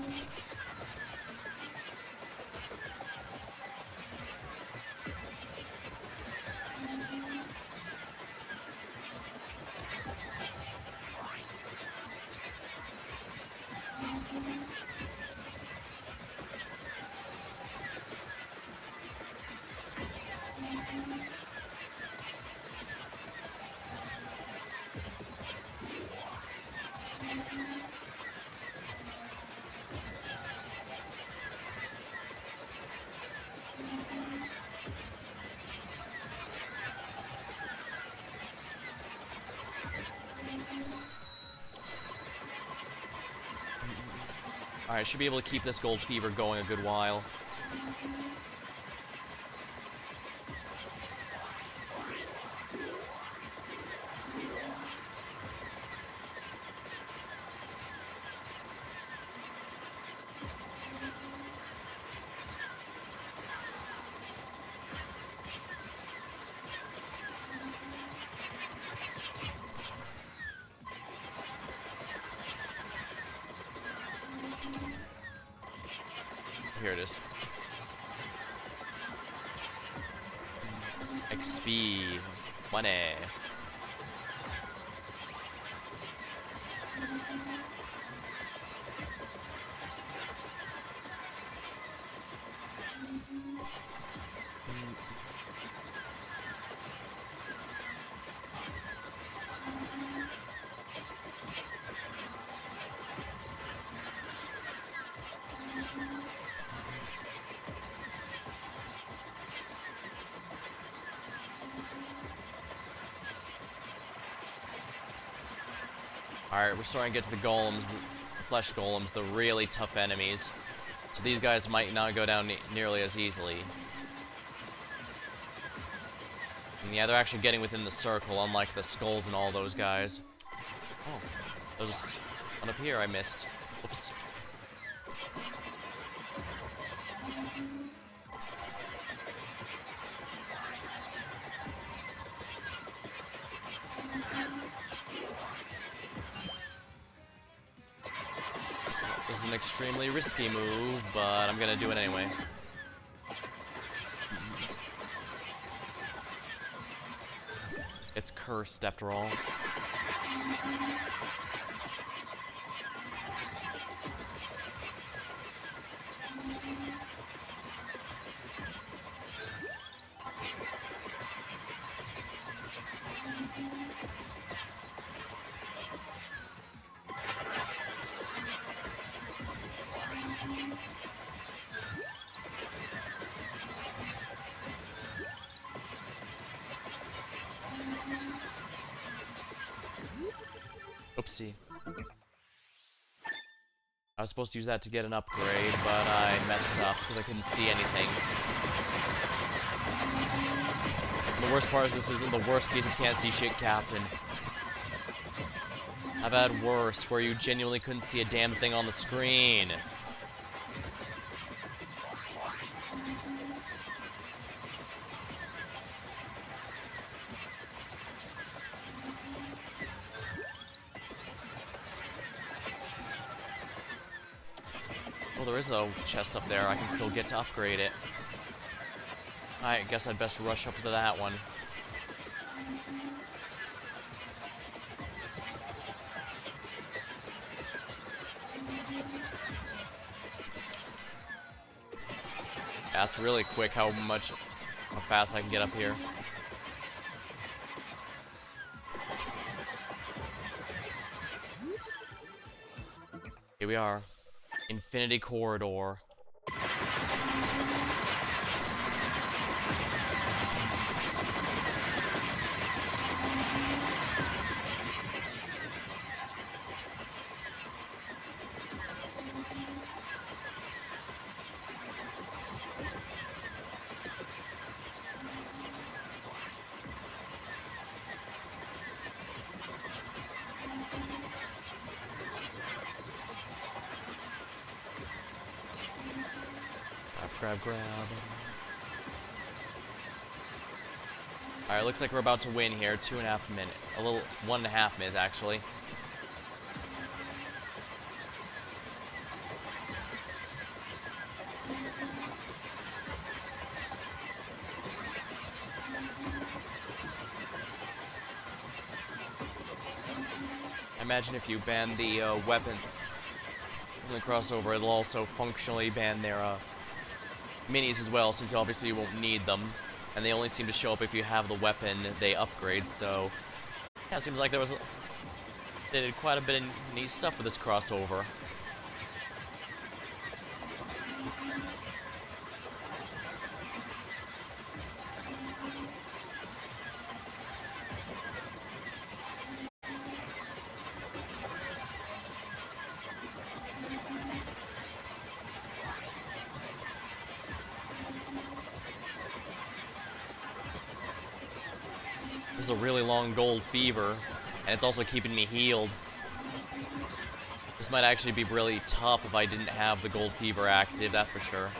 Alright, should be able to keep this gold fever going a good while. Here it is. XP. Money. Alright, we're starting to get to the golems, the flesh golems, the really tough enemies. So these guys might not go down nearly as easily. And yeah, they're actually getting within the circle, unlike the skulls and all those guys. Oh, there's one up here I missed. Oops. This is an extremely risky move, but I'm gonna do it anyway. It's cursed, after all. Oopsie. I was supposed to use that to get an upgrade, but I messed up because I couldn't see anything. And the worst part is this isn't the worst case of can't see shit, Captain. I've had worse, where you genuinely couldn't see a damn thing on the screen. Well, there is a chest up there. I can still get to upgrade it. I guess I'd best rush up to that one. That's really quick how fast I can get up here. Here we are. Infinity Corridor. Grab. Alright, looks like we're about to win here. 2.5 minutes. 1.5 minutes, actually. I imagine if you ban the weapon in the crossover, it'll also functionally ban their minis as well, since obviously you won't need them, and they only seem to show up if you have the weapon they upgrade. So yeah, it seems like they did quite a bit of neat stuff with this crossover. This is a really long gold fever, and it's also keeping me healed. This might actually be really tough if I didn't have the gold fever active, that's for sure.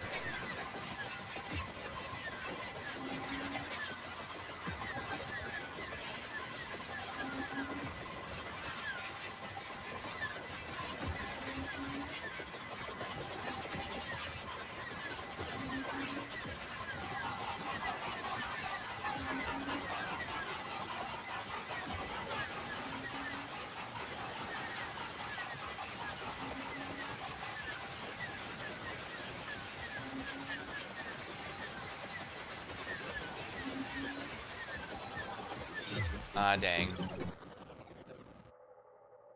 Ah, dang.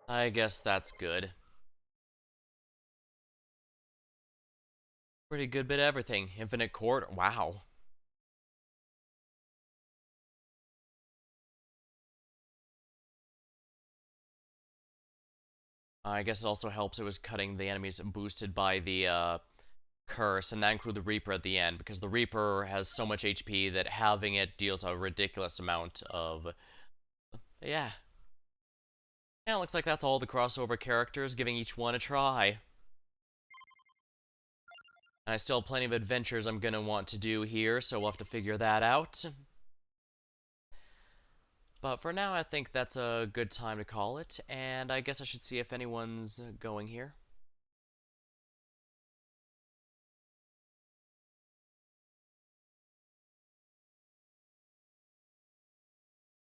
I guess that's good. Pretty good bit of everything. Infinite Court, wow. I guess it also helps it was cutting the enemies boosted by the curse, and that include the Reaper at the end, because the Reaper has so much HP that having it deals a ridiculous amount of... Yeah. Yeah, looks like that's all the crossover characters, giving each one a try. And I still have plenty of adventures I'm gonna want to do here, so we'll have to figure that out. But for now, I think that's a good time to call it, and I guess I should see if anyone's going here.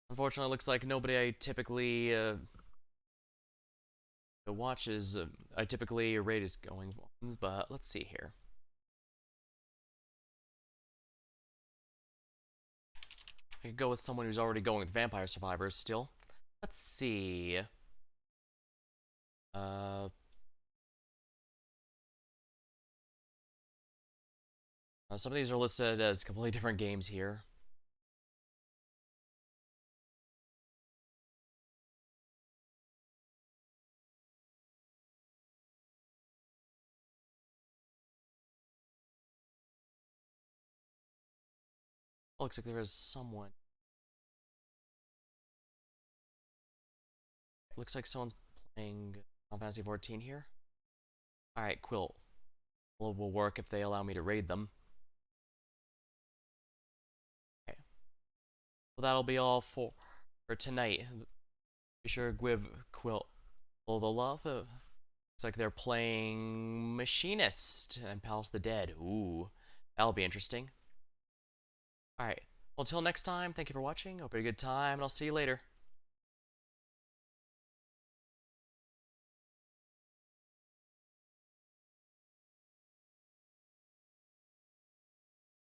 Unfortunately, it looks like nobody I typically watches, I typically rate as going ones, but let's see here. I could go with someone who's already going with Vampire Survivors still. Let's see. Uh, some of these are listed as completely different games here. Oh, looks like there is someone. Looks like someone's playing Final Fantasy 14 here. Alright, Quill. Well, will work if they allow me to raid them. Okay. Well, that'll be all for tonight. Be sure to give Quill all the love. Looks like they're playing Machinist and Palace of the Dead. Ooh, that'll be interesting. Alright, well, until next time, thank you for watching. Hope you had a good time, and I'll see you later.